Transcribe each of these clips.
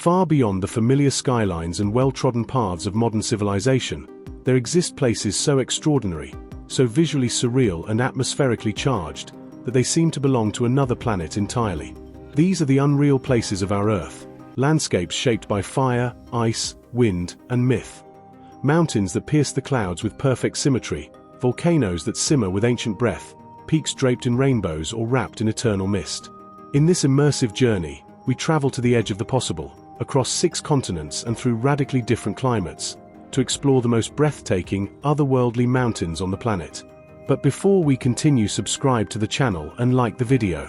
Far beyond the familiar skylines and well-trodden paths of modern civilization, there exist places so extraordinary, so visually surreal and atmospherically charged, that they seem to belong to another planet entirely. These are the unreal places of our Earth, landscapes shaped by fire, ice, wind, and myth. Mountains that pierce the clouds with perfect symmetry, volcanoes that simmer with ancient breath, peaks draped in rainbows or wrapped in eternal mist. In this immersive journey, we travel to the edge of the possible, across 6 continents and through radically different climates, to explore the most breathtaking, otherworldly mountains on the planet. But before we continue, subscribe to the channel and like the video.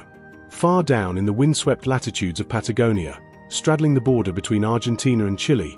Far down in the windswept latitudes of Patagonia, straddling the border between Argentina and Chile,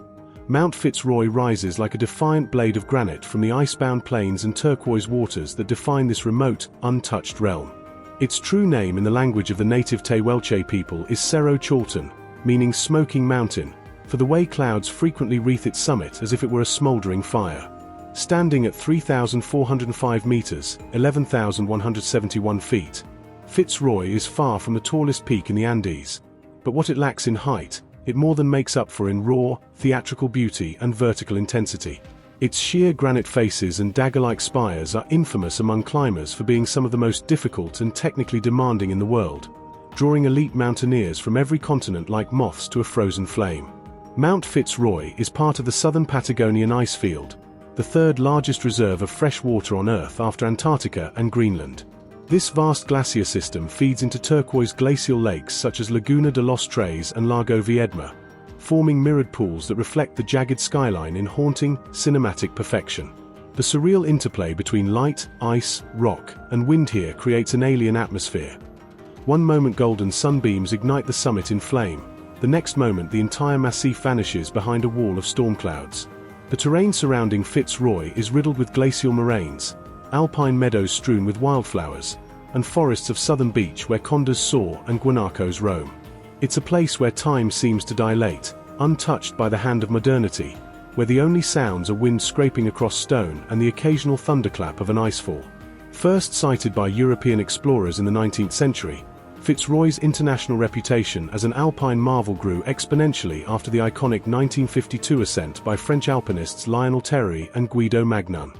Mount Fitzroy rises like a defiant blade of granite from the icebound plains and turquoise waters that define this remote, untouched realm. Its true name in the language of the native Tehuelche people is Cerro Chaltén, meaning smoking mountain, for the way clouds frequently wreath its summit as if it were a smoldering fire. Standing at 3,405 meters, 11,171 feet, Fitzroy is far from the tallest peak in the Andes, but what it lacks in height, it more than makes up for in raw, theatrical beauty and vertical intensity. Its sheer granite faces and dagger-like spires are infamous among climbers for being some of the most difficult and technically demanding in the world, drawing elite mountaineers from every continent like moths to a frozen flame. Mount Fitzroy is part of the southern Patagonian icefield, the 3rd largest reserve of fresh water on Earth after Antarctica and Greenland. This vast glacier system feeds into turquoise glacial lakes such as Laguna de los Tres and Lago Viedma, forming mirrored pools that reflect the jagged skyline in haunting, cinematic perfection. The surreal interplay between light, ice, rock, and wind here creates an alien atmosphere. One moment golden sunbeams ignite the summit in flame, the next moment the entire massif vanishes behind a wall of storm clouds. The terrain surrounding Fitzroy is riddled with glacial moraines, alpine meadows strewn with wildflowers, and forests of southern beech where condors soar and guanacos roam. It's a place where time seems to dilate, untouched by the hand of modernity, where the only sounds are wind scraping across stone and the occasional thunderclap of an icefall. First sighted by European explorers in the 19th century, Fitzroy's international reputation as an alpine marvel grew exponentially after the iconic 1952 ascent by French alpinists Lionel Terrier and Guido Magnan.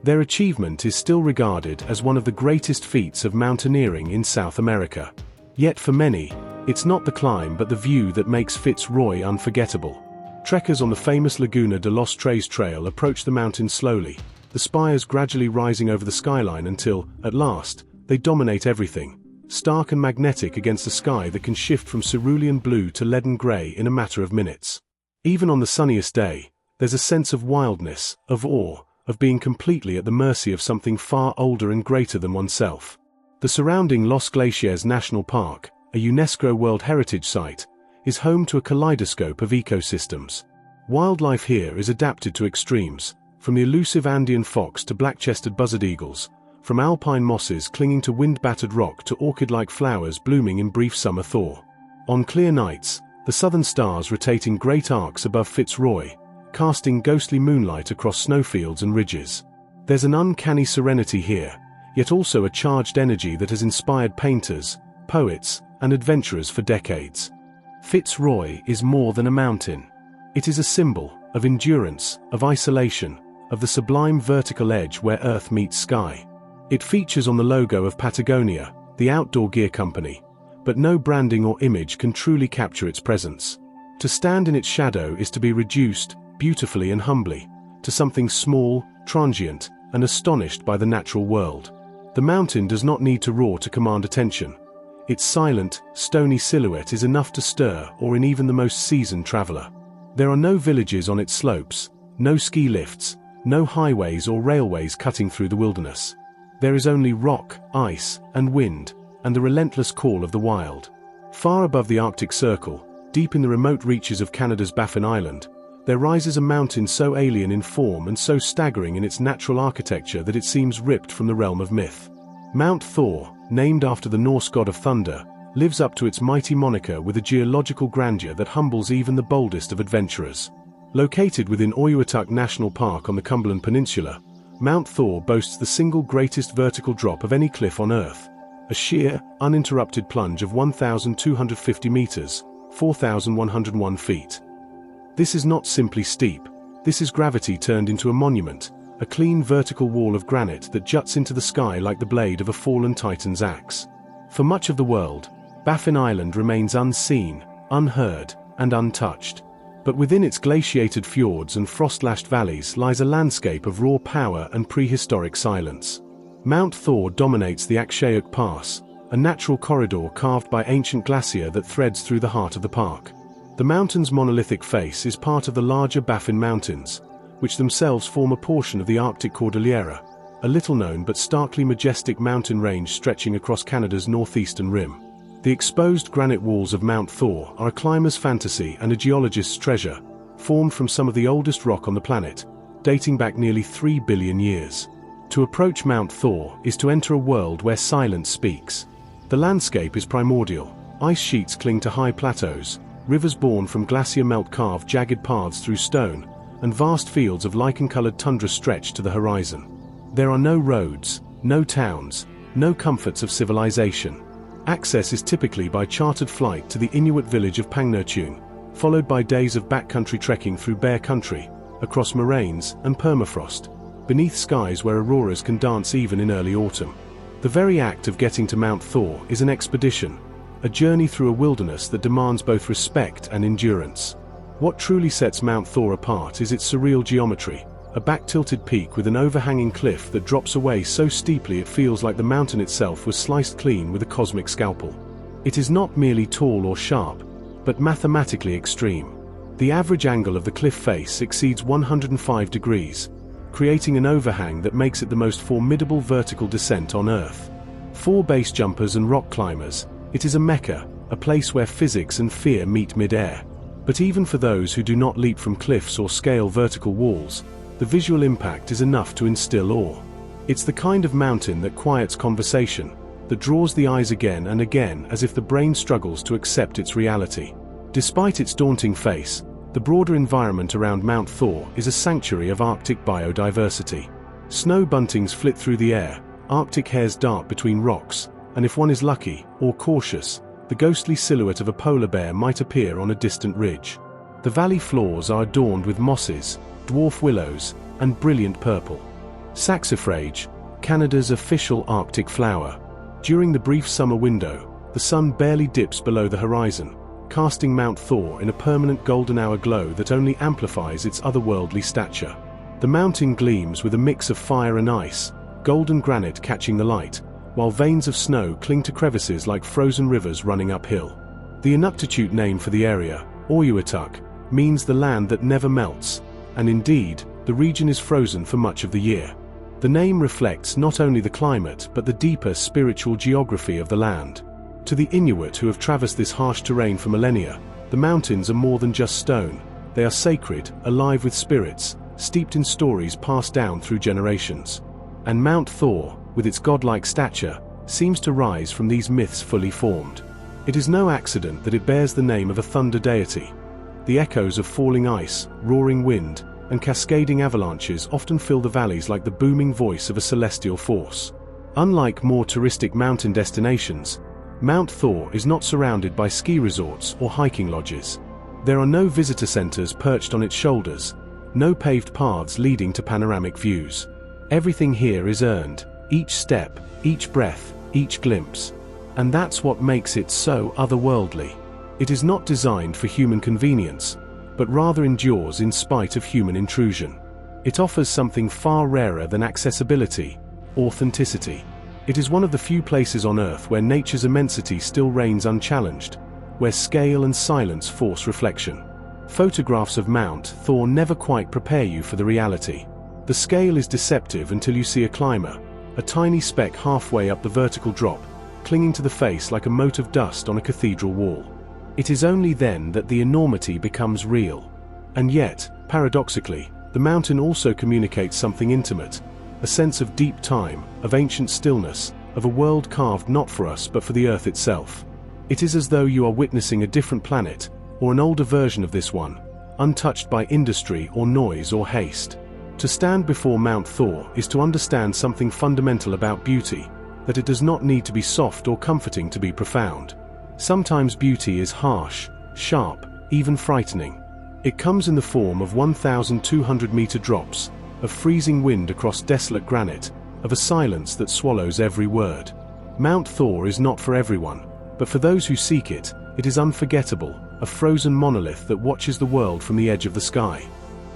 Their achievement is still regarded as one of the greatest feats of mountaineering in South America. Yet for many, it's not the climb but the view that makes Fitzroy unforgettable. Trekkers on the famous Laguna de los Tres trail approach the mountain slowly, the spires gradually rising over the skyline until, at last, they dominate everything, stark and magnetic against a sky that can shift from cerulean blue to leaden grey in a matter of minutes. Even on the sunniest day, there's a sense of wildness, of awe, of being completely at the mercy of something far older and greater than oneself. The surrounding Los Glaciers National Park, a UNESCO World Heritage Site, is home to a kaleidoscope of ecosystems. Wildlife here is adapted to extremes, from the elusive Andean fox to black-chested buzzard eagles, from alpine mosses clinging to wind-battered rock to orchid-like flowers blooming in brief summer thaw. On clear nights, the southern stars rotate in great arcs above Fitzroy, casting ghostly moonlight across snowfields and ridges. There's an uncanny serenity here, yet also a charged energy that has inspired painters, poets, and adventurers for decades. Fitzroy is more than a mountain. It is a symbol of endurance, of isolation, of the sublime vertical edge where Earth meets sky. It features on the logo of Patagonia, the outdoor gear company, but no branding or image can truly capture its presence. To stand in its shadow is to be reduced, beautifully and humbly, to something small, transient, and astonished by the natural world. The mountain does not need to roar to command attention. Its silent, stony silhouette is enough to stir awe in even the most seasoned traveler. There are no villages on its slopes, no ski lifts, no highways or railways cutting through the wilderness. There is only rock, ice, and wind, and the relentless call of the wild. Far above the Arctic Circle, deep in the remote reaches of Canada's Baffin Island, there rises a mountain so alien in form and so staggering in its natural architecture that it seems ripped from the realm of myth. Mount Thor, named after the Norse god of thunder, lives up to its mighty moniker with a geological grandeur that humbles even the boldest of adventurers. Located within Oiatuk National Park on the Cumberland Peninsula, Mount Thor boasts the single greatest vertical drop of any cliff on Earth, a sheer, uninterrupted plunge of 1,250 meters, 4,101 feet. This is not simply steep. This is gravity turned into a monument, a clean vertical wall of granite that juts into the sky like the blade of a fallen titan's axe. For much of the world, Baffin Island remains unseen, unheard, and untouched. But within its glaciated fjords and frost-lashed valleys lies a landscape of raw power and prehistoric silence. Mount Thor dominates the Akshayuk Pass, a natural corridor carved by ancient glacier that threads through the heart of the park. The mountain's monolithic face is part of the larger Baffin Mountains, which themselves form a portion of the Arctic Cordillera, a little-known but starkly majestic mountain range stretching across Canada's northeastern rim. The exposed granite walls of Mount Thor are a climber's fantasy and a geologist's treasure, formed from some of the oldest rock on the planet, dating back nearly 3 billion years. To approach Mount Thor is to enter a world where silence speaks. The landscape is primordial. Ice sheets cling to high plateaus, rivers born from glacier melt carve jagged paths through stone, and vast fields of lichen-colored tundra stretch to the horizon. There are no roads, no towns, no comforts of civilization. Access is typically by chartered flight to the Inuit village of Pangnirtung, followed by days of backcountry trekking through bare country, across moraines and permafrost, beneath skies where auroras can dance even in early autumn. The very act of getting to Mount Thor is an expedition, a journey through a wilderness that demands both respect and endurance. What truly sets Mount Thor apart is its surreal geometry, a back-tilted peak with an overhanging cliff that drops away so steeply it feels like the mountain itself was sliced clean with a cosmic scalpel. It is not merely tall or sharp, but mathematically extreme. The average angle of the cliff face exceeds 105 degrees, creating an overhang that makes it the most formidable vertical descent on Earth. For base jumpers and rock climbers, it is a mecca, a place where physics and fear meet mid-air. But even for those who do not leap from cliffs or scale vertical walls, the visual impact is enough to instill awe. It's the kind of mountain that quiets conversation, that draws the eyes again and again as if the brain struggles to accept its reality. Despite its daunting face, the broader environment around Mount Thor is a sanctuary of Arctic biodiversity. Snow buntings flit through the air, Arctic hares dart between rocks, and if one is lucky, or cautious, the ghostly silhouette of a polar bear might appear on a distant ridge. The valley floors are adorned with mosses, dwarf willows, and brilliant purple. Saxifrage, Canada's official Arctic flower. During the brief summer window, the sun barely dips below the horizon, casting Mount Thor in a permanent golden hour glow that only amplifies its otherworldly stature. The mountain gleams with a mix of fire and ice, golden granite catching the light, while veins of snow cling to crevices like frozen rivers running uphill. The Inuktitut name for the area, Oyuatuk, means the land that never melts, and indeed, the region is frozen for much of the year. The name reflects not only the climate but the deeper spiritual geography of the land. To the Inuit who have traversed this harsh terrain for millennia, the mountains are more than just stone. They are sacred, alive with spirits, steeped in stories passed down through generations. And Mount Thor, with its godlike stature, seems to rise from these myths fully formed. It is no accident that it bears the name of a thunder deity. The echoes of falling ice, roaring wind, and cascading avalanches often fill the valleys like the booming voice of a celestial force. Unlike more touristic mountain destinations, Mount Thor is not surrounded by ski resorts or hiking lodges. There are no visitor centers perched on its shoulders, no paved paths leading to panoramic views. Everything here is earned, each step, each breath, each glimpse. And that's what makes it so otherworldly. It is not designed for human convenience, but rather endures in spite of human intrusion. It offers something far rarer than accessibility: authenticity. It is one of the few places on Earth where nature's immensity still reigns unchallenged, where scale and silence force reflection. Photographs of Mount Thor never quite prepare you for the reality. The scale is deceptive until you see a climber, a tiny speck halfway up the vertical drop, clinging to the face like a mote of dust on a cathedral wall. It is only then that the enormity becomes real. And yet, paradoxically, the mountain also communicates something intimate, a sense of deep time, of ancient stillness, of a world carved not for us but for the Earth itself. It is as though you are witnessing a different planet, or an older version of this one, untouched by industry or noise or haste. To stand before Mount Thor is to understand something fundamental about beauty, that it does not need to be soft or comforting to be profound. Sometimes beauty is harsh, sharp, even frightening. It comes in the form of 1,200-meter drops, of freezing wind across desolate granite, of a silence that swallows every word. Mount Thor is not for everyone, but for those who seek it, it is unforgettable, a frozen monolith that watches the world from the edge of the sky.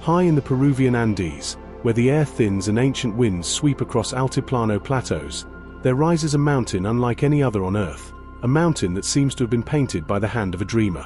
High in the Peruvian Andes, where the air thins and ancient winds sweep across altiplano plateaus, there rises a mountain unlike any other on Earth, a mountain that seems to have been painted by the hand of a dreamer.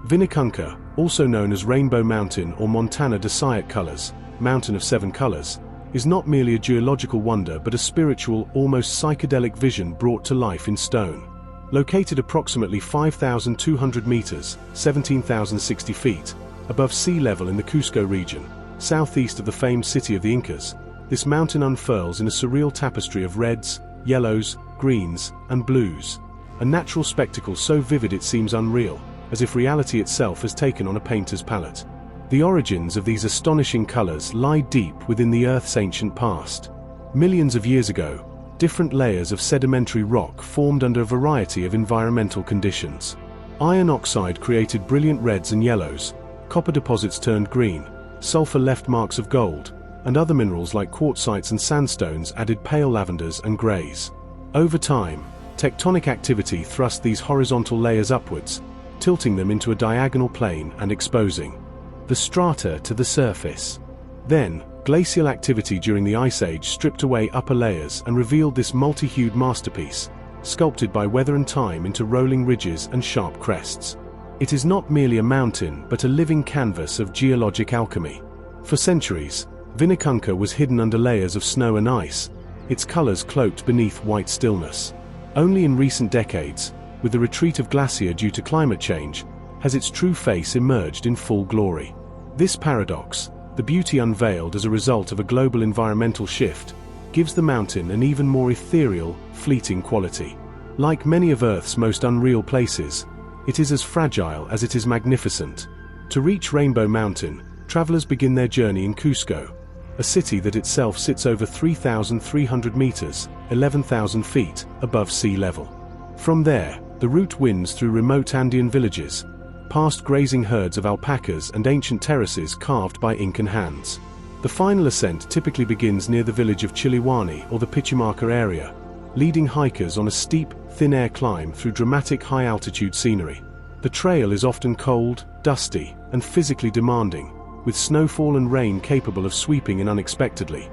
Vinicunca, also known as Rainbow Mountain or Montana de Siete Colors, Mountain of Seven Colors, is not merely a geological wonder but a spiritual, almost psychedelic vision brought to life in stone. Located approximately 5,200 meters, 17,060 feet, above sea level in the Cusco region, southeast of the famed city of the Incas, this mountain unfurls in a surreal tapestry of reds, yellows, greens, and blues. A natural spectacle so vivid it seems unreal, as if reality itself has taken on a painter's palette. The origins of these astonishing colors lie deep within the Earth's ancient past. Millions of years ago, different layers of sedimentary rock formed under a variety of environmental conditions. Iron oxide created brilliant reds and yellows, copper deposits turned green, sulfur left marks of gold, and other minerals like quartzites and sandstones added pale lavenders and grays. Over time, tectonic activity thrust these horizontal layers upwards, tilting them into a diagonal plane and exposing the strata to the surface. Then, glacial activity during the Ice Age stripped away upper layers and revealed this multi-hued masterpiece, sculpted by weather and time into rolling ridges and sharp crests. It is not merely a mountain but a living canvas of geologic alchemy. For centuries, Vinicunca was hidden under layers of snow and ice, its colors cloaked beneath white stillness. Only in recent decades, with the retreat of glacier due to climate change, has its true face emerged in full glory. This paradox, the beauty unveiled as a result of a global environmental shift, gives the mountain an even more ethereal, fleeting quality. Like many of Earth's most unreal places, it is as fragile as it is magnificent. To reach Rainbow Mountain, travelers begin their journey in Cusco, a city that itself sits over 3,300 meters, 11,000 feet, above sea level. From there, the route winds through remote Andean villages, past grazing herds of alpacas and ancient terraces carved by Incan hands. The final ascent typically begins near the village of Chilihuani or the Pichumaca area, leading hikers on a steep, thin-air climb through dramatic high-altitude scenery. The trail is often cold, dusty, and physically demanding, with snowfall and rain capable of sweeping in unexpectedly.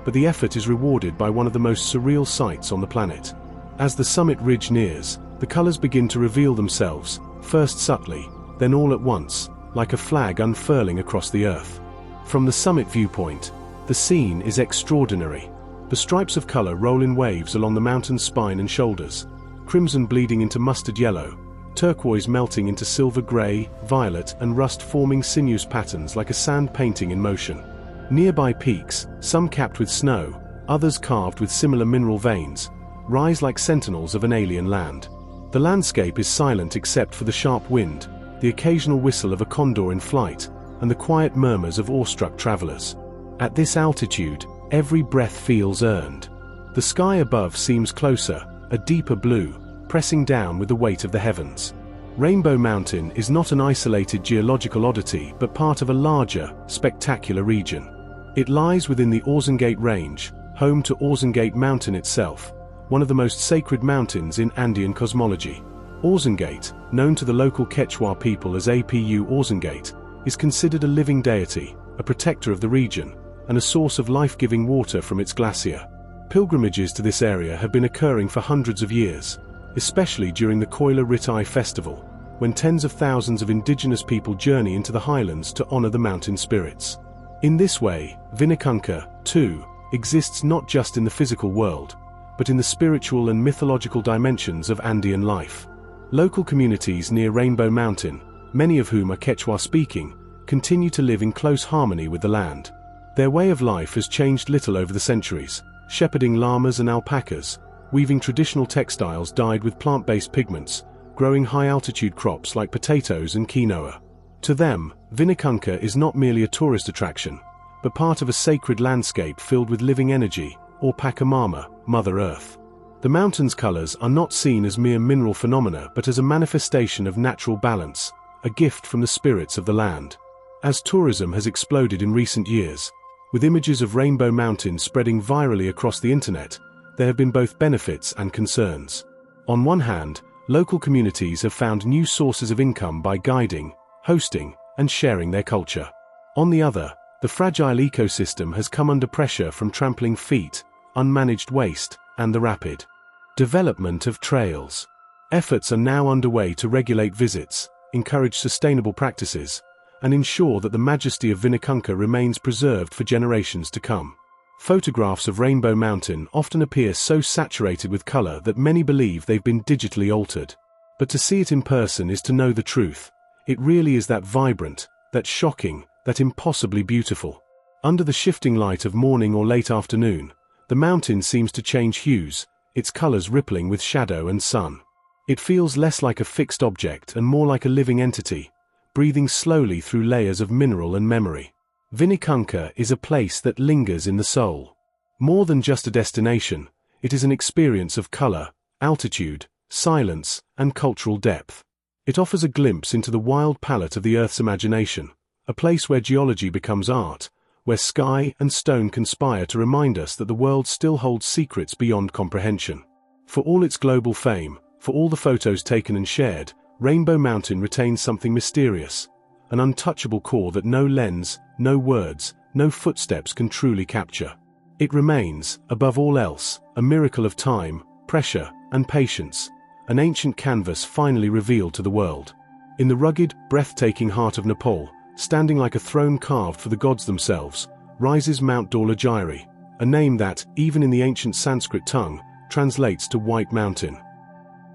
But the effort is rewarded by one of the most surreal sights on the planet. As the summit ridge nears, the colors begin to reveal themselves, first subtly, then all at once, like a flag unfurling across the earth. From the summit viewpoint, the scene is extraordinary. The stripes of color roll in waves along the mountain's spine and shoulders, crimson bleeding into mustard yellow, turquoise melting into silver gray, violet and rust forming sinuous patterns like a sand painting in motion. Nearby peaks, some capped with snow, others carved with similar mineral veins, rise like sentinels of an alien land. The landscape is silent except for the sharp wind, the occasional whistle of a condor in flight, and the quiet murmurs of awestruck travelers. At this altitude, every breath feels earned. The sky above seems closer, a deeper blue, pressing down with the weight of the heavens. Rainbow Mountain is not an isolated geological oddity but part of a larger, spectacular region. It lies within the Orzengate Range, home to Orzengate Mountain itself, one of the most sacred mountains in Andean cosmology. Orzengate, known to the local Quechua people as Apu Orzengate, is considered a living deity, a protector of the region, and a source of life-giving water from its glacier. Pilgrimages to this area have been occurring for hundreds of years, especially during the Koila Ritai festival, when tens of thousands of indigenous people journey into the highlands to honor the mountain spirits. In this way, Vinicunca, too, exists not just in the physical world, but in the spiritual and mythological dimensions of Andean life. Local communities near Rainbow Mountain, many of whom are Quechua-speaking, continue to live in close harmony with the land. Their way of life has changed little over the centuries, shepherding llamas and alpacas, weaving traditional textiles dyed with plant-based pigments, growing high-altitude crops like potatoes and quinoa. To them, Vinicunca is not merely a tourist attraction, but part of a sacred landscape filled with living energy, or Pachamama, Mother Earth. The mountain's colors are not seen as mere mineral phenomena but as a manifestation of natural balance, a gift from the spirits of the land. As tourism has exploded in recent years, with images of Rainbow Mountain spreading virally across the internet, there have been both benefits and concerns. On one hand, local communities have found new sources of income by guiding, hosting, and sharing their culture. On the other, the fragile ecosystem has come under pressure from trampling feet, unmanaged waste, and the rapid development of trails. Efforts are now underway to regulate visits, encourage sustainable practices, and ensure that the majesty of Vinicunca remains preserved for generations to come. Photographs of Rainbow Mountain often appear so saturated with color that many believe they've been digitally altered. But to see it in person is to know the truth. It really is that vibrant, that shocking, that impossibly beautiful. Under the shifting light of morning or late afternoon, the mountain seems to change hues, its colors rippling with shadow and sun. It feels less like a fixed object and more like a living entity, breathing slowly through layers of mineral and memory. Vinicunca is a place that lingers in the soul. More than just a destination, it is an experience of color, altitude, silence, and cultural depth. It offers a glimpse into the wild palette of the Earth's imagination, a place where geology becomes art, where sky and stone conspire to remind us that the world still holds secrets beyond comprehension. For all its global fame, for all the photos taken and shared, Rainbow Mountain retains something mysterious, an untouchable core that no lens, no words, no footsteps can truly capture. It remains, above all else, a miracle of time, pressure, and patience, an ancient canvas finally revealed to the world. In the rugged, breathtaking heart of Nepal, standing like a throne carved for the gods themselves, rises Mount Dhaulagiri, a name that, even in the ancient Sanskrit tongue, translates to White Mountain.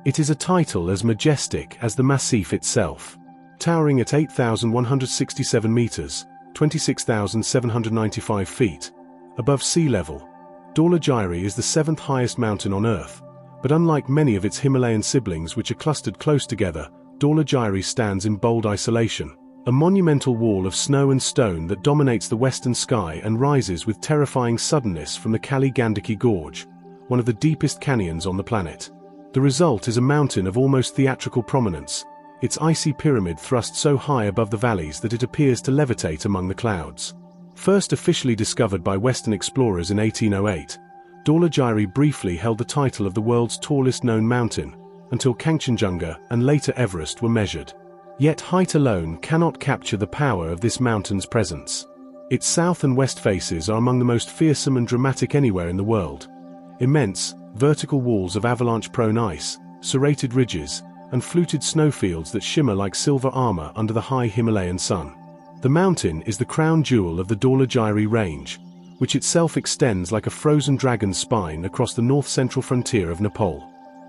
It is a title as majestic as the massif itself. Towering at 8,167 meters, 26,795 feet, above sea level, Dhaulagiri is the seventh highest mountain on Earth, but unlike many of its Himalayan siblings which are clustered close together, Dhaulagiri stands in bold isolation, a monumental wall of snow and stone that dominates the western sky and rises with terrifying suddenness from the Kali Gandaki Gorge, one of the deepest canyons on the planet. The result is a mountain of almost theatrical prominence, its icy pyramid thrust so high above the valleys that it appears to levitate among the clouds. First officially discovered by Western explorers in 1808, Dhaulagiri briefly held the title of the world's tallest known mountain, until Kangchenjunga and later Everest were measured. Yet height alone cannot capture the power of this mountain's presence. Its south and west faces are among the most fearsome and dramatic anywhere in the world. Immense, vertical walls of avalanche-prone ice, serrated ridges, and fluted snowfields that shimmer like silver armor under the high Himalayan sun. The mountain is the crown jewel of the Dhaulagiri range, which itself extends like a frozen dragon's spine across the north-central frontier of Nepal.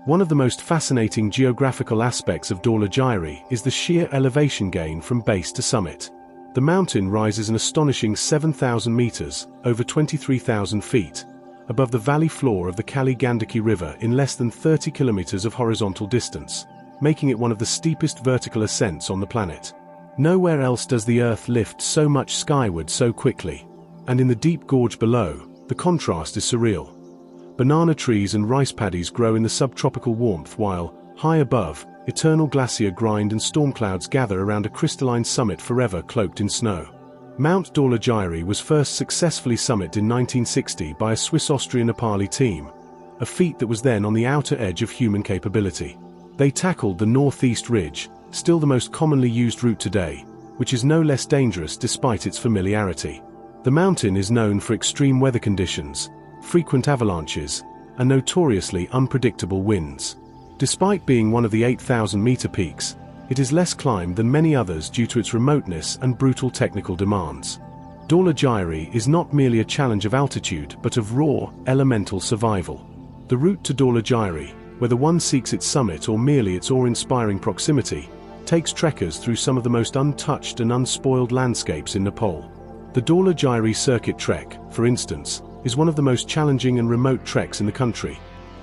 One of the most fascinating geographical aspects of Dhaulagiri is the sheer elevation gain from base to summit. The mountain rises an astonishing 7,000 meters, over 23,000 feet, above the valley floor of the Kali Gandaki River in less than 30 kilometers of horizontal distance, making it one of the steepest vertical ascents on the planet. Nowhere else does the Earth lift so much skyward so quickly, and in the deep gorge below, the contrast is surreal. Banana trees and rice paddies grow in the subtropical warmth while, high above, eternal glacier grind and storm clouds gather around a crystalline summit forever cloaked in snow. Mount Dhaulagiri was first successfully summited in 1960 by a Swiss-Austrian-Nepali team, a feat that was then on the outer edge of human capability. They tackled the northeast ridge, still the most commonly used route today, which is no less dangerous despite its familiarity. The mountain is known for extreme weather conditions, frequent avalanches, and notoriously unpredictable winds. Despite being one of the 8,000-meter peaks, it is less climbed than many others due to its remoteness and brutal technical demands. Dhaulagiri is not merely a challenge of altitude but of raw, elemental survival. The route to Dhaulagiri, whether one seeks its summit or merely its awe-inspiring proximity, takes trekkers through some of the most untouched and unspoiled landscapes in Nepal. The Dhaulagiri Circuit Trek, for instance, is one of the most challenging and remote treks in the country,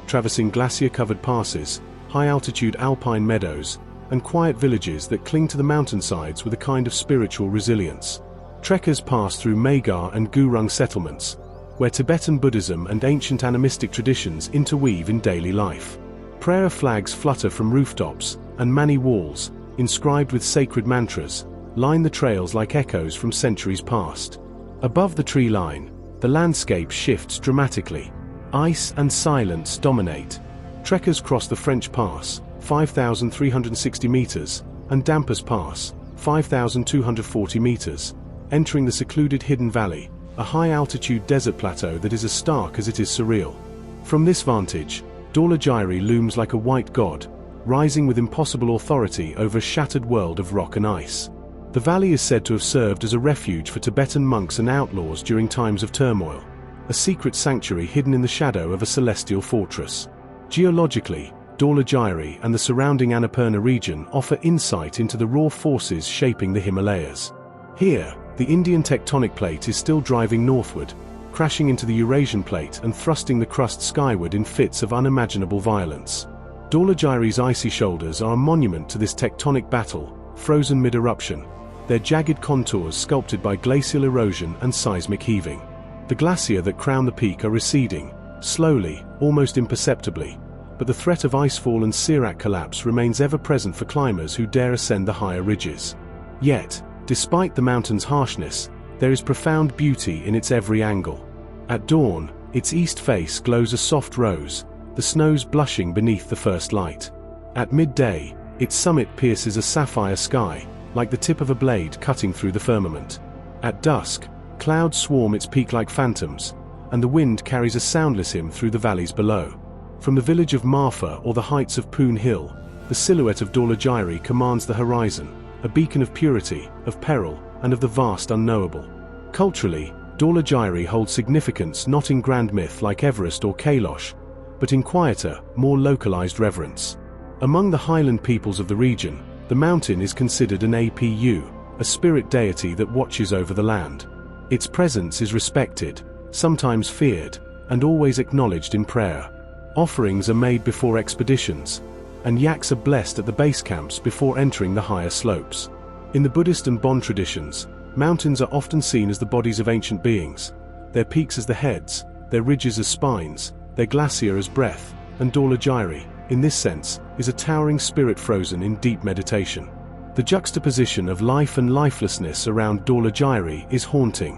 traversing glacier-covered passes, high-altitude alpine meadows, and quiet villages that cling to the mountainsides with a kind of spiritual resilience. Trekkers pass through Megar and Gurung settlements, where Tibetan Buddhism and ancient animistic traditions interweave in daily life. Prayer flags flutter from rooftops, and mani walls, inscribed with sacred mantras, line the trails like echoes from centuries past. Above the tree line, the landscape shifts dramatically. Ice and silence dominate. Trekkers cross the French Pass, 5,360 meters, and Dampus Pass, 5,240 meters, entering the secluded Hidden Valley, a high-altitude desert plateau that is as stark as it is surreal. From this vantage, Dhaulagiri looms like a white god, rising with impossible authority over a shattered world of rock and ice. The valley is said to have served as a refuge for Tibetan monks and outlaws during times of turmoil, a secret sanctuary hidden in the shadow of a celestial fortress. Geologically, Dhaulagiri and the surrounding Annapurna region offer insight into the raw forces shaping the Himalayas. Here, the Indian tectonic plate is still driving northward, crashing into the Eurasian plate and thrusting the crust skyward in fits of unimaginable violence. Dhaulagiri's icy shoulders are a monument to this tectonic battle, frozen mid-eruption, their jagged contours sculpted by glacial erosion and seismic heaving. The glacier that crown the peak are receding, slowly, almost imperceptibly, but the threat of icefall and Sirak collapse remains ever present for climbers who dare ascend the higher ridges. Yet, despite the mountain's harshness, there is profound beauty in its every angle. At dawn, its east face glows a soft rose, the snows blushing beneath the first light. At midday, its summit pierces a sapphire sky, like the tip of a blade cutting through the firmament. At dusk, clouds swarm its peak like phantoms, and the wind carries a soundless hymn through the valleys below. From the village of Marfa or the heights of Poon Hill, the silhouette of Dhaulagiri commands the horizon, a beacon of purity, of peril, and of the vast unknowable. Culturally, Dhaulagiri holds significance not in grand myth like Everest or Kailash, but in quieter, more localized reverence. Among the highland peoples of the region, the mountain is considered an Apu, a spirit deity that watches over the land. Its presence is respected, sometimes feared, and always acknowledged in prayer. Offerings are made before expeditions, and yaks are blessed at the base camps before entering the higher slopes. In the Buddhist and Bon traditions, mountains are often seen as the bodies of ancient beings, their peaks as the heads, their ridges as spines, their glacier as breath, and Dhaulagiri, in this sense, is a towering spirit frozen in deep meditation. The juxtaposition of life and lifelessness around Dhaulagiri is haunting.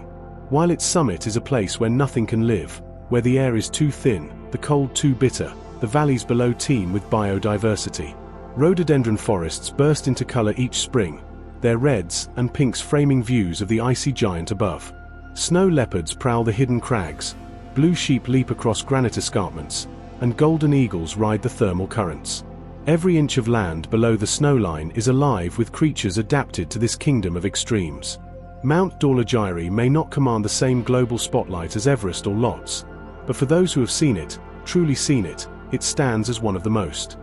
While its summit is a place where nothing can live, where the air is too thin, the cold too bitter, the valleys below teem with biodiversity. Rhododendron forests burst into color each spring, their reds and pinks framing views of the icy giant above. Snow leopards prowl the hidden crags, blue sheep leap across granite escarpments, and golden eagles ride the thermal currents. Every inch of land below the snowline is alive with creatures adapted to this kingdom of extremes. Mount Dhaulagiri may not command the same global spotlight as Everest or Lhotse, but for those who have seen it, truly seen it, it stands as one of the most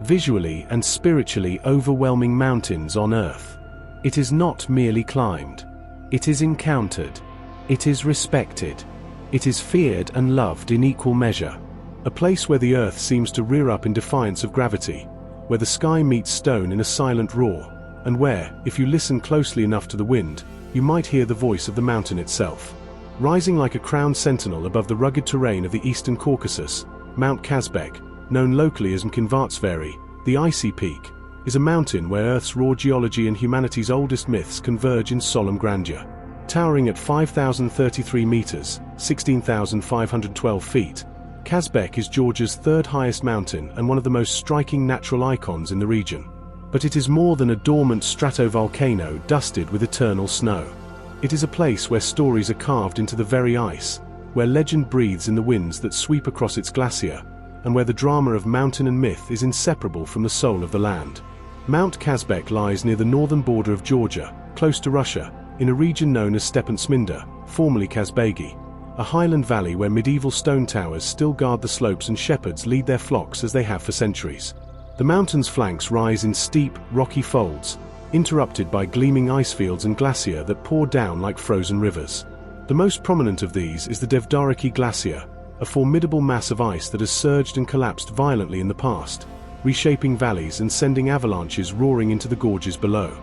visually and spiritually overwhelming mountains on Earth. It is not merely climbed. It is encountered. It is respected. It is feared and loved in equal measure. A place where the Earth seems to rear up in defiance of gravity, where the sky meets stone in a silent roar, and where, if you listen closely enough to the wind, you might hear the voice of the mountain itself. Rising like a crowned sentinel above the rugged terrain of the eastern Caucasus, Mount Kazbek, known locally as Mkinvartsvary, the icy peak, is a mountain where Earth's raw geology and humanity's oldest myths converge in solemn grandeur. Towering at 5,033 meters, 16,512 feet, Kazbek is Georgia's third highest mountain and one of the most striking natural icons in the region. But it is more than a dormant stratovolcano dusted with eternal snow. It is a place where stories are carved into the very ice, where legend breathes in the winds that sweep across its glacier, and where the drama of mountain and myth is inseparable from the soul of the land. Mount Kazbek lies near the northern border of Georgia, close to Russia, in a region known as Stepan Sminda, formerly Kazbegi, a highland valley where medieval stone towers still guard the slopes and shepherds lead their flocks as they have for centuries. The mountain's flanks rise in steep, rocky folds, interrupted by gleaming ice fields and glacier that pour down like frozen rivers. The most prominent of these is the Devdariki Glacier, a formidable mass of ice that has surged and collapsed violently in the past, reshaping valleys and sending avalanches roaring into the gorges below.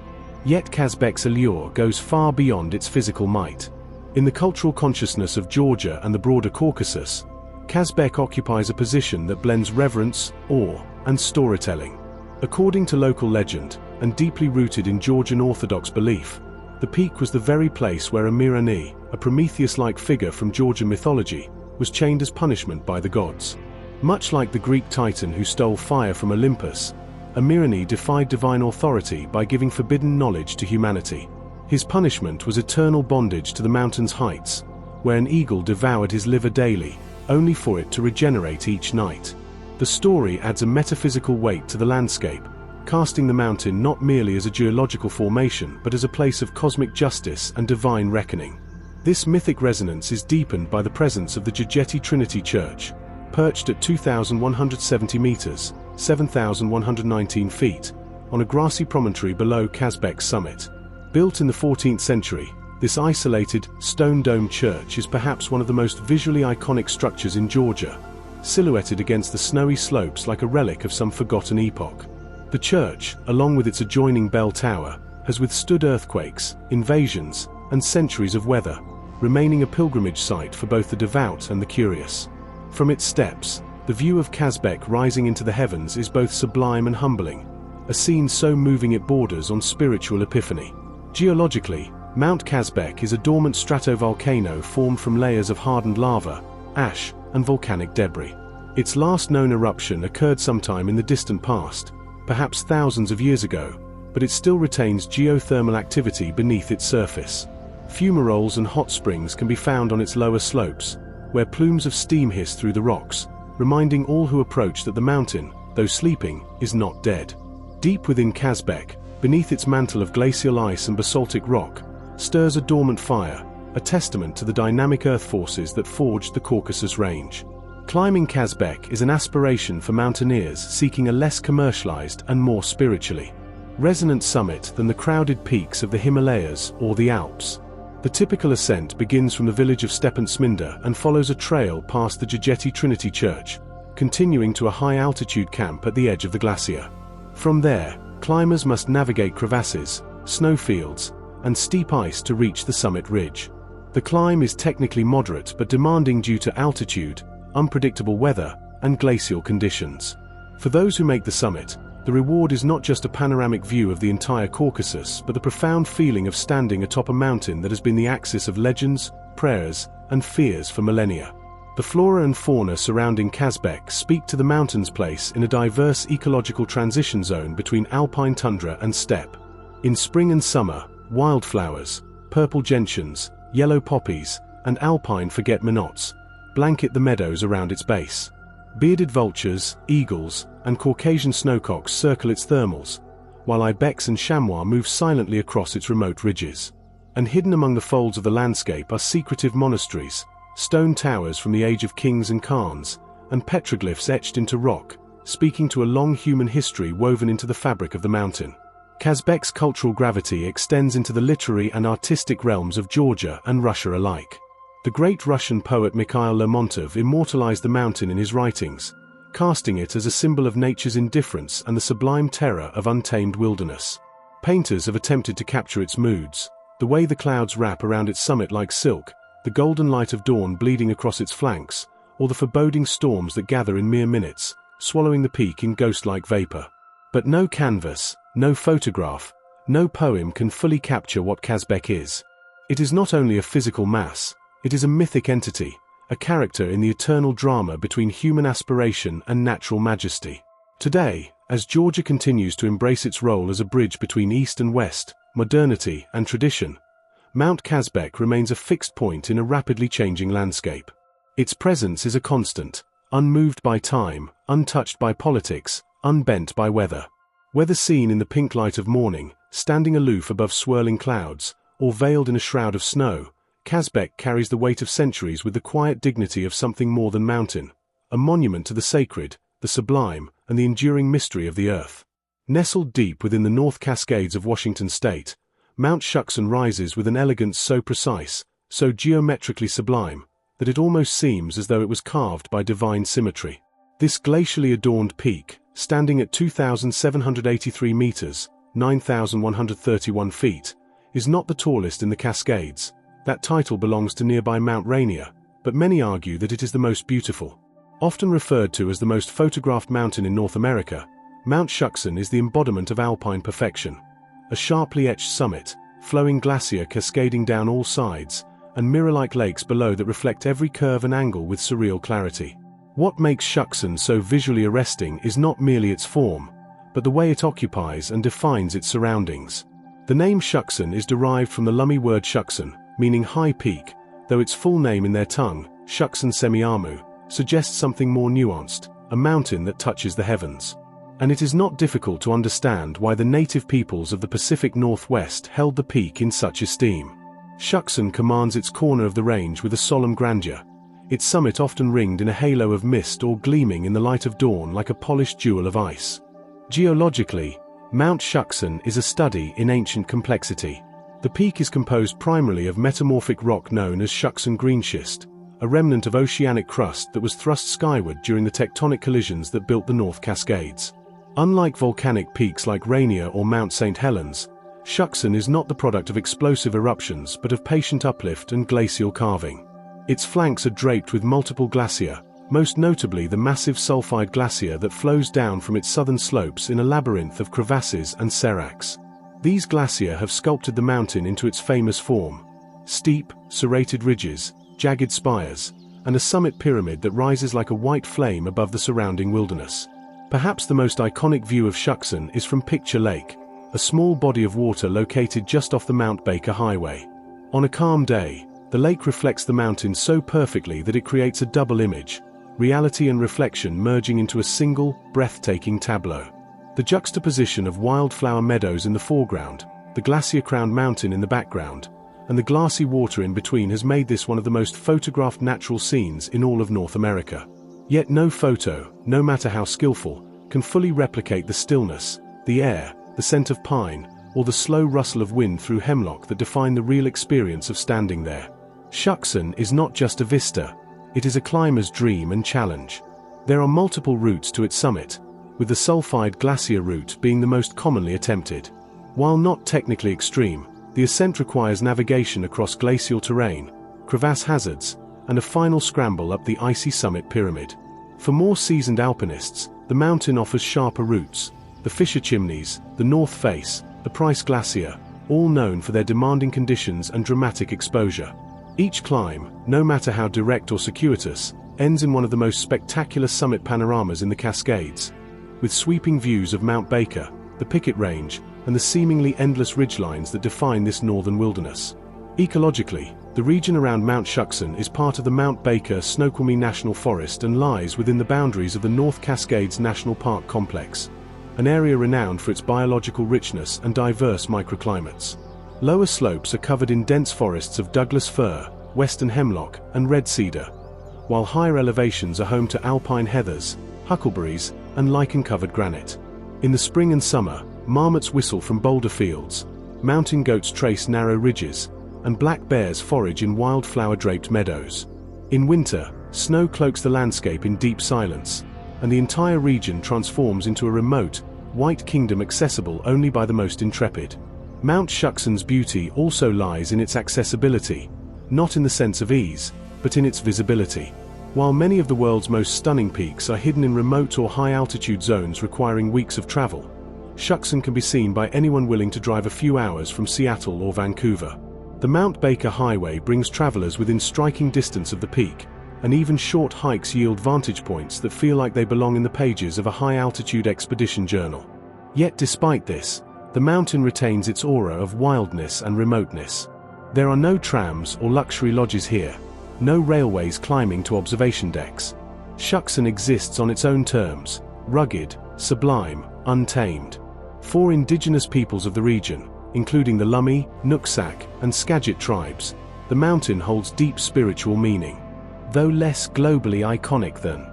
Yet Kazbek's allure goes far beyond its physical might. In the cultural consciousness of Georgia and the broader Caucasus, Kazbek occupies a position that blends reverence, awe, and storytelling. According to local legend, and deeply rooted in Georgian Orthodox belief. The peak was the very place where Amirani, a Prometheus-like figure from Georgian mythology, was chained as punishment by the gods. Much like the Greek Titan who stole fire from Olympus, Amirani defied divine authority by giving forbidden knowledge to humanity. His punishment was eternal bondage to the mountain's heights, where an eagle devoured his liver daily, only for it to regenerate each night. The story adds a metaphysical weight to the landscape, casting the mountain not merely as a geological formation but as a place of cosmic justice and divine reckoning. This mythic resonance is deepened by the presence of the Szigeti Trinity Church, perched at 2,170 meters, 7,119 feet, on a grassy promontory below Kazbek's summit. Built in the 14th century, this isolated, stone-domed church is perhaps one of the most visually iconic structures in Georgia, silhouetted against the snowy slopes like a relic of some forgotten epoch. The church, along with its adjoining bell tower, has withstood earthquakes, invasions, and centuries of weather, remaining a pilgrimage site for both the devout and the curious. From its steps, the view of Kazbek rising into the heavens is both sublime and humbling, a scene so moving it borders on spiritual epiphany. Geologically, Mount Kazbek is a dormant stratovolcano formed from layers of hardened lava, ash, and volcanic debris. Its last known eruption occurred sometime in the distant past, perhaps thousands of years ago, but it still retains geothermal activity beneath its surface. Fumaroles and hot springs can be found on its lower slopes, where plumes of steam hiss through the rocks, reminding all who approach that the mountain, though sleeping, is not dead. Deep within Kazbek, beneath its mantle of glacial ice and basaltic rock, stirs a dormant fire, a testament to the dynamic earth forces that forged the Caucasus Range. Climbing Kazbek is an aspiration for mountaineers seeking a less commercialized and more spiritually resonant summit than the crowded peaks of the Himalayas or the Alps. The typical ascent begins from the village of Stepan Sminda and follows a trail past the Szigeti Trinity Church, continuing to a high-altitude camp at the edge of the glacier. From there, climbers must navigate crevasses, snowfields, and steep ice to reach the summit ridge. The climb is technically moderate but demanding due to altitude, unpredictable weather, and glacial conditions. For those who make the summit, the reward is not just a panoramic view of the entire Caucasus but the profound feeling of standing atop a mountain that has been the axis of legends, prayers, and fears for millennia. The flora and fauna surrounding Kazbek speak to the mountain's place in a diverse ecological transition zone between alpine tundra and steppe. In spring and summer, wildflowers, purple gentians, yellow poppies, and alpine forget-me-nots blanket the meadows around its base. Bearded vultures, eagles, and Caucasian snowcocks circle its thermals, while ibex and chamois move silently across its remote ridges. And hidden among the folds of the landscape are secretive monasteries, stone towers from the age of kings and khans, and petroglyphs etched into rock, speaking to a long human history woven into the fabric of the mountain. Kazbek's cultural gravity extends into the literary and artistic realms of Georgia and Russia alike. The great Russian poet Mikhail Lermontov immortalized the mountain in his writings, casting it as a symbol of nature's indifference and the sublime terror of untamed wilderness. Painters have attempted to capture its moods, the way the clouds wrap around its summit like silk, the golden light of dawn bleeding across its flanks, or the foreboding storms that gather in mere minutes, swallowing the peak in ghost-like vapor. But no canvas, no photograph, no poem can fully capture what Kazbek is. It is not only a physical mass, it is a mythic entity, a character in the eternal drama between human aspiration and natural majesty. Today, as Georgia continues to embrace its role as a bridge between East and West, modernity and tradition, Mount Kazbek remains a fixed point in a rapidly changing landscape. Its presence is a constant, unmoved by time, untouched by politics, unbent by weather. Whether seen in the pink light of morning, standing aloof above swirling clouds, or veiled in a shroud of snow, Kazbek carries the weight of centuries with the quiet dignity of something more than mountain, a monument to the sacred, the sublime, and the enduring mystery of the earth. Nestled deep within the North Cascades of Washington state, Mount Shuksan rises with an elegance so precise, so geometrically sublime, that it almost seems as though it was carved by divine symmetry. This glacially adorned peak, standing at 2,783 meters, 9,131 feet, is not the tallest in the Cascades. That title belongs to nearby Mount Rainier, but many argue that it is the most beautiful. Often referred to as the most photographed mountain in North America, Mount Shuksan is the embodiment of alpine perfection. A sharply etched summit, flowing glacier cascading down all sides, and mirror-like lakes below that reflect every curve and angle with surreal clarity. What makes Shuksan so visually arresting is not merely its form, but the way it occupies and defines its surroundings. The name Shuksan is derived from the Lummi word Shuksan, meaning high peak, though its full name in their tongue, Shuksan Semiahmoo, suggests something more nuanced, a mountain that touches the heavens. And it is not difficult to understand why the native peoples of the Pacific Northwest held the peak in such esteem. Shuksan commands its corner of the range with a solemn grandeur, its summit often ringed in a halo of mist or gleaming in the light of dawn like a polished jewel of ice. Geologically, Mount Shuksan is a study in ancient complexity. The peak is composed primarily of metamorphic rock known as Shuksan greenschist, a remnant of oceanic crust that was thrust skyward during the tectonic collisions that built the North Cascades. Unlike volcanic peaks like Rainier or Mount St. Helens, Shuksan is not the product of explosive eruptions but of patient uplift and glacial carving. Its flanks are draped with multiple glacier, most notably the massive sulfide glacier that flows down from its southern slopes in a labyrinth of crevasses and seracs. These glacier have sculpted the mountain into its famous form: steep, serrated ridges, jagged spires, and a summit pyramid that rises like a white flame above the surrounding wilderness. Perhaps the most iconic view of Shuksan is from Picture Lake, a small body of water located just off the Mount Baker Highway. On a calm day, the lake reflects the mountain so perfectly that it creates a double image, reality and reflection merging into a single, breathtaking tableau. The juxtaposition of wildflower meadows in the foreground, the glacier-crowned mountain in the background, and the glassy water in between has made this one of the most photographed natural scenes in all of North America. Yet no photo, no matter how skillful, can fully replicate the stillness, the air, the scent of pine, or the slow rustle of wind through hemlock that define the real experience of standing there. Shuksan is not just a vista, it is a climber's dream and challenge. There are multiple routes to its summit, with the sulfide glacier route being the most commonly attempted. While not technically extreme, the ascent requires navigation across glacial terrain, crevasse hazards, and a final scramble up the icy summit pyramid. For more seasoned alpinists, the mountain offers sharper routes: the Fisher Chimneys, the North Face, the Price Glacier, all known for their demanding conditions and dramatic exposure. Each climb, no matter how direct or circuitous, ends in one of the most spectacular summit panoramas in the Cascades, with sweeping views of Mount Baker, the Pickett Range, and the seemingly endless ridgelines that define this northern wilderness. Ecologically, the region around Mount Shuksan is part of the Mount Baker Snoqualmie National Forest and lies within the boundaries of the North Cascades National Park Complex, an area renowned for its biological richness and diverse microclimates. Lower slopes are covered in dense forests of Douglas fir, western hemlock, and red cedar, while higher elevations are home to alpine heathers, huckleberries, and lichen-covered granite. In the spring and summer, marmots whistle from boulder fields, mountain goats trace narrow ridges, and black bears forage in wildflower-draped meadows. In winter, snow cloaks the landscape in deep silence, and the entire region transforms into a remote, white kingdom accessible only by the most intrepid. Mount Shuksan's beauty also lies in its accessibility, not in the sense of ease, but in its visibility. While many of the world's most stunning peaks are hidden in remote or high-altitude zones requiring weeks of travel, Shuksan can be seen by anyone willing to drive a few hours from Seattle or Vancouver. The Mount Baker Highway brings travelers within striking distance of the peak, and even short hikes yield vantage points that feel like they belong in the pages of a high-altitude expedition journal. Yet despite this, the mountain retains its aura of wildness and remoteness. There are no trams or luxury lodges here, no railways climbing to observation decks. Shuksan exists on its own terms, rugged, sublime, untamed. For indigenous peoples of the region, including the Lummi, Nooksack, and Skagit tribes, the mountain holds deep spiritual meaning. Though less globally iconic than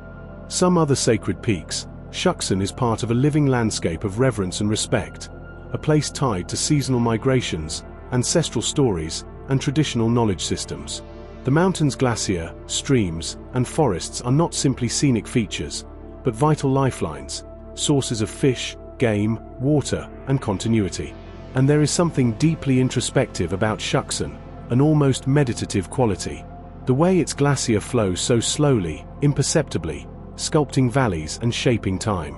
some other sacred peaks, Shuksan is part of a living landscape of reverence and respect, a place tied to seasonal migrations, ancestral stories, and traditional knowledge systems. The mountain's glacier, streams, and forests are not simply scenic features, but vital lifelines, sources of fish, game, water, and continuity. And there is something deeply introspective about Shuksan, an almost meditative quality. The way its glacier flows so slowly, imperceptibly, sculpting valleys and shaping time.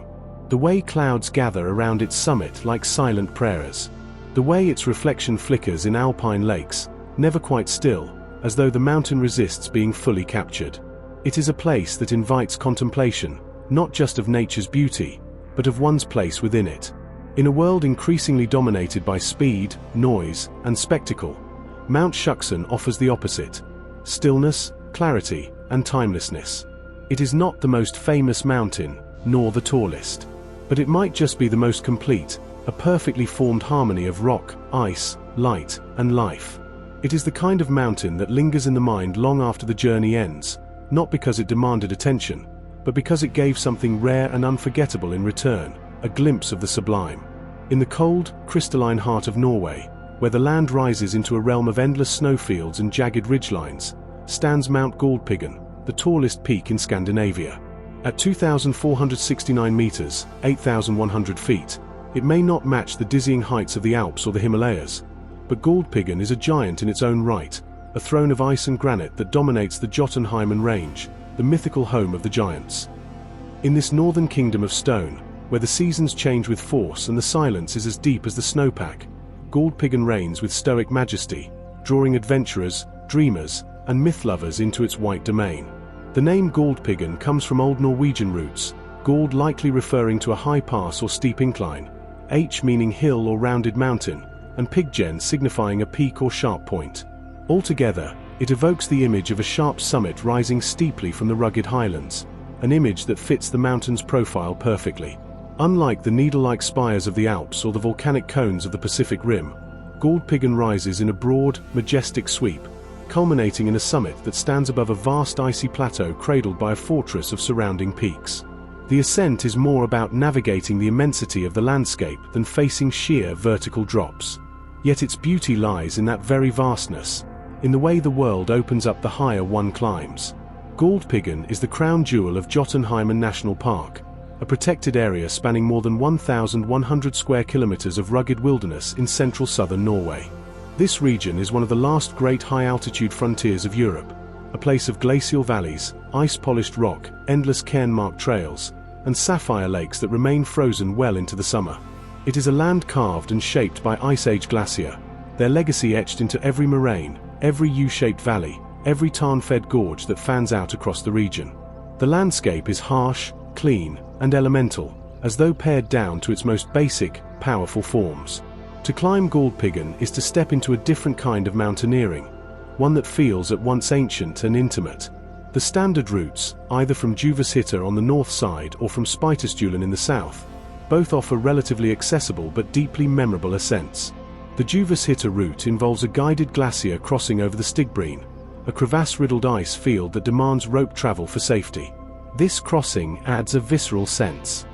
The way clouds gather around its summit like silent prayers. The way its reflection flickers in alpine lakes, never quite still, as though the mountain resists being fully captured. It is a place that invites contemplation, not just of nature's beauty, but of one's place within it. In a world increasingly dominated by speed, noise, and spectacle, Mount Shuksan offers the opposite: stillness, clarity, and timelessness. It is not the most famous mountain, nor the tallest, but it might just be the most complete, a perfectly formed harmony of rock, ice, light, and life. It is the kind of mountain that lingers in the mind long after the journey ends, not because it demanded attention, but because it gave something rare and unforgettable in return, a glimpse of the sublime. In the cold, crystalline heart of Norway, where the land rises into a realm of endless snowfields and jagged ridgelines, stands Mount Galdhøpiggen, the tallest peak in Scandinavia. At 2,469 meters, 8,100 feet, it may not match the dizzying heights of the Alps or the Himalayas, but Galdhøpiggen is a giant in its own right, a throne of ice and granite that dominates the Jotunheimen Range, the mythical home of the giants. In this northern kingdom of stone, where the seasons change with force and the silence is as deep as the snowpack, Galdhøpiggen reigns with stoic majesty, drawing adventurers, dreamers, and myth lovers into its white domain. The name Galdhøpiggen comes from Old Norwegian roots, Gald likely referring to a high pass or steep incline, H meaning hill or rounded mountain, and Piggen signifying a peak or sharp point. Altogether, it evokes the image of a sharp summit rising steeply from the rugged highlands, an image that fits the mountain's profile perfectly. Unlike the needle-like spires of the Alps or the volcanic cones of the Pacific Rim, Galdhøpiggen rises in a broad, majestic sweep, culminating in a summit that stands above a vast icy plateau cradled by a fortress of surrounding peaks. The ascent is more about navigating the immensity of the landscape than facing sheer vertical drops. Yet its beauty lies in that very vastness, in the way the world opens up the higher one climbs. Galdhøpiggen is the crown jewel of Jotunheimen National Park, a protected area spanning more than 1,100 square kilometers of rugged wilderness in central southern Norway. This region is one of the last great high-altitude frontiers of Europe, a place of glacial valleys, ice-polished rock, endless cairn-marked trails, and sapphire lakes that remain frozen well into the summer. It is a land carved and shaped by Ice Age glacier, their legacy etched into every moraine, every U-shaped valley, every tarn-fed gorge that fans out across the region. The landscape is harsh, clean, and elemental, as though pared down to its most basic, powerful forms. To climb Galdhøpiggen is to step into a different kind of mountaineering, one that feels at once ancient and intimate. The standard routes, either from Djuvashytta on the north side or from Spytestølen in the south, both offer relatively accessible but deeply memorable ascents. The Djuvashytta route involves a guided glacier crossing over the Stigbreen, a crevasse-riddled ice field that demands rope travel for safety. This crossing adds a visceral sense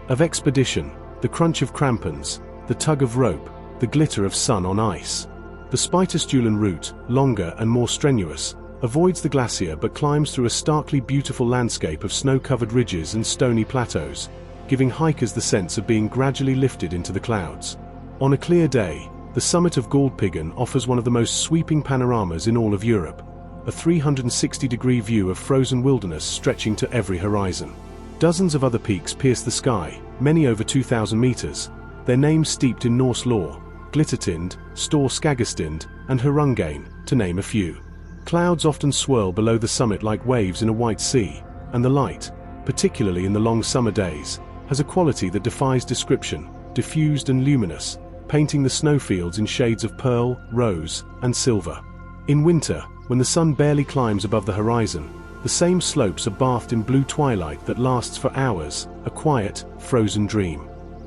of expedition, the crunch of crampons, the tug of rope, the glitter of sun on ice. The Spytestølen route, longer and more strenuous, avoids the glacier but climbs through a starkly beautiful landscape of snow-covered ridges and stony plateaus, giving hikers the sense of being gradually lifted into the clouds. On a clear day, the summit of Galdhøpiggen offers one of the most sweeping panoramas in all of Europe, a 360-degree view of frozen wilderness stretching to every horizon. Dozens of other peaks pierce the sky, many over 2,000 meters, their names steeped in Norse lore: Glittertind, Stor Skagestind, and Hurungain, to name a few. Clouds often swirl below the summit like waves in a white sea, and the light, particularly in the long summer days, has a quality that defies description, diffused and luminous, painting the snowfields in shades of pearl, rose, and silver. In winter, when the sun barely climbs above the horizon, the same slopes are bathed in blue twilight that lasts for hours, a quiet, frozen dream.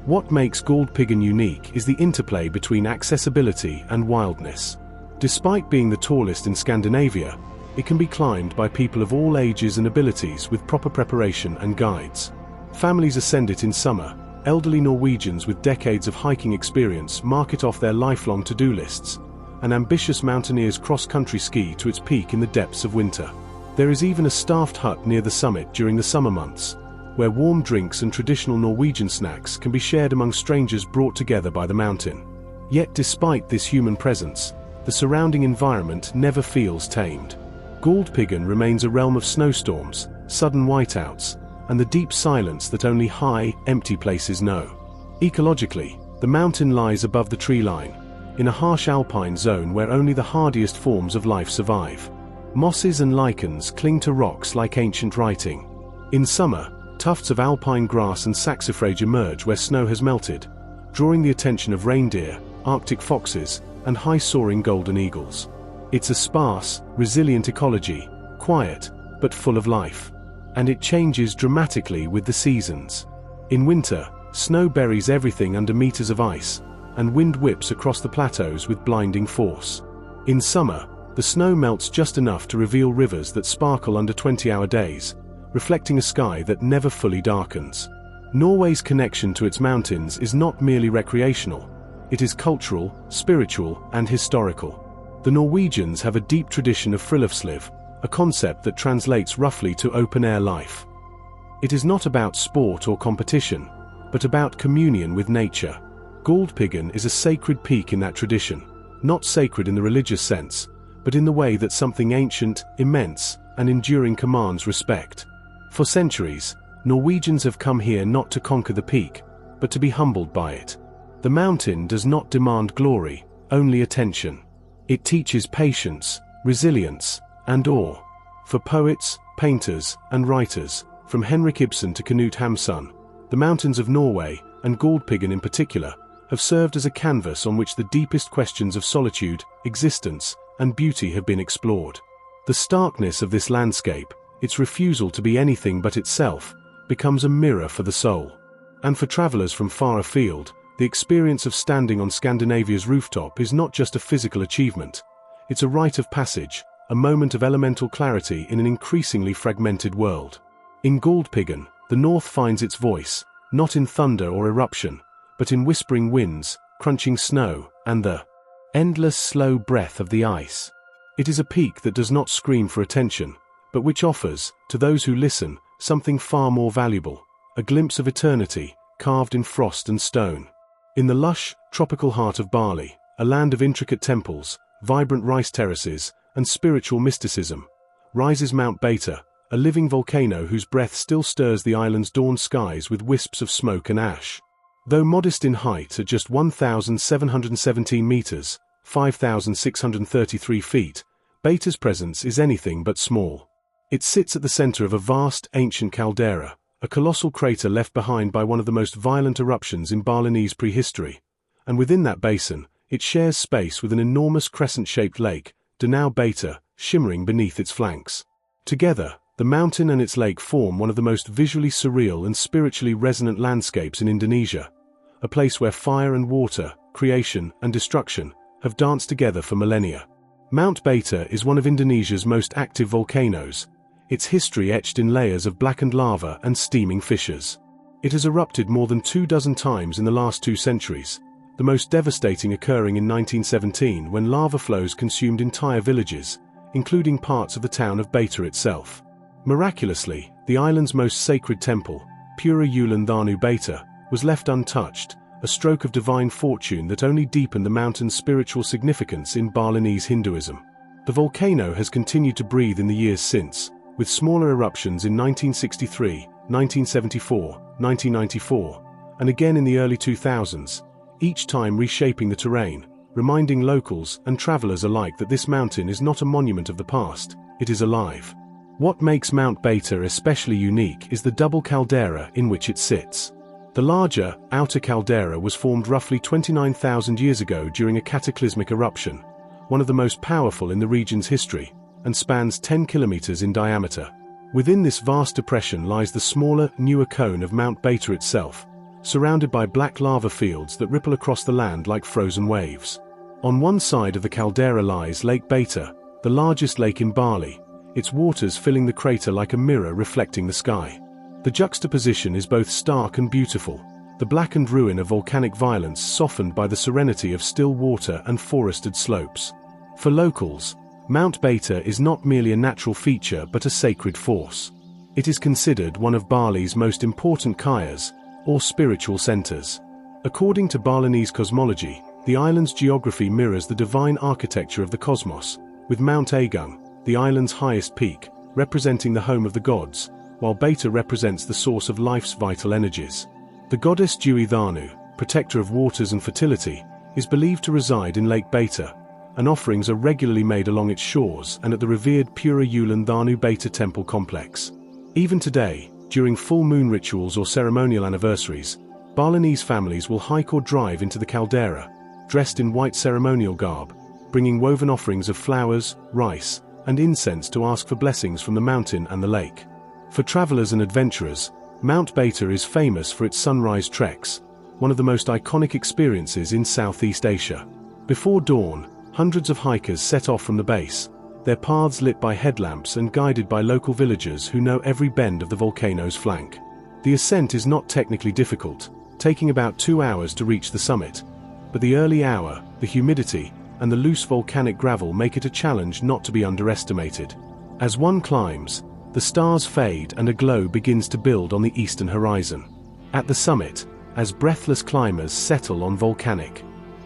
What makes Galdhøpiggen unique is the interplay between accessibility and wildness. Despite being the tallest in Scandinavia, it can be climbed by people of all ages and abilities with proper preparation and guides. Families ascend it in summer. Elderly Norwegians with decades of hiking experience mark it off their lifelong to-do lists, and ambitious mountaineers cross-country ski to its peak in the depths of winter. There is even a staffed hut near the summit during the summer months, where warm drinks and traditional Norwegian snacks can be shared among strangers brought together by the mountain. Yet despite this human presence, the surrounding environment never feels tamed. Galdhøpiggen remains a realm of snowstorms, sudden whiteouts, and the deep silence that only high, empty places know. Ecologically, the mountain lies above the tree line, in a harsh alpine zone where only the hardiest forms of life survive. Mosses and lichens cling to rocks like ancient writing. In summer, tufts of alpine grass and saxifrage emerge where snow has melted, drawing the attention of reindeer, Arctic foxes, and high-soaring golden eagles. It's a sparse, resilient ecology, quiet, but full of life. And it changes dramatically with the seasons. In winter, snow buries everything under meters of ice, and wind whips across the plateaus with blinding force. In summer, the snow melts just enough to reveal rivers that sparkle under 20-hour days, reflecting a sky that never fully darkens. Norway's connection to its mountains is not merely recreational. It is cultural, spiritual, and historical. The Norwegians have a deep tradition of friluftsliv, a concept that translates roughly to open-air life. It is not about sport or competition, but about communion with nature. Galdhøpiggen is a sacred peak in that tradition, not sacred in the religious sense, but in the way that something ancient, immense, and enduring commands respect. For centuries, Norwegians have come here not to conquer the peak, but to be humbled by it. The mountain does not demand glory, only attention. It teaches patience, resilience, and awe. For poets, painters, and writers, from Henrik Ibsen to Knut Hamsun, the mountains of Norway, and Galdhøpiggen in particular, have served as a canvas on which the deepest questions of solitude, existence, and beauty have been explored. The starkness of this landscape, its refusal to be anything but itself, becomes a mirror for the soul. And for travelers from far afield, the experience of standing on Scandinavia's rooftop is not just a physical achievement. It's a rite of passage, a moment of elemental clarity in an increasingly fragmented world. In Galdhøpiggen, the north finds its voice, not in thunder or eruption, but in whispering winds, crunching snow, and the endless slow breath of the ice. It is a peak that does not scream for attention, but which offers, to those who listen, something far more valuable, a glimpse of eternity, carved in frost and stone. In the lush, tropical heart of Bali, a land of intricate temples, vibrant rice terraces, and spiritual mysticism, rises Mount Beta, a living volcano whose breath still stirs the island's dawn skies with wisps of smoke and ash. Though modest in height at just 1,717 meters, 5,633 feet, Beta's presence is anything but small. It sits at the center of a vast, ancient caldera, a colossal crater left behind by one of the most violent eruptions in Balinese prehistory, and within that basin, it shares space with an enormous crescent-shaped lake, Danau Beta, shimmering beneath its flanks. Together, the mountain and its lake form one of the most visually surreal and spiritually resonant landscapes in Indonesia, a place where fire and water, creation and destruction, have danced together for millennia. Mount Beta is one of Indonesia's most active volcanoes, its history etched in layers of blackened lava and steaming fissures. It has erupted more than 24 times in the last 2 centuries, the most devastating occurring in 1917 when lava flows consumed entire villages, including parts of the town of Beta itself. Miraculously, the island's most sacred temple, Pura Uluwatu Thanu Beta, was left untouched, a stroke of divine fortune that only deepened the mountain's spiritual significance in Balinese Hinduism. The volcano has continued to breathe in the years since, with smaller eruptions in 1963, 1974, 1994, and again in the early 2000s, each time reshaping the terrain, reminding locals and travelers alike that this mountain is not a monument of the past, it is alive. What makes Mount Beta especially unique is the double caldera in which it sits. The larger, outer caldera was formed roughly 29,000 years ago during a cataclysmic eruption, one of the most powerful in the region's history, and spans 10 kilometers in diameter. Within this vast depression lies the smaller, newer cone of Mount Beta itself, surrounded by black lava fields that ripple across the land like frozen waves. On one side of the caldera lies Lake Beta, the largest lake in Bali, its waters filling the crater like a mirror reflecting the sky. The juxtaposition is both stark and beautiful, the blackened ruin of volcanic violence softened by the serenity of still water and forested slopes. For locals, Mount Beta is not merely a natural feature but a sacred force. It is considered one of Bali's most important kayas, or spiritual centers. According to Balinese cosmology, the island's geography mirrors the divine architecture of the cosmos, with Mount Agung, the island's highest peak, representing the home of the gods, while Beta represents the source of life's vital energies. The goddess Dewi Thanu, protector of waters and fertility, is believed to reside in Lake Beta, and offerings are regularly made along its shores and at the revered Pura Ulan Thanu Beta temple complex. Even today, during full moon rituals or ceremonial anniversaries, Balinese families will hike or drive into the caldera, dressed in white ceremonial garb, bringing woven offerings of flowers, rice, and incense to ask for blessings from the mountain and the lake. For travelers and adventurers, Mount Beta is famous for its sunrise treks, one of the most iconic experiences in Southeast Asia. Before dawn, hundreds of hikers set off from the base, their paths lit by headlamps and guided by local villagers who know every bend of the volcano's flank. The ascent is not technically difficult, taking about 2 hours to reach the summit, but the early hour, the humidity, and the loose volcanic gravel make it a challenge not to be underestimated. As one climbs, the stars fade and a glow begins to build on the eastern horizon. At the summit, as breathless climbers settle on volcanic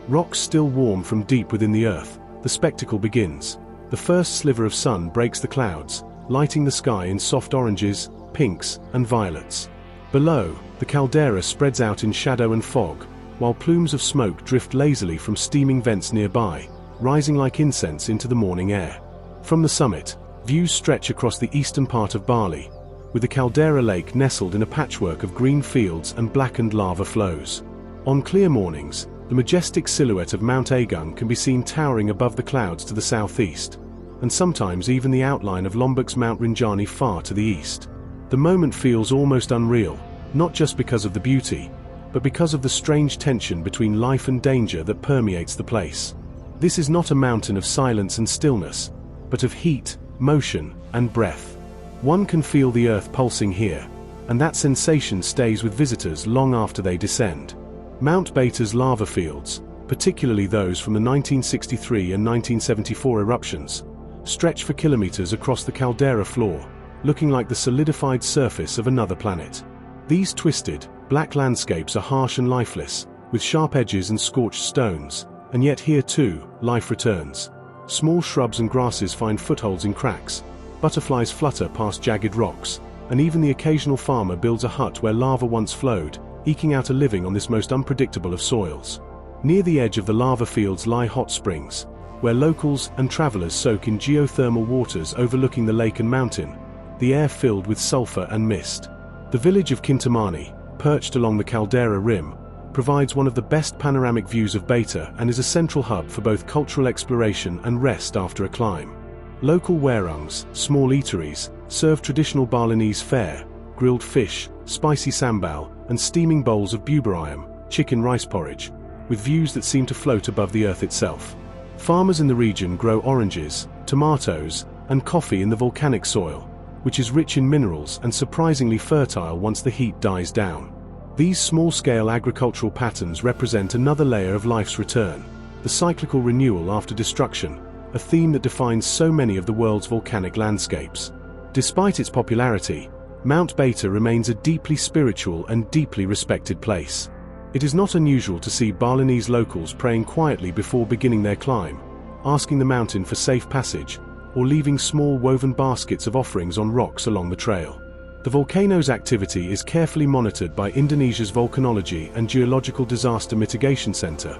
rocks still warm from deep within the earth, the spectacle begins. The first sliver of sun breaks the clouds, lighting the sky in soft oranges, pinks, and violets. Below, the caldera spreads out in shadow and fog, while plumes of smoke drift lazily from steaming vents nearby, rising like incense into the morning air. From the summit, views stretch across the eastern part of Bali, with the caldera lake nestled in a patchwork of green fields and blackened lava flows. On clear mornings, the majestic silhouette of Mount Agung can be seen towering above the clouds to the southeast, and sometimes even the outline of Lombok's Mount Rinjani far to the east. The moment feels almost unreal, not just because of the beauty, but because of the strange tension between life and danger that permeates the place. This is not a mountain of silence and stillness, but of heat, motion, and breath. One can feel the earth pulsing here, and that sensation stays with visitors long after they descend. Mount Beta's lava fields, particularly those from the 1963 and 1974 eruptions, stretch for kilometers across the caldera floor, looking like the solidified surface of another planet. These twisted, black landscapes are harsh and lifeless, with sharp edges and scorched stones, and yet here too, life returns. Small shrubs and grasses find footholds in cracks, butterflies flutter past jagged rocks, and even the occasional farmer builds a hut where lava once flowed, eking out a living on this most unpredictable of soils. Near the edge of the lava fields lie hot springs, where locals and travelers soak in geothermal waters overlooking the lake and mountain, the air filled with sulfur and mist. The village of Kintamani, perched along the caldera rim, provides one of the best panoramic views of Beta and is a central hub for both cultural exploration and rest after a climb. Local warungs, small eateries, serve traditional Balinese fare, grilled fish, spicy sambal, and steaming bowls of bubarayam, chicken rice porridge, with views that seem to float above the earth itself. Farmers in the region grow oranges, tomatoes, and coffee in the volcanic soil, which is rich in minerals and surprisingly fertile once the heat dies down. These small-scale agricultural patterns represent another layer of life's return, the cyclical renewal after destruction, a theme that defines so many of the world's volcanic landscapes. Despite its popularity, Mount Beta remains a deeply spiritual and deeply respected place. It is not unusual to see Balinese locals praying quietly before beginning their climb, asking the mountain for safe passage, or leaving small woven baskets of offerings on rocks along the trail. The volcano's activity is carefully monitored by Indonesia's Volcanology and Geological Disaster Mitigation Center,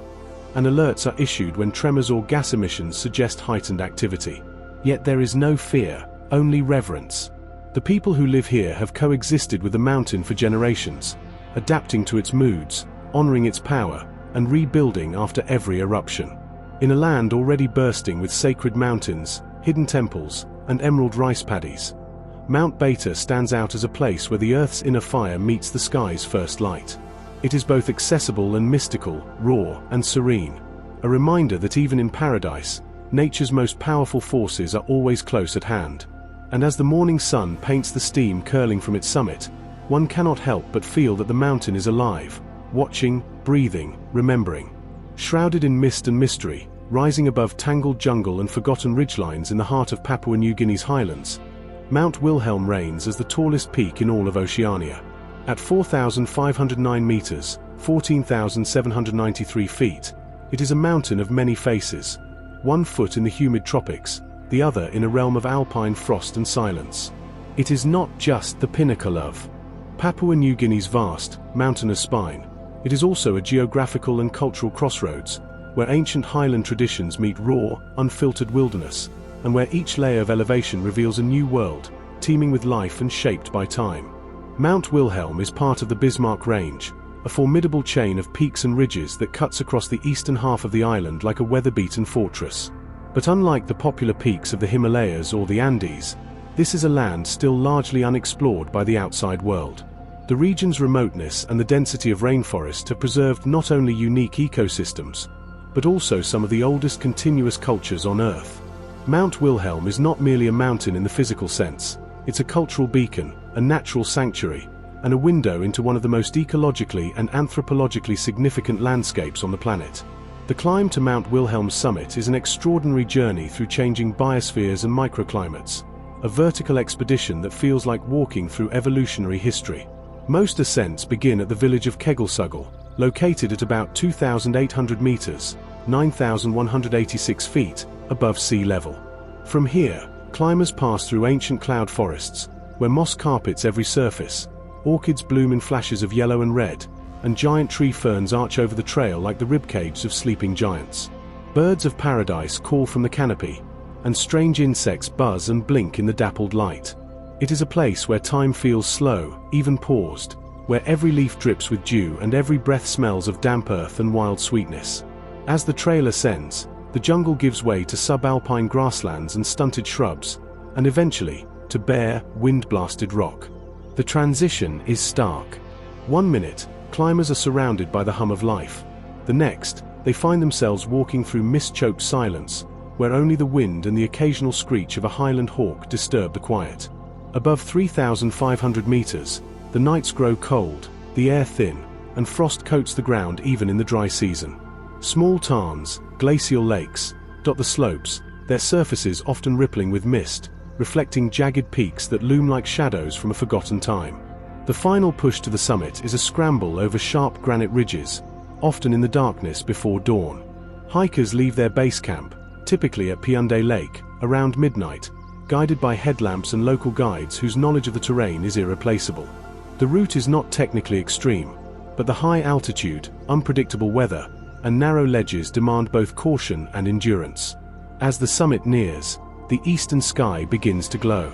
and alerts are issued when tremors or gas emissions suggest heightened activity. Yet there is no fear, only reverence. The people who live here have coexisted with the mountain for generations, adapting to its moods, honoring its power, and rebuilding after every eruption. In a land already bursting with sacred mountains, hidden temples, and emerald rice paddies, Mount Beta stands out as a place where the Earth's inner fire meets the sky's first light. It is both accessible and mystical, raw and serene, a reminder that even in paradise, nature's most powerful forces are always close at hand. And as the morning sun paints the steam curling from its summit, one cannot help but feel that the mountain is alive, watching, breathing, remembering. Shrouded in mist and mystery, rising above tangled jungle and forgotten ridgelines in the heart of Papua New Guinea's highlands, Mount Wilhelm reigns as the tallest peak in all of Oceania. At 4,509 meters, 14,793 feet, it is a mountain of many faces, 1 foot in the humid tropics, the other in a realm of alpine frost and silence. It is not just the pinnacle of Papua New Guinea's vast, mountainous spine. It is also a geographical and cultural crossroads, where ancient highland traditions meet raw, unfiltered wilderness, and where each layer of elevation reveals a new world, teeming with life and shaped by time. Mount Wilhelm is part of the Bismarck Range, a formidable chain of peaks and ridges that cuts across the eastern half of the island like a weather-beaten fortress. But unlike the popular peaks of the Himalayas or the Andes, this is a land still largely unexplored by the outside world. The region's remoteness and the density of rainforest have preserved not only unique ecosystems, but also some of the oldest continuous cultures on Earth. Mount Wilhelm is not merely a mountain in the physical sense. It's a cultural beacon, a natural sanctuary, and a window into one of the most ecologically and anthropologically significant landscapes on the planet. The climb to Mount Wilhelm's summit is an extraordinary journey through changing biospheres and microclimates, a vertical expedition that feels like walking through evolutionary history. Most ascents begin at the village of Kegelsugal, located at about 2,800 meters, 9,186 feet, above sea level. From here, climbers pass through ancient cloud forests, where moss carpets every surface, orchids bloom in flashes of yellow and red, and giant tree ferns arch over the trail like the ribcages of sleeping giants. Birds of paradise call from the canopy, and strange insects buzz and blink in the dappled light. It is a place where time feels slow, even paused, where every leaf drips with dew and every breath smells of damp earth and wild sweetness. As the trail ascends, the jungle gives way to subalpine grasslands and stunted shrubs, and eventually, to bare, wind-blasted rock. The transition is stark. 1 minute, climbers are surrounded by the hum of life. The next, they find themselves walking through mist-choked silence, where only the wind and the occasional screech of a highland hawk disturb the quiet. Above 3,500 meters, the nights grow cold, the air thin, and frost coats the ground even in the dry season. Small tarns, glacial lakes, dot the slopes, their surfaces often rippling with mist, reflecting jagged peaks that loom like shadows from a forgotten time. The final push to the summit is a scramble over sharp granite ridges, often in the darkness before dawn. Hikers leave their base camp, typically at Piunde Lake, around midnight, guided by headlamps and local guides whose knowledge of the terrain is irreplaceable. The route is not technically extreme, but the high altitude, unpredictable weather, and narrow ledges demand both caution and endurance. As the summit nears, the eastern sky begins to glow.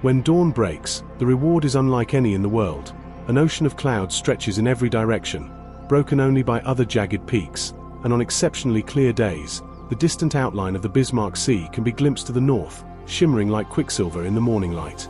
When dawn breaks, the reward is unlike any in the world. An ocean of clouds stretches in every direction, broken only by other jagged peaks, and on exceptionally clear days, the distant outline of the Bismarck Sea can be glimpsed to the north, shimmering like quicksilver in the morning light.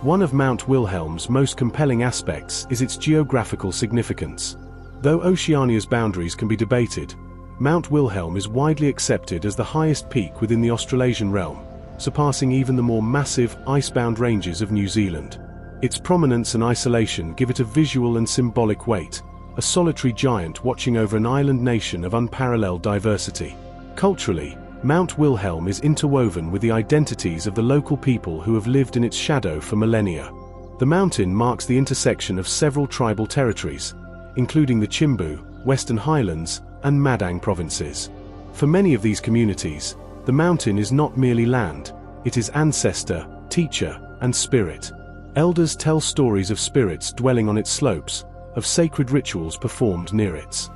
One of Mount Wilhelm's most compelling aspects is its geographical significance. Though Oceania's boundaries can be debated, Mount Wilhelm is widely accepted as the highest peak within the Australasian realm, surpassing even the more massive, ice-bound ranges of New Zealand. Its prominence and isolation give it a visual and symbolic weight, a solitary giant watching over an island nation of unparalleled diversity. Culturally, Mount Wilhelm is interwoven with the identities of the local people who have lived in its shadow for millennia. The mountain marks the intersection of several tribal territories, including the Chimbu, Western Highlands, and Madang provinces. For many of these communities, the mountain is not merely land, it is ancestor, teacher, and spirit. Elders tell stories of spirits dwelling on its slopes, of sacred rituals performed near its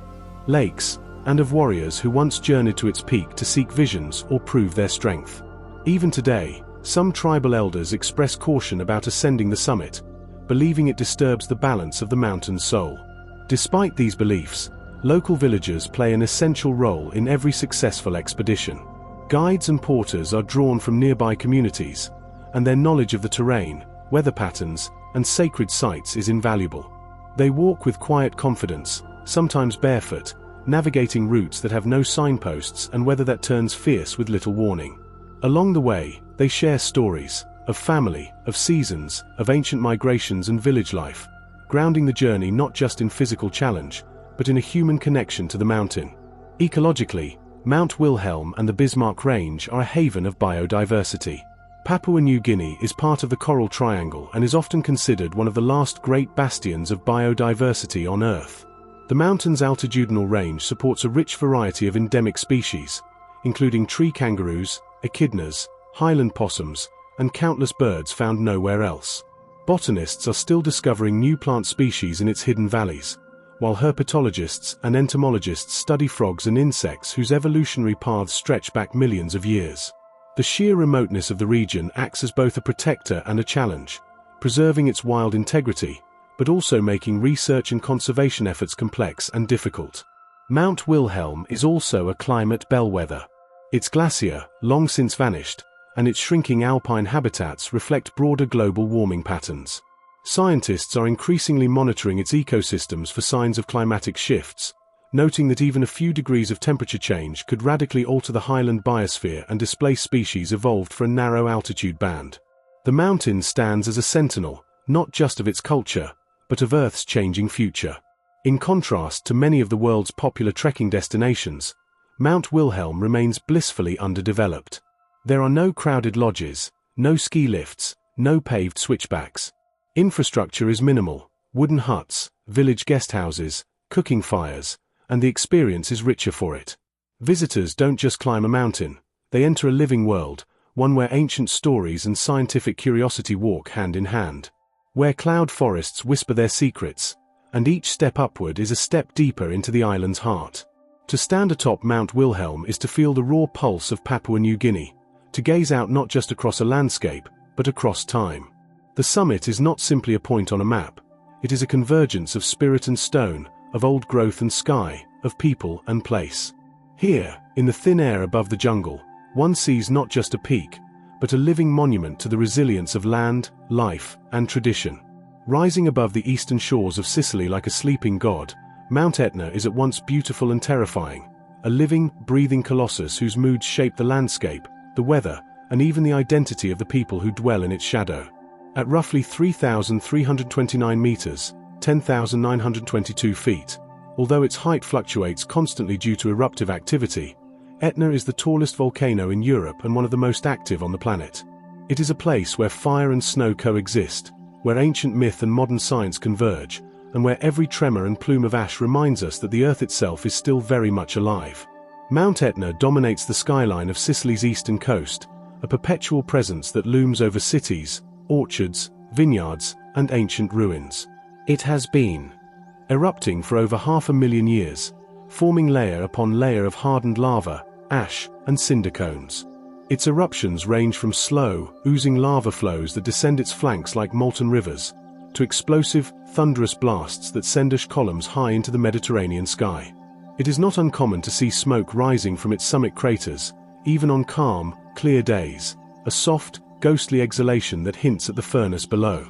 lakes, and of warriors who once journeyed to its peak to seek visions or prove their strength. Even today, some tribal elders express caution about ascending the summit, believing it disturbs the balance of the mountain's soul. Despite these beliefs, local villagers play an essential role in every successful expedition. Guides and porters are drawn from nearby communities, and their knowledge of the terrain, weather patterns, and sacred sites is invaluable. They walk with quiet confidence, sometimes barefoot, navigating routes that have no signposts and weather that turns fierce with little warning. Along the way, they share stories of family, of seasons, of ancient migrations and village life, grounding the journey not just in physical challenge, but in a human connection to the mountain. Ecologically, Mount Wilhelm and the Bismarck Range are a haven of biodiversity. Papua New Guinea is part of the Coral Triangle and is often considered one of the last great bastions of biodiversity on Earth. The mountain's altitudinal range supports a rich variety of endemic species, including tree kangaroos, echidnas, highland possums, and countless birds found nowhere else. Botanists are still discovering new plant species in its hidden valleys, while herpetologists and entomologists study frogs and insects whose evolutionary paths stretch back millions of years. The sheer remoteness of the region acts as both a protector and a challenge, preserving its wild integrity, but also making research and conservation efforts complex and difficult. Mount Wilhelm is also a climate bellwether. Its glacier, long since vanished, and its shrinking alpine habitats reflect broader global warming patterns. Scientists are increasingly monitoring its ecosystems for signs of climatic shifts, noting that even a few degrees of temperature change could radically alter the highland biosphere and displace species evolved for a narrow altitude band. The mountain stands as a sentinel, not just of its culture, but of Earth's changing future. In contrast to many of the world's popular trekking destinations, Mount Wilhelm remains blissfully underdeveloped. There are no crowded lodges, no ski lifts, no paved switchbacks. Infrastructure is minimal: wooden huts, village guest houses, cooking fires, and the experience is richer for it. Visitors don't just climb a mountain, they enter a living world, one where ancient stories and scientific curiosity walk hand in hand. Where cloud forests whisper their secrets, and each step upward is a step deeper into the island's heart. To stand atop Mount Wilhelm is to feel the raw pulse of Papua New Guinea, to gaze out not just across a landscape, but across time. The summit is not simply a point on a map, it is a convergence of spirit and stone, of old growth and sky, of people and place. Here, in the thin air above the jungle, one sees not just a peak, but a living monument to the resilience of land, life, and tradition. Rising above the eastern shores of Sicily like a sleeping god, Mount Etna is at once beautiful and terrifying, a living, breathing colossus whose moods shape the landscape, the weather, and even the identity of the people who dwell in its shadow. At roughly 3,329 meters, 10,922 feet, although its height fluctuates constantly due to eruptive activity, Etna is the tallest volcano in Europe and one of the most active on the planet. It is a place where fire and snow coexist, where ancient myth and modern science converge, and where every tremor and plume of ash reminds us that the Earth itself is still very much alive. Mount Etna dominates the skyline of Sicily's eastern coast, a perpetual presence that looms over cities, orchards, vineyards, and ancient ruins. It has been erupting for over 500,000 years, forming layer upon layer of hardened lava, ash, and cinder cones. Its eruptions range from slow, oozing lava flows that descend its flanks like molten rivers, to explosive, thunderous blasts that send ash columns high into the Mediterranean sky. It is not uncommon to see smoke rising from its summit craters, even on calm, clear days, a soft, ghostly exhalation that hints at the furnace below.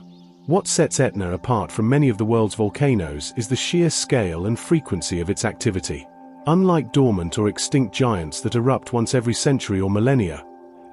What sets Etna apart from many of the world's volcanoes is the sheer scale and frequency of its activity. Unlike dormant or extinct giants that erupt once every century or millennia,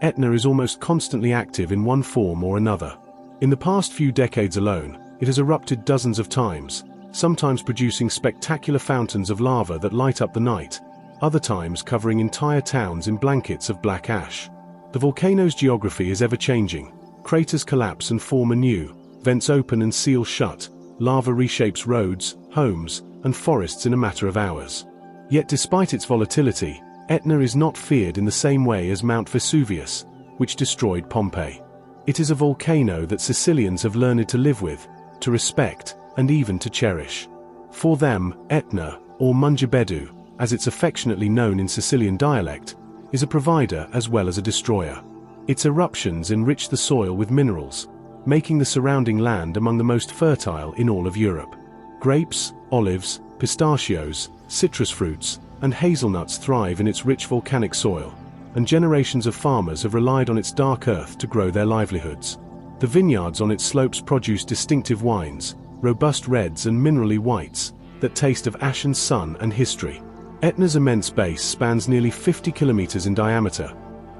Etna is almost constantly active in one form or another. In the past few decades alone, it has erupted dozens of times, sometimes producing spectacular fountains of lava that light up the night, other times covering entire towns in blankets of black ash. The volcano's geography is ever-changing. Craters collapse and form anew, vents open and seal shut, lava reshapes roads, homes, and forests in a matter of hours. Yet despite its volatility, Etna is not feared in the same way as Mount Vesuvius, which destroyed Pompeii. It is a volcano that Sicilians have learned to live with, to respect, and even to cherish. For them, Etna, or Mungibedu, as it's affectionately known in Sicilian dialect, is a provider as well as a destroyer. Its eruptions enrich the soil with minerals, making the surrounding land among the most fertile in all of Europe. Grapes, olives, pistachios, citrus fruits, and hazelnuts thrive in its rich volcanic soil, and generations of farmers have relied on its dark earth to grow their livelihoods. The vineyards on its slopes produce distinctive wines, robust reds and minerally whites, that taste of ashen sun and history. Etna's immense base spans nearly 50 kilometers in diameter,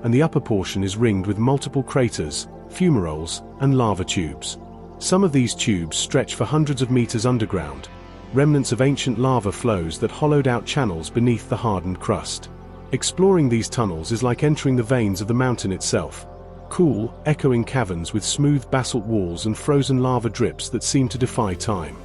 and the upper portion is ringed with multiple craters, fumaroles, and lava tubes. Some of these tubes stretch for hundreds of meters underground, remnants of ancient lava flows that hollowed out channels beneath the hardened crust. Exploring these tunnels is like entering the veins of the mountain itself. Cool, echoing caverns with smooth basalt walls and frozen lava drips that seem to defy time.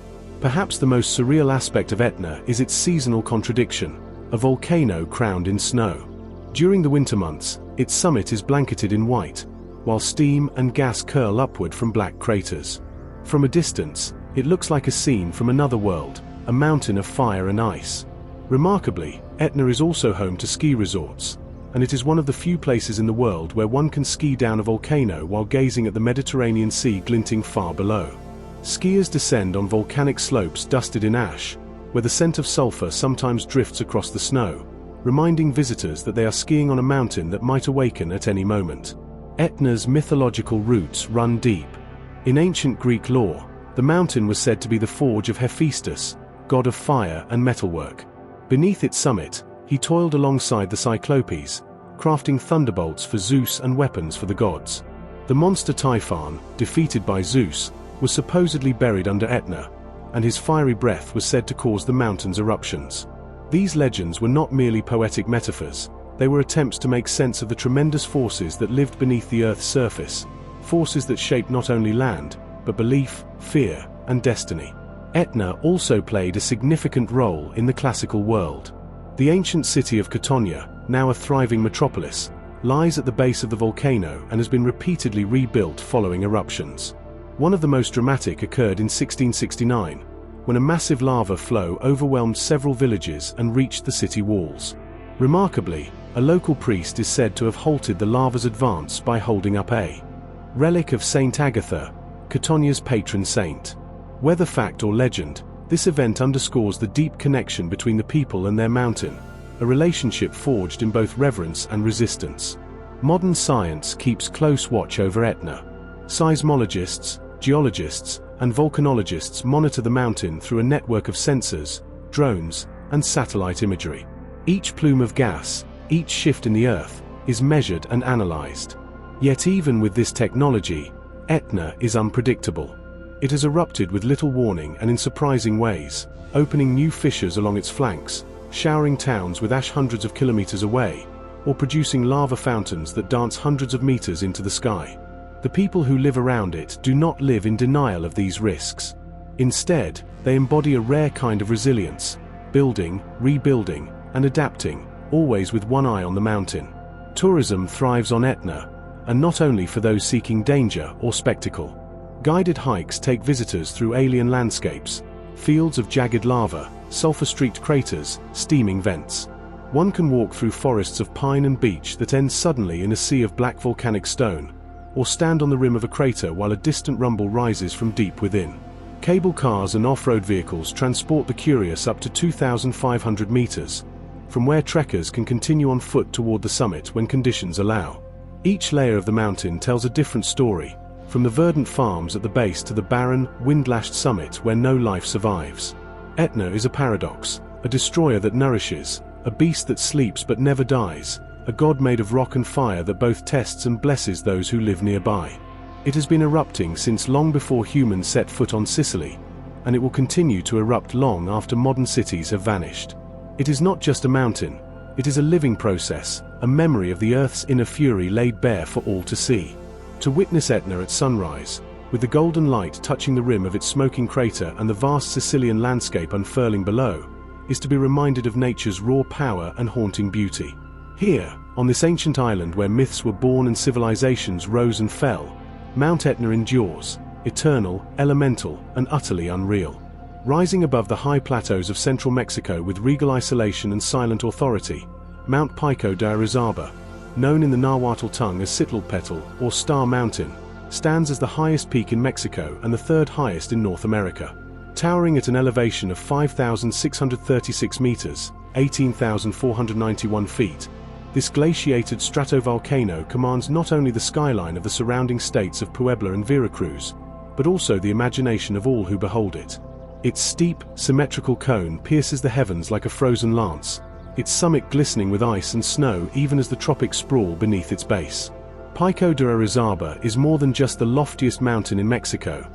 Perhaps the most surreal aspect of Etna is its seasonal contradiction, a volcano crowned in snow. During the winter months, its summit is blanketed in white, while steam and gas curl upward from black craters. From a distance, it looks like a scene from another world, a mountain of fire and ice. Remarkably, Etna is also home to ski resorts, and it is one of the few places in the world where one can ski down a volcano while gazing at the Mediterranean Sea glinting far below. Skiers descend on volcanic slopes dusted in ash, where the scent of sulfur sometimes drifts across the snow, reminding visitors that they are skiing on a mountain that might awaken at any moment. Etna's mythological roots run deep. In ancient Greek lore, the mountain was said to be the forge of Hephaestus, god of fire and metalwork. Beneath its summit, he toiled alongside the Cyclopes, crafting thunderbolts for Zeus and weapons for the gods. The monster Typhon, defeated by Zeus, was supposedly buried under Etna, and his fiery breath was said to cause the mountain's eruptions. These legends were not merely poetic metaphors, they were attempts to make sense of the tremendous forces that lived beneath the Earth's surface, forces that shaped not only land, but belief, fear, and destiny. Etna also played a significant role in the classical world. The ancient city of Catonia, now a thriving metropolis, lies at the base of the volcano and has been repeatedly rebuilt following eruptions. One of the most dramatic occurred in 1669, when a massive lava flow overwhelmed several villages and reached the city walls. Remarkably, a local priest is said to have halted the lava's advance by holding up a relic of Saint Agatha, Catonia's patron saint. Whether fact or legend, this event underscores the deep connection between the people and their mountain, a relationship forged in both reverence and resistance. Modern science keeps close watch over Etna. Seismologists, geologists, and volcanologists monitor the mountain through a network of sensors, drones, and satellite imagery. Each plume of gas, each shift in the Earth, is measured and analyzed. Yet even with this technology, Etna is unpredictable. It has erupted with little warning and in surprising ways, opening new fissures along its flanks, showering towns with ash hundreds of kilometers away, or producing lava fountains that dance hundreds of meters into the sky. The people who live around it do not live in denial of these risks. Instead, they embody a rare kind of resilience, building, rebuilding, and adapting, always with one eye on the mountain. Tourism thrives on Etna, and not only for those seeking danger or spectacle. Guided hikes take visitors through alien landscapes, fields of jagged lava, sulfur-streaked craters, steaming vents. One can walk through forests of pine and beech that end suddenly in a sea of black volcanic stone, or stand on the rim of a crater while a distant rumble rises from deep within. Cable cars and off-road vehicles transport the curious up to 2,500 meters, from where trekkers can continue on foot toward the summit when conditions allow. Each layer of the mountain tells a different story, from the verdant farms at the base to the barren, wind-lashed summit where no life survives. Etna is a paradox, a destroyer that nourishes, a beast that sleeps but never dies, a god made of rock and fire that both tests and blesses those who live nearby. It has been erupting since long before humans set foot on Sicily, and it will continue to erupt long after modern cities have vanished. It is not just a mountain, it is a living process, a memory of the Earth's inner fury laid bare for all to see. To witness Etna at sunrise, with the golden light touching the rim of its smoking crater and the vast Sicilian landscape unfurling below, is to be reminded of nature's raw power and haunting beauty. Here, on this ancient island where myths were born and civilizations rose and fell, Mount Etna endures, eternal, elemental, and utterly unreal. Rising above the high plateaus of central Mexico with regal isolation and silent authority, Mount Pico de Orizaba, known in the Nahuatl tongue as Citlopetl or Star Mountain, stands as the highest peak in Mexico and the third highest in North America. Towering at an elevation of 5,636 meters, 18,491 feet, this glaciated stratovolcano commands not only the skyline of the surrounding states of Puebla and Veracruz, but also the imagination of all who behold it. Its steep, symmetrical cone pierces the heavens like a frozen lance, its summit glistening with ice and snow even as the tropics sprawl beneath its base. Pico de Orizaba is more than just the loftiest mountain in Mexico.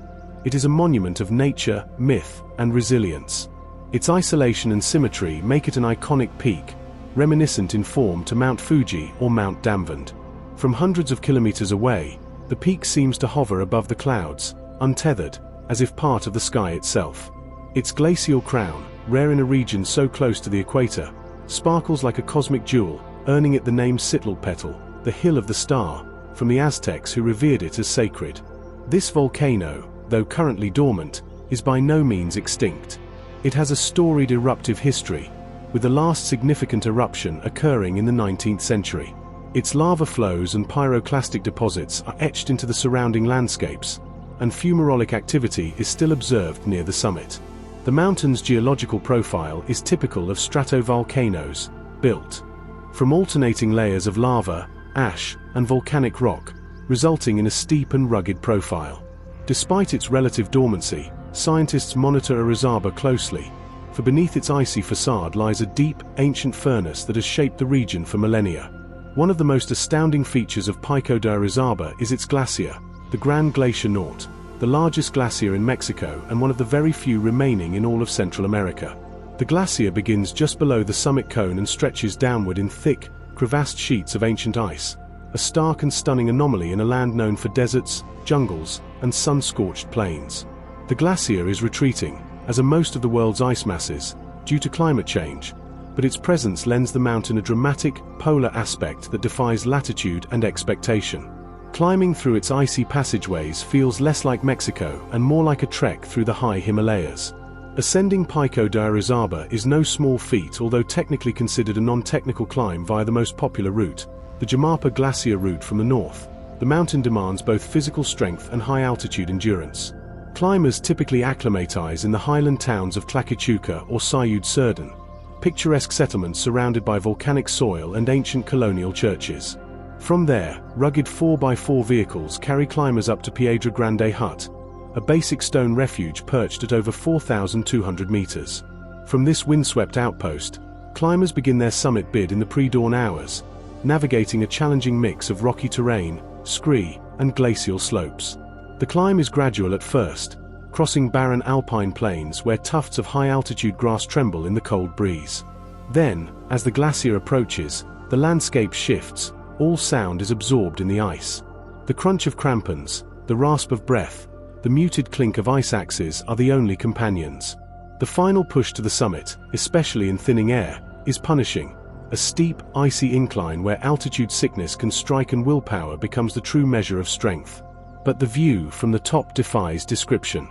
It is a monument of nature, myth, and resilience. Its isolation and symmetry make it an iconic peak, reminiscent in form to Mount Fuji or Mount Damvand. From hundreds of kilometers away, the peak seems to hover above the clouds, untethered, as if part of the sky itself. Its glacial crown, rare in a region so close to the equator, sparkles like a cosmic jewel, earning it the name Citlopetl, the Hill of the Star, from the Aztecs who revered it as sacred. This volcano, though currently dormant, is by no means extinct. It has a storied eruptive history, with the last significant eruption occurring in the 19th century. Its lava flows and pyroclastic deposits are etched into the surrounding landscapes, and fumarolic activity is still observed near the summit. The mountain's geological profile is typical of stratovolcanoes, built from alternating layers of lava, ash, and volcanic rock, resulting in a steep and rugged profile. Despite its relative dormancy, scientists monitor Orizaba closely, for beneath its icy facade lies a deep, ancient furnace that has shaped the region for millennia. One of the most astounding features of Pico de Orizaba is its glacier, the Gran Glacier Norte, the largest glacier in Mexico and one of the very few remaining in all of Central America. The glacier begins just below the summit cone and stretches downward in thick, crevassed sheets of ancient ice, a stark and stunning anomaly in a land known for deserts, jungles, and sun-scorched plains. The glacier is retreating, as are most of the world's ice masses, due to climate change, but its presence lends the mountain a dramatic, polar aspect that defies latitude and expectation. Climbing through its icy passageways feels less like Mexico and more like a trek through the high Himalayas. Ascending Pico de Orizaba is no small feat, although technically considered a non-technical climb via the most popular route, the Jamapa Glacier route from the north. The mountain demands both physical strength and high-altitude endurance. Climbers typically acclimatize in the highland towns of Tlaquechuca or Sayud Surden, picturesque settlements surrounded by volcanic soil and ancient colonial churches. From there, rugged 4x4 vehicles carry climbers up to Piedra Grande Hut, a basic stone refuge perched at over 4,200 meters. From this windswept outpost, climbers begin their summit bid in the pre-dawn hours, navigating a challenging mix of rocky terrain, scree, and glacial slopes. The climb is gradual at first, crossing barren alpine plains where tufts of high-altitude grass tremble in the cold breeze. Then, as the glacier approaches, the landscape shifts, all sound is absorbed in the ice. The crunch of crampons, the rasp of breath, the muted clink of ice axes are the only companions. The final push to the summit, especially in thinning air, is punishing, a steep, icy incline where altitude sickness can strike and willpower becomes the true measure of strength. But the view from the top defies description.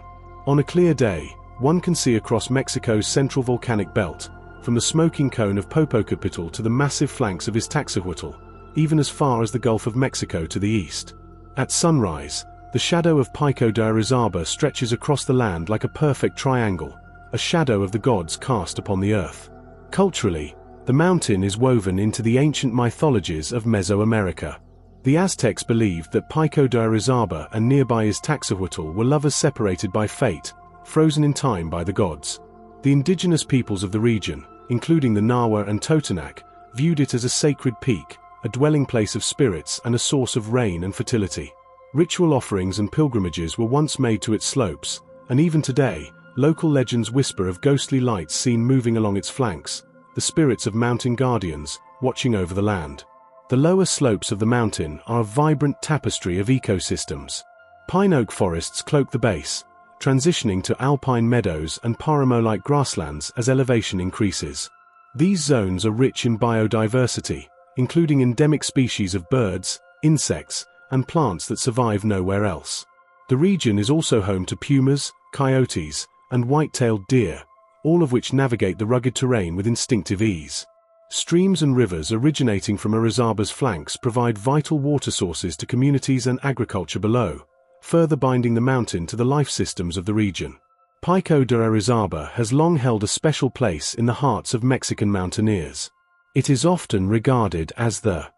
On a clear day, one can see across Mexico's central volcanic belt, from the smoking cone of Popocatépetl to the massive flanks of Iztaccíhuatl, even as far as the Gulf of Mexico to the east. At sunrise, the shadow of Pico de Orizaba stretches across the land like a perfect triangle, a shadow of the gods cast upon the earth. Culturally, the mountain is woven into the ancient mythologies of Mesoamerica. The Aztecs believed that Pico de Orizaba and nearby Iztaccíhuatl were lovers separated by fate, frozen in time by the gods. The indigenous peoples of the region, including the Nahua and Totonac, viewed it as a sacred peak, a dwelling place of spirits and a source of rain and fertility. Ritual offerings and pilgrimages were once made to its slopes, and even today, local legends whisper of ghostly lights seen moving along its flanks, the spirits of mountain guardians, watching over the land. The lower slopes of the mountain are a vibrant tapestry of ecosystems. Pine oak forests cloak the base, transitioning to alpine meadows and paramo-like grasslands as elevation increases. These zones are rich in biodiversity, including endemic species of birds, insects, and plants that survive nowhere else. The region is also home to pumas, coyotes, and white-tailed deer, all of which navigate the rugged terrain with instinctive ease. Streams and rivers originating from Orizaba's flanks provide vital water sources to communities and agriculture below, further binding the mountain to the life systems of the region. Pico de Orizaba has long held a special place in the hearts of Mexican mountaineers. It is often regarded as the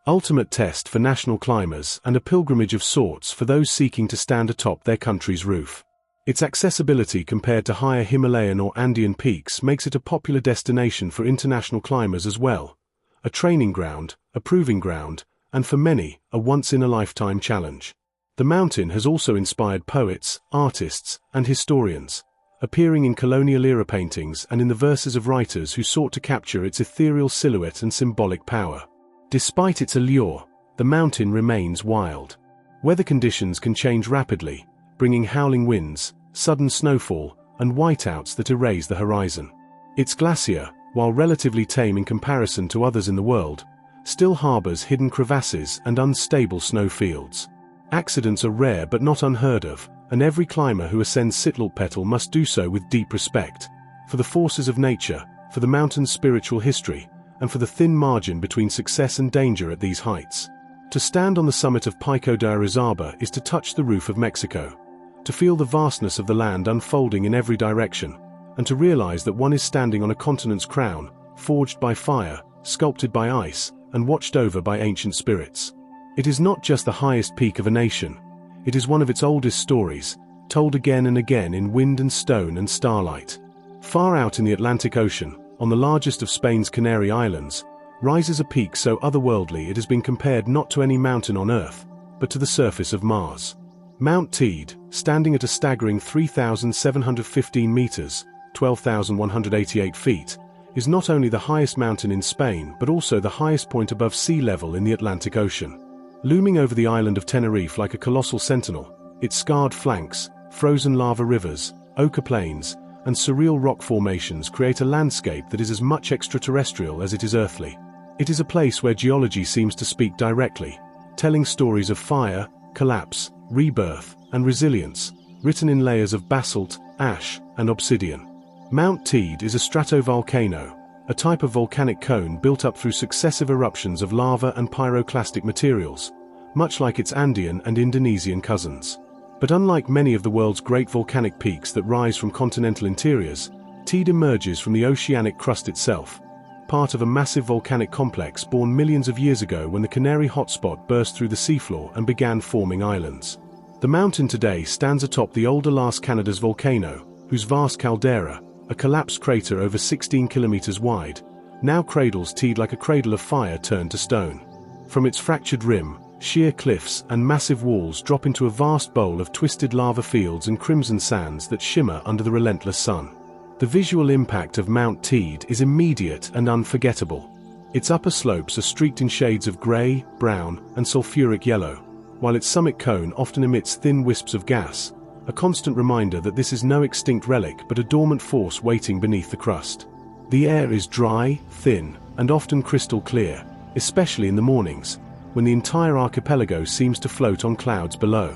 ultimate test for national climbers and a pilgrimage of sorts for those seeking to stand atop their country's roof. Its accessibility compared to higher Himalayan or Andean peaks makes it a popular destination for international climbers as well, a training ground, a proving ground, and for many, a once-in-a-lifetime challenge. The mountain has also inspired poets, artists, and historians, appearing in colonial-era paintings and in the verses of writers who sought to capture its ethereal silhouette and symbolic power. Despite its allure, the mountain remains wild. Weather conditions can change rapidly, bringing howling winds, sudden snowfall, and whiteouts that erase the horizon. Its glacier, while relatively tame in comparison to others in the world, still harbors hidden crevasses and unstable snowfields. Accidents are rare but not unheard of, and every climber who ascends Sitlalpetl must do so with deep respect for the forces of nature, for the mountain's spiritual history, and for the thin margin between success and danger at these heights. To stand on the summit of Pico de Orizaba is to touch the roof of Mexico, to feel the vastness of the land unfolding in every direction, and to realize that one is standing on a continent's crown, forged by fire, sculpted by ice, and watched over by ancient spirits. It is not just the highest peak of a nation, it is one of its oldest stories, told again and again in wind and stone and starlight. Far out in the Atlantic Ocean, on the largest of Spain's Canary Islands, rises a peak so otherworldly it has been compared not to any mountain on Earth, but to the surface of Mars. Mount Teide, standing at a staggering 3,715 meters, 12,188 feet, is not only the highest mountain in Spain but also the highest point above sea level in the Atlantic Ocean. Looming over the island of Tenerife like a colossal sentinel, its scarred flanks, frozen lava rivers, ochre plains, and surreal rock formations create a landscape that is as much extraterrestrial as it is earthly. It is a place where geology seems to speak directly, telling stories of fire, collapse, rebirth, and resilience, written in layers of basalt, ash, and obsidian. Mount Teide is a stratovolcano, a type of volcanic cone built up through successive eruptions of lava and pyroclastic materials, much like its Andean and Indonesian cousins. But unlike many of the world's great volcanic peaks that rise from continental interiors, Teide emerges from the oceanic crust itself, part of a massive volcanic complex born millions of years ago when the Canary hotspot burst through the seafloor and began forming islands. The mountain today stands atop the older Las Canadas volcano, whose vast caldera, a collapsed crater over 16 kilometers wide, now cradles Teide like a cradle of fire turned to stone. From its fractured rim, sheer cliffs and massive walls drop into a vast bowl of twisted lava fields and crimson sands that shimmer under the relentless sun. The visual impact of Mount Teide is immediate and unforgettable. Its upper slopes are streaked in shades of grey, brown, and sulfuric yellow, while its summit cone often emits thin wisps of gas, a constant reminder that this is no extinct relic but a dormant force waiting beneath the crust. The air is dry, thin, and often crystal clear, especially in the mornings, when the entire archipelago seems to float on clouds below.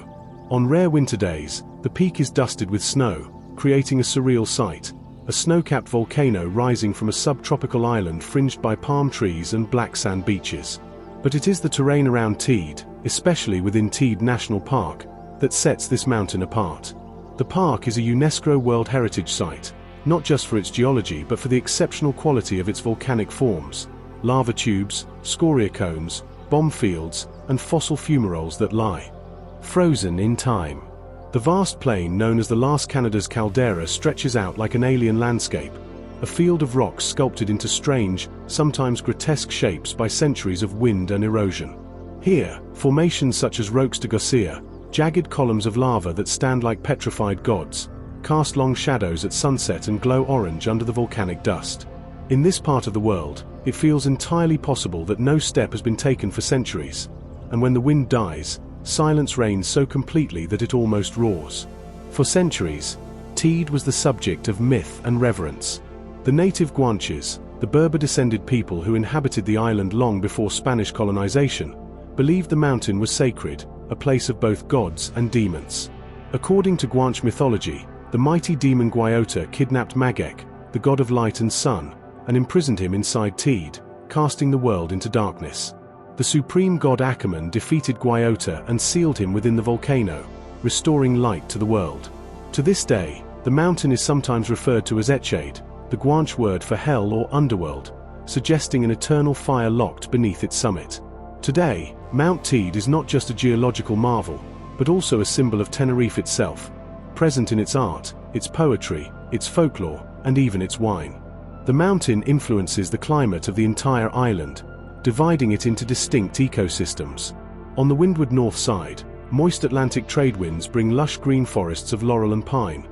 On rare winter days, the peak is dusted with snow, creating a surreal sight, a snow-capped volcano rising from a subtropical island fringed by palm trees and black sand beaches. But it is the terrain around Teide, especially within Teide National Park, that sets this mountain apart. The park is a UNESCO World Heritage Site, not just for its geology but for the exceptional quality of its volcanic forms, lava tubes, scoria cones, bomb fields, and fossil fumaroles that lie frozen in time. The vast plain known as the Las Canadas caldera stretches out like an alien landscape, a field of rocks sculpted into strange, sometimes grotesque shapes by centuries of wind and erosion. Here, formations such as Roques de Garcia, jagged columns of lava that stand like petrified gods, cast long shadows at sunset and glow orange under the volcanic dust. In this part of the world, it feels entirely possible that no step has been taken for centuries, and when the wind dies, silence reigns so completely that it almost roars. For centuries, Teide was the subject of myth and reverence. The native Guanches, the Berber-descended people who inhabited the island long before Spanish colonization, believed the mountain was sacred, a place of both gods and demons. According to Guanche mythology, the mighty demon Guayota kidnapped Magek, the god of light and sun, and imprisoned him inside Teide, casting the world into darkness. The supreme god Achaman defeated Guayota and sealed him within the volcano, restoring light to the world. To this day, the mountain is sometimes referred to as Echaid, the Guanche word for hell or underworld, suggesting an eternal fire locked beneath its summit. Today, Mount Teide is not just a geological marvel, but also a symbol of Tenerife itself, present in its art, its poetry, its folklore, and even its wine. The mountain influences the climate of the entire island, dividing it into distinct ecosystems. On the windward north side, moist Atlantic trade winds bring lush green forests of laurel and pine,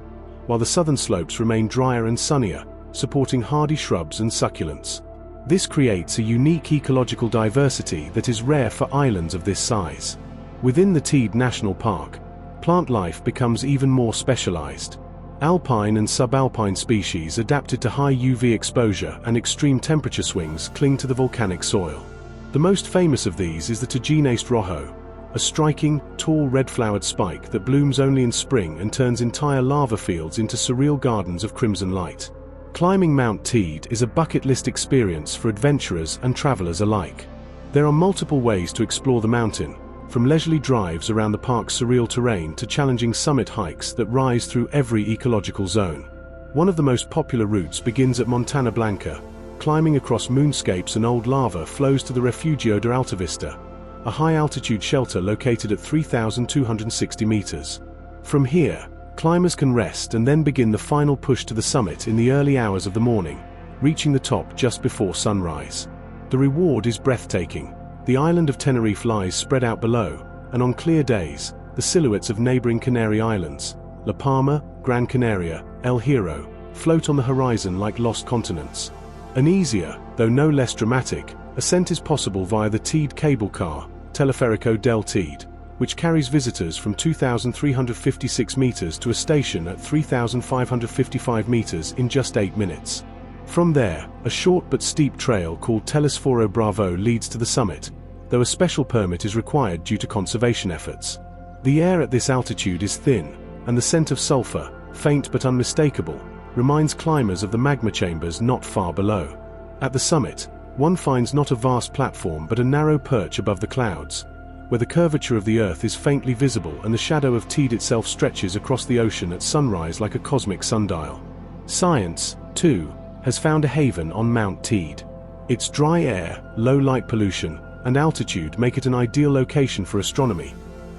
while the southern slopes remain drier and sunnier, supporting hardy shrubs and succulents. This creates a unique ecological diversity that is rare for islands of this size. Within the Teide National Park, plant life becomes even more specialized. Alpine and subalpine species adapted to high UV exposure and extreme temperature swings cling to the volcanic soil. The most famous of these is the Tugenaste rojo, a striking, tall red-flowered spike that blooms only in spring and turns entire lava fields into surreal gardens of crimson light. Climbing Mount Teede is a bucket list experience for adventurers and travelers alike. There are multiple ways to explore the mountain, from leisurely drives around the park's surreal terrain to challenging summit hikes that rise through every ecological zone. One of the most popular routes begins at Montana Blanca. Climbing across moonscapes and old lava flows to the Refugio de Altavista, a high-altitude shelter located at 3,260 meters. From here, climbers can rest and then begin the final push to the summit in the early hours of the morning, reaching the top just before sunrise. The reward is breathtaking. The island of Tenerife lies spread out below, and on clear days, the silhouettes of neighboring Canary Islands, La Palma, Gran Canaria, El Hierro, float on the horizon like lost continents. An easier, though no less dramatic, ascent is possible via the Teede cable car, Teleférico del Teede, which carries visitors from 2,356 meters to a station at 3,555 meters in just 8 minutes. From there, a short but steep trail called Telesforo Bravo leads to the summit, though a special permit is required due to conservation efforts. The air at this altitude is thin, and the scent of sulfur, faint but unmistakable, reminds climbers of the magma chambers not far below. At the summit, one finds not a vast platform but a narrow perch above the clouds, where the curvature of the Earth is faintly visible and the shadow of Teede itself stretches across the ocean at sunrise like a cosmic sundial. Science, too, has found a haven on Mount Teede. Its dry air, low light pollution, and altitude make it an ideal location for astronomy,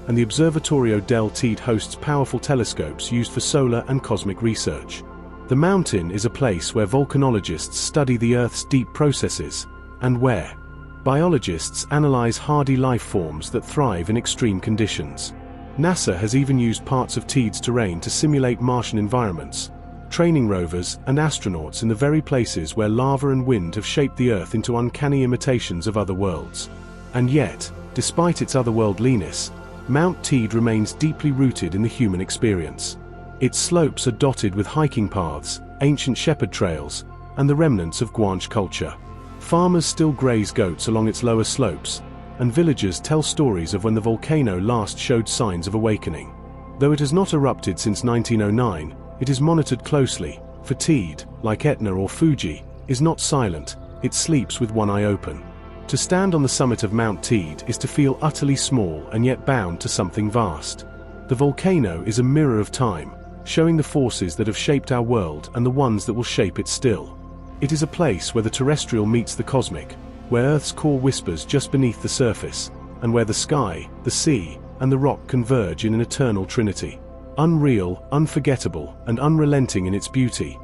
and the Observatorio del Teede hosts powerful telescopes used for solar and cosmic research. The mountain is a place where volcanologists study the Earth's deep processes, and where biologists analyze hardy life forms that thrive in extreme conditions. NASA has even used parts of Teede's terrain to simulate Martian environments, training rovers and astronauts in the very places where lava and wind have shaped the Earth into uncanny imitations of other worlds. And yet, despite its otherworldliness, Mount Teede remains deeply rooted in the human experience. Its slopes are dotted with hiking paths, ancient shepherd trails, and the remnants of Guanche culture. Farmers still graze goats along its lower slopes, and villagers tell stories of when the volcano last showed signs of awakening. Though it has not erupted since 1909, it is monitored closely, for Teede, like Etna or Fuji, is not silent, it sleeps with one eye open. To stand on the summit of Mount Teede is to feel utterly small and yet bound to something vast. The volcano is a mirror of time, showing the forces that have shaped our world and the ones that will shape it still. It is a place where the terrestrial meets the cosmic, where Earth's core whispers just beneath the surface, and where the sky, the sea, and the rock converge in an eternal trinity. Unreal, unforgettable, and unrelenting in its beauty,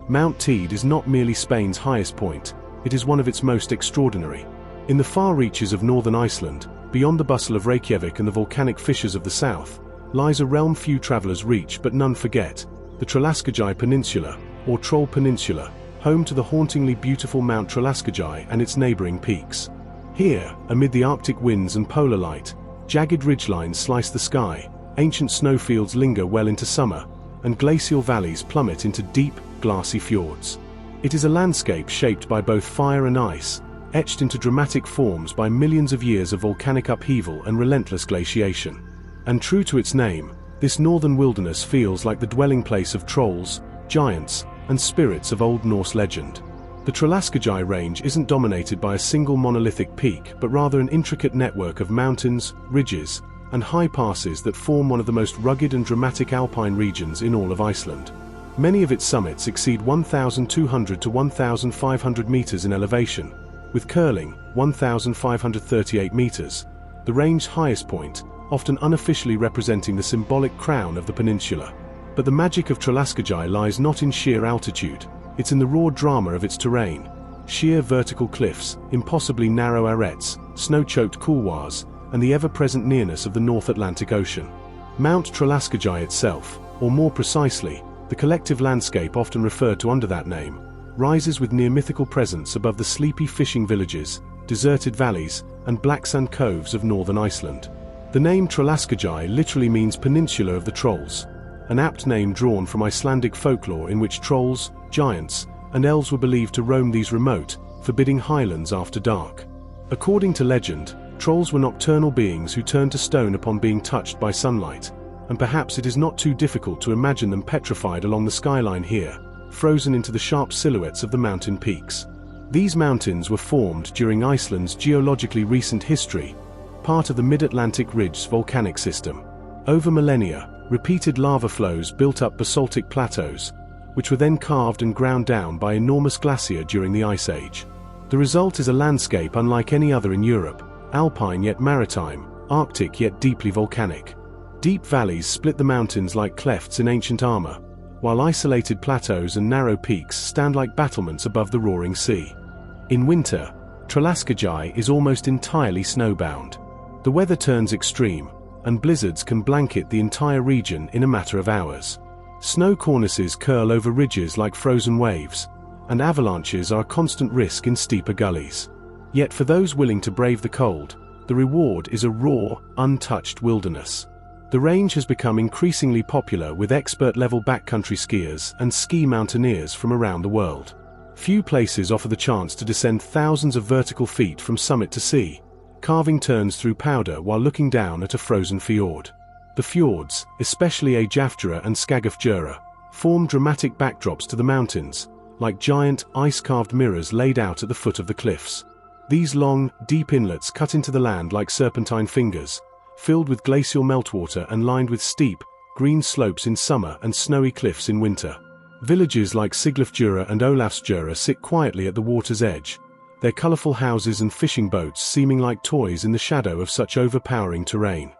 Mount Teede is not merely Spain's highest point, it is one of its most extraordinary. In the far reaches of northern Iceland, beyond the bustle of Reykjavik and the volcanic fissures of the south, lies a realm few travelers reach but none forget, the Tröllaskagi Peninsula, or Troll Peninsula, home to the hauntingly beautiful Mount Tröllaskagi and its neighboring peaks. Here, amid the Arctic winds and polar light, jagged ridgelines slice the sky, ancient snowfields linger well into summer, and glacial valleys plummet into deep, glassy fjords. It is a landscape shaped by both fire and ice, etched into dramatic forms by millions of years of volcanic upheaval and relentless glaciation. And true to its name, this northern wilderness feels like the dwelling place of trolls, giants, and spirits of Old Norse legend. The Tröllaskagi range isn't dominated by a single monolithic peak but rather an intricate network of mountains, ridges, and high passes that form one of the most rugged and dramatic alpine regions in all of Iceland. Many of its summits exceed 1,200 to 1,500 meters in elevation, with Curling, 1,538 meters, the range's highest point, often unofficially representing the symbolic crown of the peninsula. But the magic of Tröllaskagi lies not in sheer altitude, it's in the raw drama of its terrain. Sheer vertical cliffs, impossibly narrow arêtes, snow-choked couloirs, and the ever-present nearness of the North Atlantic Ocean. Mount Tröllaskagi itself, or more precisely, the collective landscape often referred to under that name, rises with near-mythical presence above the sleepy fishing villages, deserted valleys, and black sand coves of northern Iceland. The name Tröllaskagi literally means Peninsula of the Trolls, an apt name drawn from Icelandic folklore in which trolls, giants, and elves were believed to roam these remote, forbidding highlands after dark. According to legend, Trolls were nocturnal beings who turned to stone upon being touched by sunlight, and perhaps it is not too difficult to imagine them petrified along the skyline here, frozen into the sharp silhouettes of the mountain peaks. These mountains were formed during Iceland's geologically recent history, part of the Mid-Atlantic Ridge's volcanic system. Over millennia, repeated lava flows built up basaltic plateaus, which were then carved and ground down by enormous glacier during the Ice Age. The result is a landscape unlike any other in Europe, alpine yet maritime, Arctic yet deeply volcanic. Deep valleys split the mountains like clefts in ancient armor, while isolated plateaus and narrow peaks stand like battlements above the roaring sea. In winter, Tröllaskagi is almost entirely snowbound. The weather turns extreme, and blizzards can blanket the entire region in a matter of hours. Snow cornices curl over ridges like frozen waves, and avalanches are a constant risk in steeper gullies. Yet for those willing to brave the cold, the reward is a raw, untouched wilderness. The range has become increasingly popular with expert-level backcountry skiers and ski mountaineers from around the world. Few places offer the chance to descend thousands of vertical feet from summit to sea, carving turns through powder while looking down at a frozen fjord. The fjords, especially Eyjafjara and Skagafjara, form dramatic backdrops to the mountains, like giant, ice-carved mirrors laid out at the foot of the cliffs. These long, deep inlets cut into the land like serpentine fingers, filled with glacial meltwater and lined with steep, green slopes in summer and snowy cliffs in winter. Villages like Siglufjara and Ólafsfjara sit quietly at the water's edge, their colorful houses and fishing boats seeming like toys in the shadow of such overpowering terrain.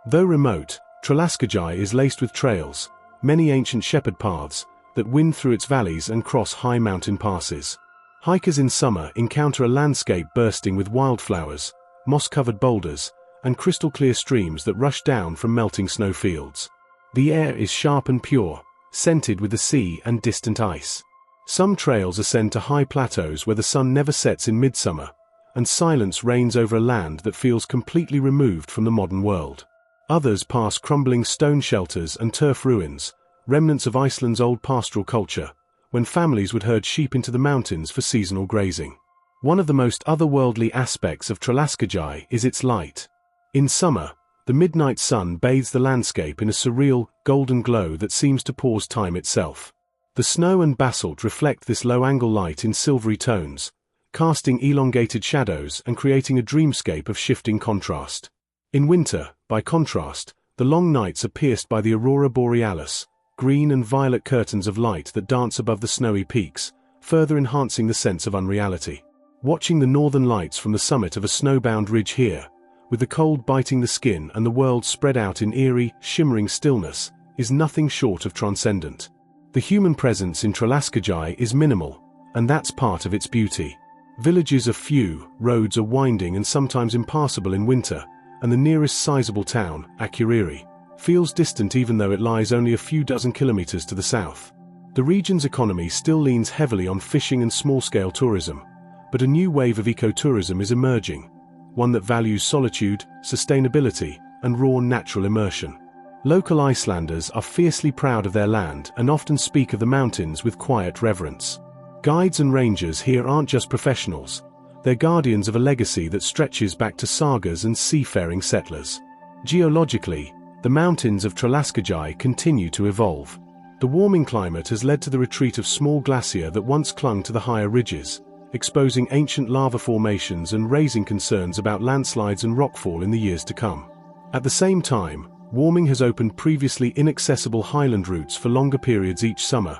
Though remote, Tröllaskagi is laced with trails, many ancient shepherd paths, that wind through its valleys and cross high mountain passes. Hikers in summer encounter a landscape bursting with wildflowers, moss-covered boulders, and crystal-clear streams that rush down from melting snowfields. The air is sharp and pure, scented with the sea and distant ice. Some trails ascend to high plateaus where the sun never sets in midsummer, and silence reigns over a land that feels completely removed from the modern world. Others pass crumbling stone shelters and turf ruins, remnants of Iceland's old pastoral culture, when families would herd sheep into the mountains for seasonal grazing. One of the most otherworldly aspects of Tröllaskagi is its light. In summer, the midnight sun bathes the landscape in a surreal, golden glow that seems to pause time itself. The snow and basalt reflect this low-angle light in silvery tones, casting elongated shadows and creating a dreamscape of shifting contrast. In winter, by contrast, the long nights are pierced by the aurora borealis, green and violet curtains of light that dance above the snowy peaks, further enhancing the sense of unreality. Watching the northern lights from the summit of a snowbound ridge here, with the cold biting the skin and the world spread out in eerie, shimmering stillness, is nothing short of transcendent. The human presence in Tröllaskagi is minimal, and that's part of its beauty. Villages are few, roads are winding and sometimes impassable in winter, and the nearest sizable town, Akureyri, feels distant even though it lies only a few dozen kilometers to the south. The region's economy still leans heavily on fishing and small-scale tourism, but a new wave of ecotourism is emerging, one that values solitude, sustainability, and raw natural immersion. Local Icelanders are fiercely proud of their land and often speak of the mountains with quiet reverence. Guides and rangers here aren't just professionals, they're guardians of a legacy that stretches back to sagas and seafaring settlers. Geologically, the mountains of Tröllaskagi continue to evolve. The warming climate has led to the retreat of small glacier that once clung to the higher ridges, exposing ancient lava formations and raising concerns about landslides and rockfall in the years to come. At the same time, warming has opened previously inaccessible highland routes for longer periods each summer,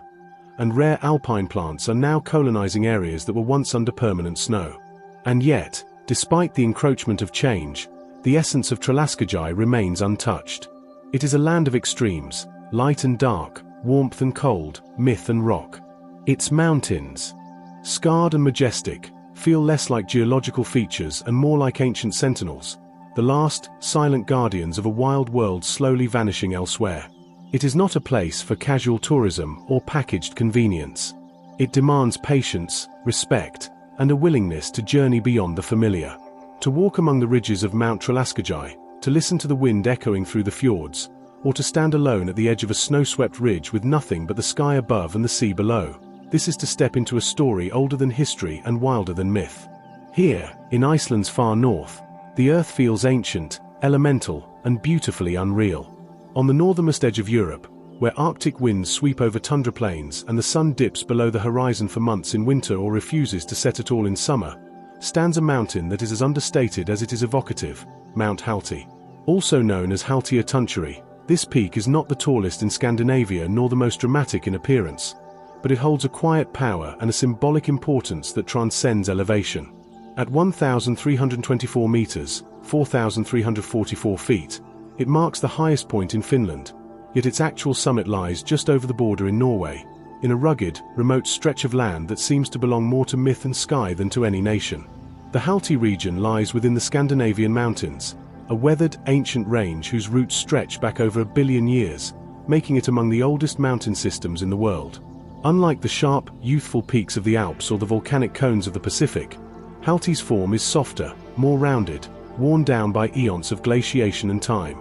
and rare alpine plants are now colonizing areas that were once under permanent snow. And yet, despite the encroachment of change, the essence of Tröllaskagi remains untouched. It is a land of extremes, light and dark, warmth and cold, myth and rock. Its mountains, scarred and majestic, feel less like geological features and more like ancient sentinels, the last, silent guardians of a wild world slowly vanishing elsewhere. It is not a place for casual tourism or packaged convenience. It demands patience, respect, and a willingness to journey beyond the familiar. To walk among the ridges of Mount Tröllaskagi, to listen to the wind echoing through the fjords, or to stand alone at the edge of a snow-swept ridge with nothing but the sky above and the sea below, this is to step into a story older than history and wilder than myth. Here, in Iceland's far north, The Earth feels ancient, elemental, and beautifully unreal. On the northernmost edge of Europe, where Arctic winds sweep over tundra plains and the sun dips below the horizon for months in winter or refuses to set at all in summer, stands a mountain that is as understated as it is evocative, Mount Halti. Also known as Haltiatunturi, this peak is not the tallest in Scandinavia nor the most dramatic in appearance, but it holds a quiet power and a symbolic importance that transcends elevation. At 1,324 meters, 4,344 feet, it marks the highest point in Finland, yet its actual summit lies just over the border in Norway, in a rugged, remote stretch of land that seems to belong more to myth and sky than to any nation. The Halti region lies within the Scandinavian mountains, a weathered, ancient range whose roots stretch back over 1 billion years, making it among the oldest mountain systems in the world. Unlike the sharp, youthful peaks of the Alps or the volcanic cones of the Pacific, Halti's form is softer, more rounded, worn down by eons of glaciation and time.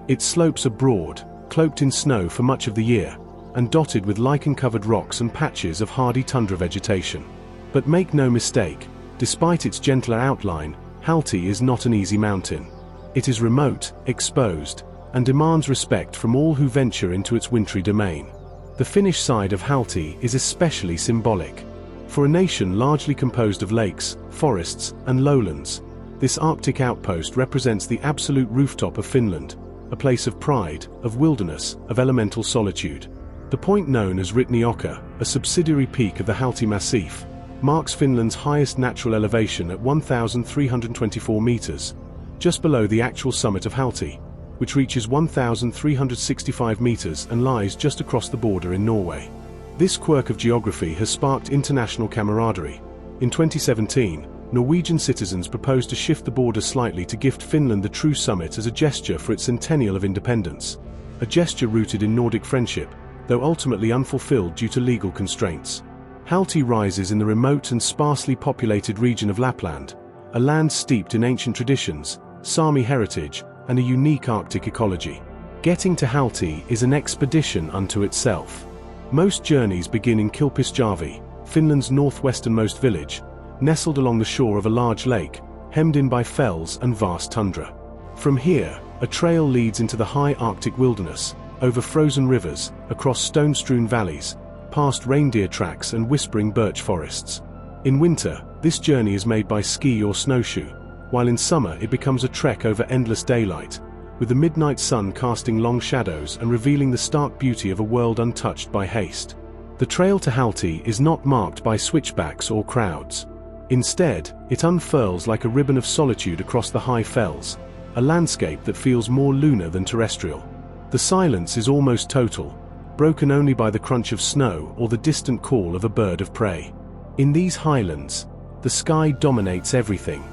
Its slopes are broad, cloaked in snow for much of the year, and dotted with lichen-covered rocks and patches of hardy tundra vegetation. But make no mistake, despite its gentler outline, Halti is not an easy mountain. It is remote, exposed, and demands respect from all who venture into its wintry domain. The Finnish side of Halti is especially symbolic. For a nation largely composed of lakes, forests, and lowlands, this Arctic outpost represents the absolute rooftop of Finland, a place of pride, of wilderness, of elemental solitude. The point known as Ritniokka, a subsidiary peak of the Halti Massif, marks Finland's highest natural elevation at 1,324 meters, just below the actual summit of Halti, which reaches 1,365 meters and lies just across the border in Norway. This quirk of geography has sparked international camaraderie. In 2017, Norwegian citizens proposed to shift the border slightly to gift Finland the true summit as a gesture for its centennial of independence. A gesture rooted in Nordic friendship, though ultimately unfulfilled due to legal constraints. Halti rises in the remote and sparsely populated region of Lapland, a land steeped in ancient traditions, Sami heritage, and a unique Arctic ecology. Getting to Halti is an expedition unto itself. Most journeys begin in Kilpisjärvi, Finland's northwesternmost village, nestled along the shore of a large lake, hemmed in by fells and vast tundra. From here, a trail leads into the high Arctic wilderness, over frozen rivers, across stone-strewn valleys, past reindeer tracks and whispering birch forests. In winter, this journey is made by ski or snowshoe, while in summer it becomes a trek over endless daylight, with the midnight sun casting long shadows and revealing the stark beauty of a world untouched by haste. The trail to Halti is not marked by switchbacks or crowds. Instead, it unfurls like a ribbon of solitude across the high fells, a landscape that feels more lunar than terrestrial. The silence is almost total, broken only by the crunch of snow or the distant call of a bird of prey. In these highlands, the sky dominates everything.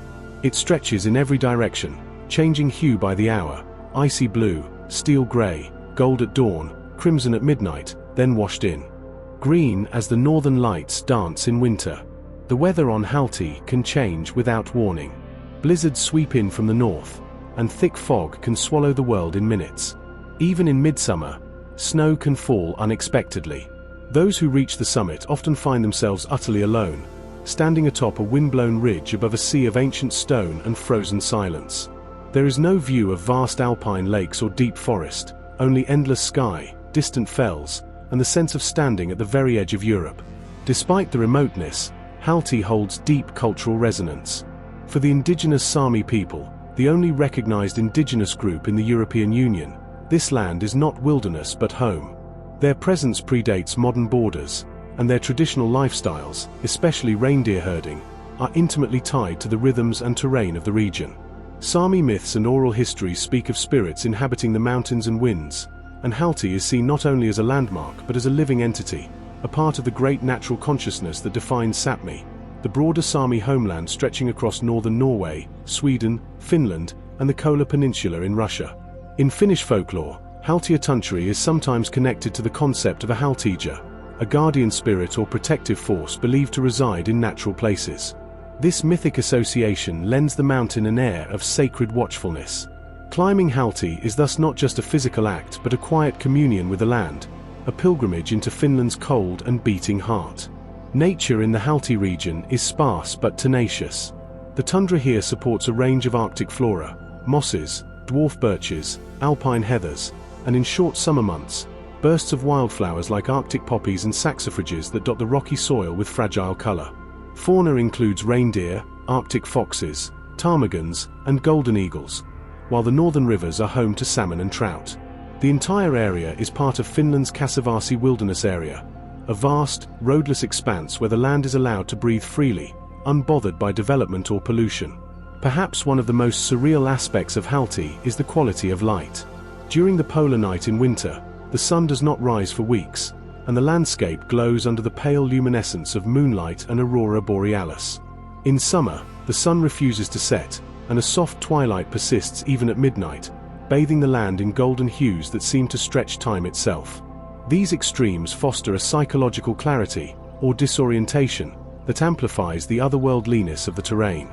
It stretches in every direction, changing hue by the hour, icy blue, steel grey, gold at dawn, crimson at midnight, then washed in green as the northern lights dance in winter. The weather on Halti can change without warning. Blizzards sweep in from the north, and thick fog can swallow the world in minutes. Even in midsummer, snow can fall unexpectedly. Those who reach the summit often find themselves utterly alone, standing atop a wind-blown ridge above a sea of ancient stone and frozen silence. There is no view of vast alpine lakes or deep forest, only endless sky, distant fells, and the sense of standing at the very edge of Europe. Despite the remoteness, Halti holds deep cultural resonance. For the indigenous Sami people, the only recognized indigenous group in the European Union, this land is not wilderness but home. Their presence predates modern borders, and their traditional lifestyles, especially reindeer herding, are intimately tied to the rhythms and terrain of the region. Sami myths and oral histories speak of spirits inhabiting the mountains and winds, and Halti is seen not only as a landmark but as a living entity, a part of the great natural consciousness that defines Sapmi, the broader Sami homeland stretching across northern Norway, Sweden, Finland, and the Kola Peninsula in Russia. In Finnish folklore, Haltiatunturi is sometimes connected to the concept of a Haltija, a guardian spirit or protective force believed to reside in natural places. This mythic association lends the mountain an air of sacred watchfulness. Climbing Halti is thus not just a physical act but a quiet communion with the land, a pilgrimage into Finland's cold and beating heart. Nature in the Halti region is sparse but tenacious. The tundra here supports a range of Arctic flora, mosses, dwarf birches, alpine heathers, and in short summer months, bursts of wildflowers like Arctic poppies and saxifrages that dot the rocky soil with fragile color. Fauna includes reindeer, Arctic foxes, ptarmigans, and golden eagles, while the northern rivers are home to salmon and trout. The entire area is part of Finland's Kasavasi Wilderness Area, a vast, roadless expanse where the land is allowed to breathe freely, unbothered by development or pollution. Perhaps one of the most surreal aspects of Halti is the quality of light. During the polar night in winter, the sun does not rise for weeks, and the landscape glows under the pale luminescence of moonlight and aurora borealis. In summer, the sun refuses to set, and a soft twilight persists even at midnight, bathing the land in golden hues that seem to stretch time itself. These extremes foster a psychological clarity, or disorientation, that amplifies the otherworldliness of the terrain.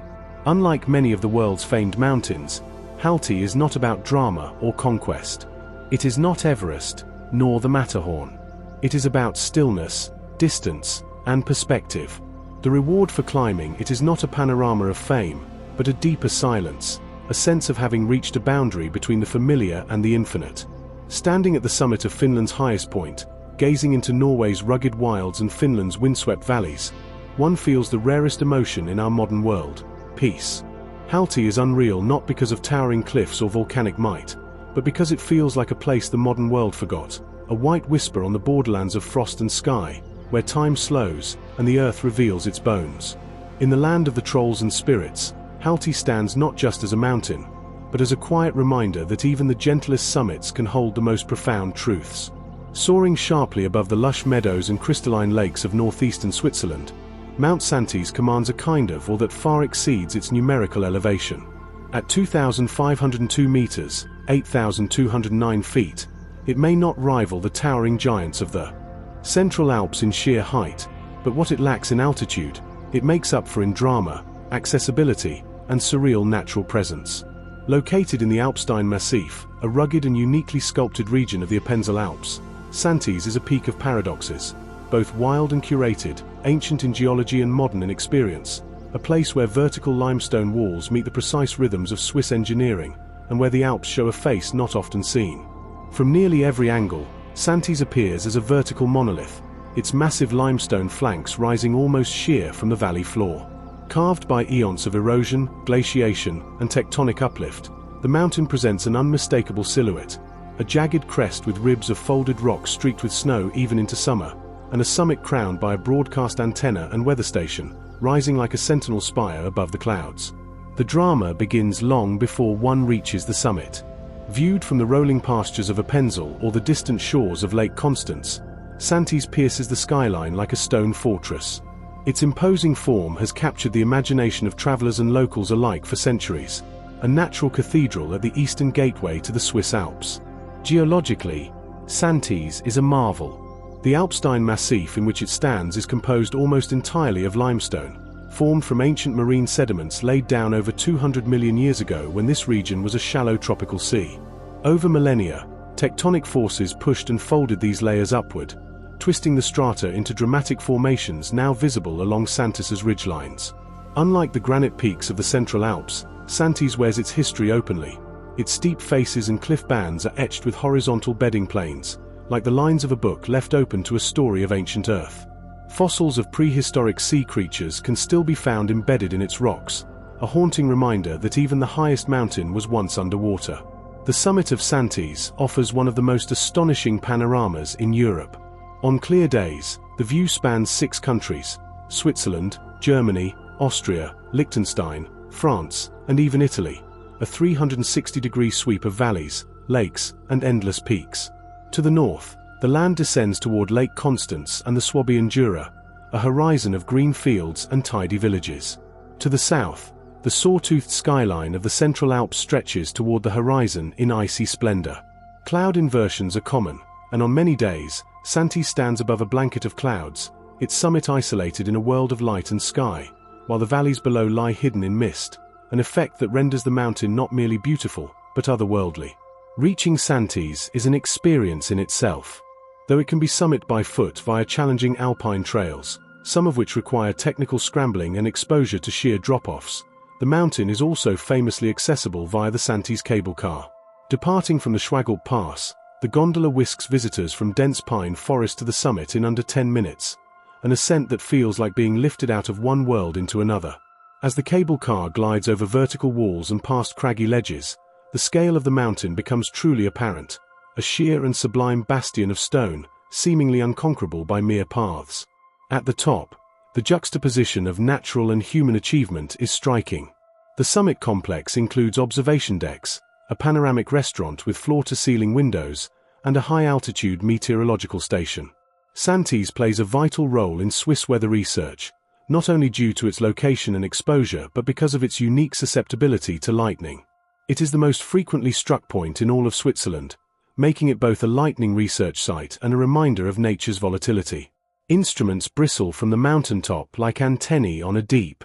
Unlike many of the world's famed mountains, Halti is not about drama or conquest. It is not Everest, nor the Matterhorn. It is about stillness, distance, and perspective. The reward for climbing it is not a panorama of fame, but a deeper silence, a sense of having reached a boundary between the familiar and the infinite. Standing at the summit of Finland's highest point, gazing into Norway's rugged wilds and Finland's windswept valleys, one feels the rarest emotion in our modern world: peace. Halti is unreal not because of towering cliffs or volcanic might, but because it feels like a place the modern world forgot, a white whisper on the borderlands of frost and sky, where time slows and the earth reveals its bones. In the land of the trolls and spirits, Halti stands not just as a mountain, but as a quiet reminder that even the gentlest summits can hold the most profound truths. Soaring sharply above the lush meadows and crystalline lakes of northeastern Switzerland, Mount Santis commands a kind of awe that far exceeds its numerical elevation. At 2,502 meters, 8,209 feet, it may not rival the towering giants of the Central Alps in sheer height, but what it lacks in altitude, it makes up for in drama, accessibility, and surreal natural presence. Located in the Alpstein Massif, a rugged and uniquely sculpted region of the Appenzell Alps, Santis is a peak of paradoxes, both wild and curated, ancient in geology and modern in experience, a place where vertical limestone walls meet the precise rhythms of Swiss engineering, and where the Alps show a face not often seen. From nearly every angle, Santis appears as a vertical monolith, its massive limestone flanks rising almost sheer from the valley floor. Carved by eons of erosion, glaciation, and tectonic uplift, the mountain presents an unmistakable silhouette, a jagged crest with ribs of folded rock streaked with snow even into summer, and a summit crowned by a broadcast antenna and weather station, rising like a sentinel spire above the clouds. The drama begins long before one reaches the summit. Viewed from the rolling pastures of Appenzell or the distant shores of Lake Constance, Santis pierces the skyline like a stone fortress. Its imposing form has captured the imagination of travelers and locals alike for centuries, a natural cathedral at the eastern gateway to the Swiss Alps. Geologically, Santis is a marvel. The Alpstein Massif in which it stands is composed almost entirely of limestone, formed from ancient marine sediments laid down over 200 million years ago when this region was a shallow tropical sea. Over millennia, tectonic forces pushed and folded these layers upward, twisting the strata into dramatic formations now visible along Santis's ridgelines. Unlike the granite peaks of the Central Alps, Santis wears its history openly. Its steep faces and cliff bands are etched with horizontal bedding planes, like the lines of a book left open to a story of ancient Earth. Fossils of prehistoric sea creatures can still be found embedded in its rocks, a haunting reminder that even the highest mountain was once underwater. The summit of Santis offers one of the most astonishing panoramas in Europe. On clear days, the view spans 6 countries: Switzerland, Germany, Austria, Liechtenstein, France, and even Italy, a 360-degree sweep of valleys, lakes, and endless peaks. To the north, the land descends toward Lake Constance and the Swabian Jura, a horizon of green fields and tidy villages. To the south, the saw-toothed skyline of the Central Alps stretches toward the horizon in icy splendor. Cloud inversions are common, and on many days, Santis stands above a blanket of clouds, its summit isolated in a world of light and sky, while the valleys below lie hidden in mist, an effect that renders the mountain not merely beautiful, but otherworldly. Reaching Santis is an experience in itself. Though it can be summited by foot via challenging alpine trails, some of which require technical scrambling and exposure to sheer drop-offs, The mountain is also famously accessible via the Santese cable car. Departing from the Schwagalp Pass, the gondola whisks visitors from dense pine forest to the summit in under 10 minutes, an ascent that feels like being lifted out of one world into another. As the cable car glides over vertical walls and past craggy ledges, the scale of the mountain becomes truly apparent, a sheer and sublime bastion of stone, seemingly unconquerable by mere paths. At the top, the juxtaposition of natural and human achievement is striking. The summit complex includes observation decks, a panoramic restaurant with floor-to-ceiling windows, and a high-altitude meteorological station. Santese plays a vital role in Swiss weather research, not only due to its location and exposure but because of its unique susceptibility to lightning. It is the most frequently struck point in all of Switzerland, making it both a lightning research site and a reminder of nature's volatility. Instruments bristle from the mountaintop like antennae on a deep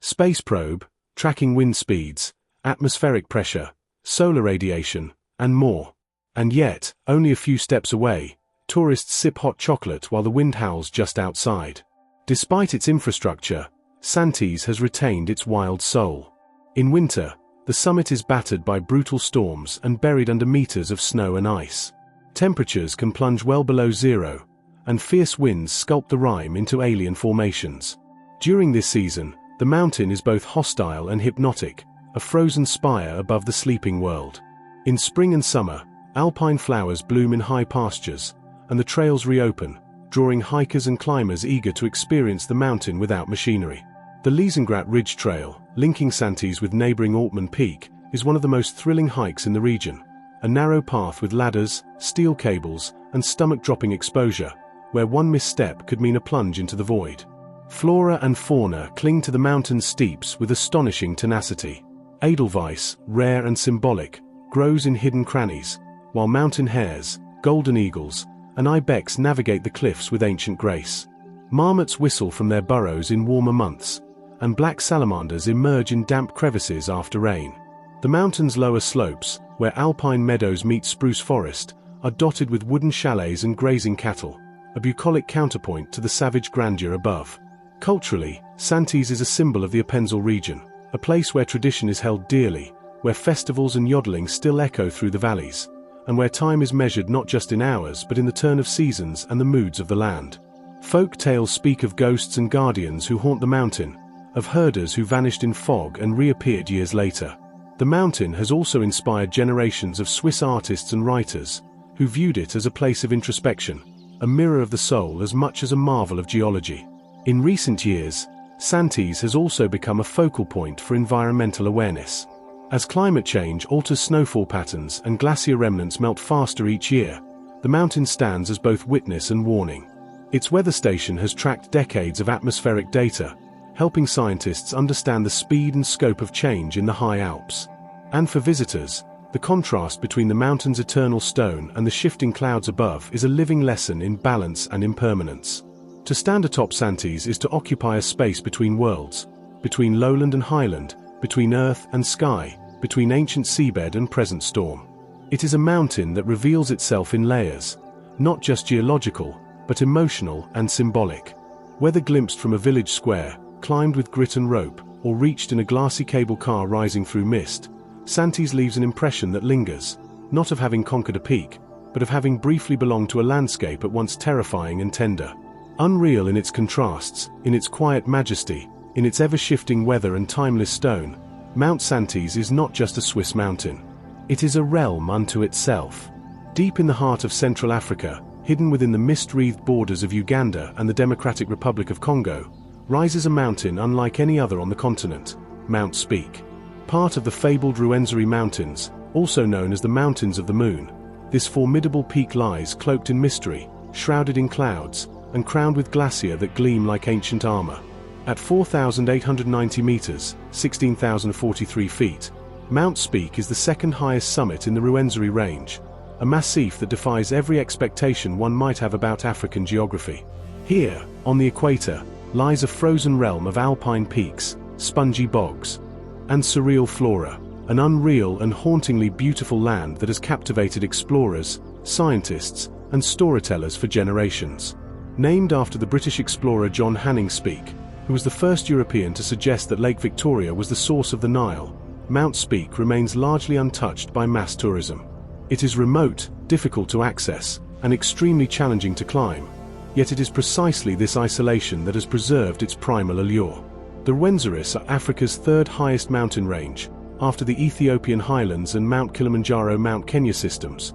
space probe, tracking wind speeds, atmospheric pressure, solar radiation, and more. And yet, only a few steps away, tourists sip hot chocolate while the wind howls just outside. Despite its infrastructure, Santese has retained its wild soul. In winter, the summit is battered by brutal storms and buried under meters of snow and ice. Temperatures can plunge well below zero, and fierce winds sculpt the rime into alien formations. During this season, the mountain is both hostile and hypnotic, a frozen spire above the sleeping world. In spring and summer, alpine flowers bloom in high pastures, and the trails reopen, drawing hikers and climbers eager to experience the mountain without machinery. The Liesengrat Ridge Trail, linking Santese with neighboring Altman Peak, is one of the most thrilling hikes in the region. A narrow path with ladders, steel cables, and stomach-dropping exposure, where one misstep could mean a plunge into the void. Flora and fauna cling to the mountain's steeps with astonishing tenacity. Edelweiss, rare and symbolic, grows in hidden crannies, while mountain hares, golden eagles, and ibex navigate the cliffs with ancient grace. Marmots whistle from their burrows in warmer months, and black salamanders emerge in damp crevices after rain. The mountain's lower slopes, where alpine meadows meet spruce forest, are dotted with wooden chalets and grazing cattle, a bucolic counterpoint to the savage grandeur above. Culturally, Santese is a symbol of the Appenzell region, a place where tradition is held dearly, where festivals and yodeling still echo through the valleys, and where time is measured not just in hours but in the turn of seasons and the moods of the land. Folk tales speak of ghosts and guardians who haunt the mountain, of herders who vanished in fog and reappeared years later. The mountain has also inspired generations of Swiss artists and writers, who viewed it as a place of introspection, a mirror of the soul as much as a marvel of geology. In recent years, Santese has also become a focal point for environmental awareness. As climate change alters snowfall patterns and glacier remnants melt faster each year, the mountain stands as both witness and warning. Its weather station has tracked decades of atmospheric data, helping scientists understand the speed and scope of change in the high Alps. And for visitors, the contrast between the mountain's eternal stone and the shifting clouds above is a living lesson in balance and impermanence. To stand atop Santese is to occupy a space between worlds, between lowland and highland, between earth and sky, between ancient seabed and present storm. It is a mountain that reveals itself in layers, not just geological, but emotional and symbolic. Whether glimpsed from a village square, climbed with grit and rope, or reached in a glassy cable car rising through mist, Santese leaves an impression that lingers, not of having conquered a peak, but of having briefly belonged to a landscape at once terrifying and tender. Unreal in its contrasts, in its quiet majesty, in its ever-shifting weather and timeless stone, Mount Santese is not just a Swiss mountain. It is a realm unto itself. Deep in the heart of Central Africa, hidden within the mist-wreathed borders of Uganda and the Democratic Republic of Congo, rises a mountain unlike any other on the continent, Mount Speke. Part of the fabled Ruwenzori Mountains, also known as the Mountains of the Moon, this formidable peak lies cloaked in mystery, shrouded in clouds, and crowned with glacier that gleam like ancient armor. At 4,890 meters, 16,043 feet, Mount Speke is the second highest summit in the Ruwenzori Range, a massif that defies every expectation one might have about African geography. Here, on the equator, lies a frozen realm of alpine peaks, spongy bogs, and surreal flora, an unreal and hauntingly beautiful land that has captivated explorers, scientists, and storytellers for generations. Named after the British explorer John Hanning Speke, who was the first European to suggest that Lake Victoria was the source of the Nile, Mount Speke remains largely untouched by mass tourism. It is remote, difficult to access, and extremely challenging to climb, yet it is precisely this isolation that has preserved its primal allure. The Rwenzaris are Africa's third highest mountain range, after the Ethiopian highlands and Mount Kilimanjaro-Mount Kenya systems,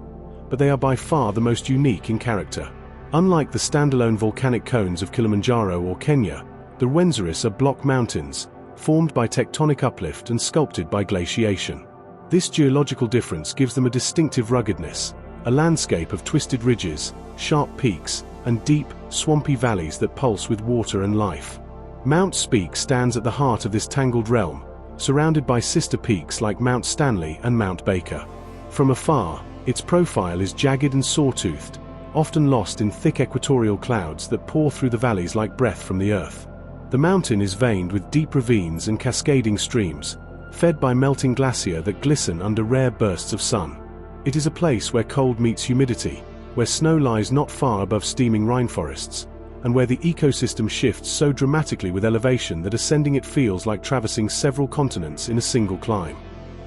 but they are by far the most unique in character. Unlike the standalone volcanic cones of Kilimanjaro or Kenya, the Rwenzaris are block mountains, formed by tectonic uplift and sculpted by glaciation. This geological difference gives them a distinctive ruggedness, a landscape of twisted ridges, sharp peaks, and deep, swampy valleys that pulse with water and life. Mount Speke stands at the heart of this tangled realm, surrounded by sister peaks like Mount Stanley and Mount Baker. From afar, its profile is jagged and sawtoothed, often lost in thick equatorial clouds that pour through the valleys like breath from the earth. The mountain is veined with deep ravines and cascading streams, fed by melting glacier that glisten under rare bursts of sun. It is a place where cold meets humidity, where snow lies not far above steaming rainforests, and where the ecosystem shifts so dramatically with elevation that ascending it feels like traversing several continents in a single climb.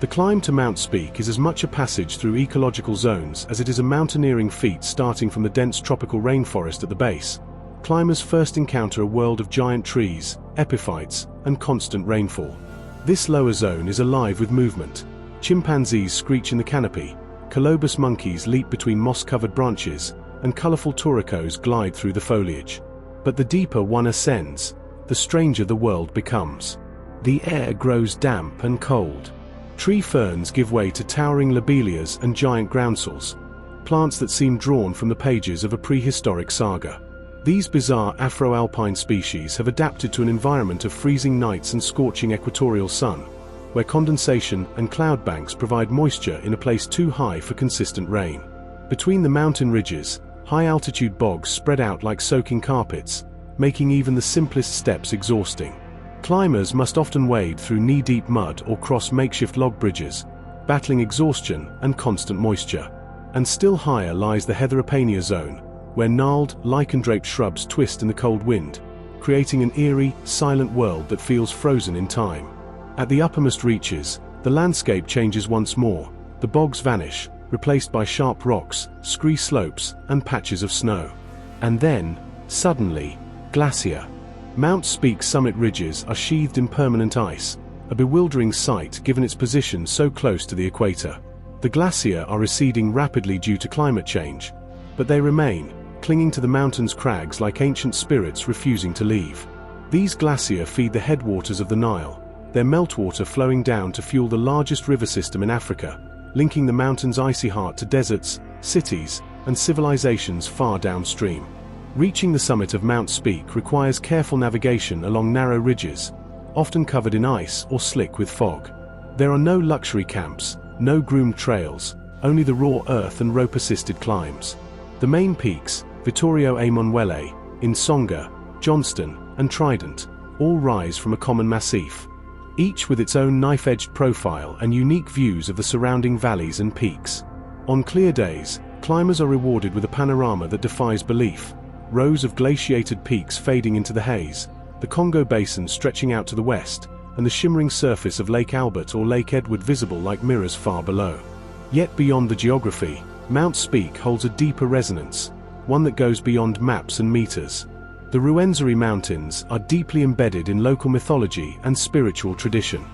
The climb to Mount Speke is as much a passage through ecological zones as it is a mountaineering feat starting from the dense tropical rainforest at the base. Climbers first encounter a world of giant trees, epiphytes, and constant rainfall. This lower zone is alive with movement. Chimpanzees screech in the canopy, colobus monkeys leap between moss-covered branches, and colorful turacos glide through the foliage. But the deeper one ascends, the stranger the world becomes. The air grows damp and cold. Tree ferns give way to towering lobelias and giant groundsels, plants that seem drawn from the pages of a prehistoric saga. These bizarre Afro-alpine species have adapted to an environment of freezing nights and scorching equatorial sun, where condensation and cloud banks provide moisture in a place too high for consistent rain. Between the mountain ridges, high-altitude bogs spread out like soaking carpets, making even the simplest steps exhausting. Climbers must often wade through knee-deep mud or cross makeshift log bridges, battling exhaustion and constant moisture. And still higher lies the Heteropania zone, where gnarled, lichen-draped shrubs twist in the cold wind, creating an eerie, silent world that feels frozen in time. At the uppermost reaches, the landscape changes once more. The bogs vanish, replaced by sharp rocks, scree slopes, and patches of snow. And then, suddenly, glacier. Mount Speke's summit ridges are sheathed in permanent ice, a bewildering sight given its position so close to the equator. The glacier are receding rapidly due to climate change, but they remain, clinging to the mountain's crags like ancient spirits refusing to leave. These glacier feed the headwaters of the Nile, their meltwater flowing down to fuel the largest river system in Africa, linking the mountain's icy heart to deserts, cities, and civilizations far downstream. Reaching the summit of Mount Speke requires careful navigation along narrow ridges, often covered in ice or slick with fog. There are no luxury camps, no groomed trails, only the raw earth and rope-assisted climbs. The main peaks, Vittorio Emanuele, Insonga, Johnston, and Trident, all rise from a common massif, each with its own knife-edged profile and unique views of the surrounding valleys and peaks. On clear days, climbers are rewarded with a panorama that defies belief. Rows of glaciated peaks fading into the haze, the Congo Basin stretching out to the west, and the shimmering surface of Lake Albert or Lake Edward visible like mirrors far below. Yet beyond the geography, Mount Speke holds a deeper resonance, one that goes beyond maps and meters. The Rwenzori Mountains are deeply embedded in local mythology and spiritual tradition.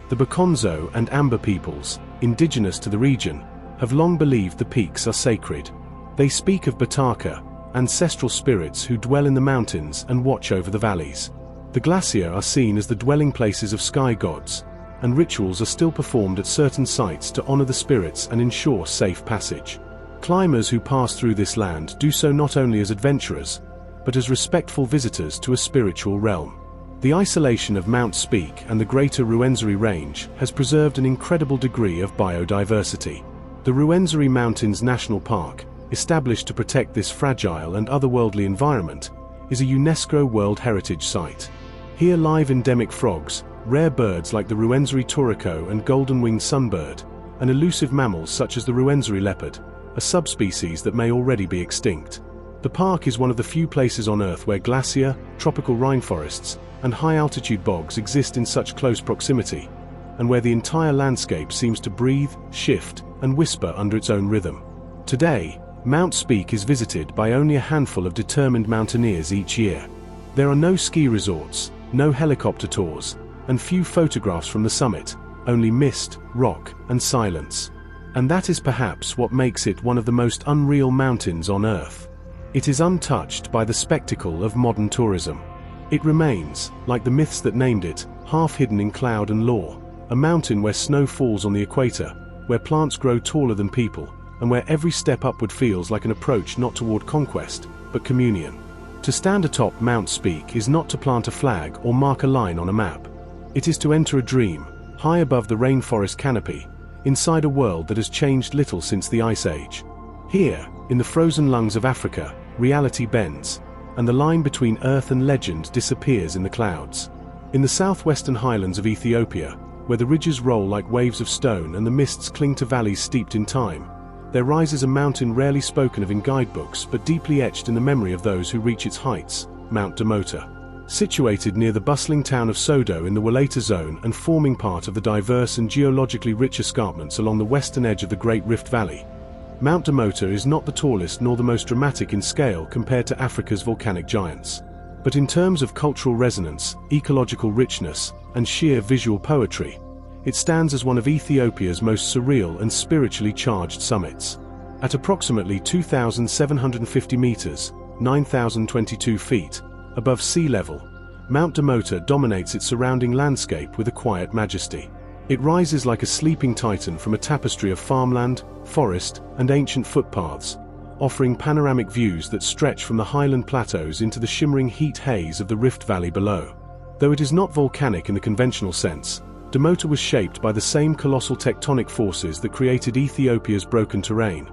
The Bakonzo and Amba peoples, indigenous to the region, have long believed the peaks are sacred. They speak of Bataka, ancestral spirits who dwell in the mountains and watch over the valleys. The glacier are seen as the dwelling places of sky gods, and rituals are still performed at certain sites to honor the spirits and ensure safe passage. Climbers who pass through this land do so not only as adventurers, but as respectful visitors to a spiritual realm. The isolation of Mount Speke and the greater Rwenzori Range has preserved an incredible degree of biodiversity. The Rwenzori Mountains National Park, established to protect this fragile and otherworldly environment, is a UNESCO World Heritage Site. Here live endemic frogs, rare birds like the Rwenzori turaco and golden-winged sunbird, and elusive mammals such as the Rwenzori leopard, a subspecies that may already be extinct. The park is one of the few places on Earth where glacier, tropical rainforests, and high-altitude bogs exist in such close proximity, and where the entire landscape seems to breathe, shift, and whisper under its own rhythm. Today, Mount Speke is visited by only a handful of determined mountaineers each year. There are no ski resorts, no helicopter tours, and few photographs from the summit, only mist, rock, and silence. And that is perhaps what makes it one of the most unreal mountains on Earth. It is untouched by the spectacle of modern tourism. It remains, like the myths that named it, half hidden in cloud and lore, a mountain where snow falls on the equator, where plants grow taller than people, and where every step upward feels like an approach not toward conquest, but communion. To stand atop Mount Speke is not to plant a flag or mark a line on a map. It is to enter a dream, high above the rainforest canopy, inside a world that has changed little since the Ice Age. Here, in the frozen lungs of Africa, reality bends, and the line between earth and legend disappears in the clouds. In the southwestern highlands of Ethiopia, where the ridges roll like waves of stone and the mists cling to valleys steeped in time, there rises a mountain rarely spoken of in guidebooks but deeply etched in the memory of those who reach its heights, Mount Damota. Situated near the bustling town of Sodo in the Walaita Zone and forming part of the diverse and geologically rich escarpments along the western edge of the Great Rift Valley, Mount Damota is not the tallest nor the most dramatic in scale compared to Africa's volcanic giants. But in terms of cultural resonance, ecological richness, and sheer visual poetry, it stands as one of Ethiopia's most surreal and spiritually charged summits. At approximately 2,750 meters, 9,022 feet, above sea level, Mount Damota dominates its surrounding landscape with a quiet majesty. It rises like a sleeping titan from a tapestry of farmland, forest, and ancient footpaths, offering panoramic views that stretch from the highland plateaus into the shimmering heat haze of the Rift Valley below. Though it is not volcanic in the conventional sense, Damota was shaped by the same colossal tectonic forces that created Ethiopia's broken terrain,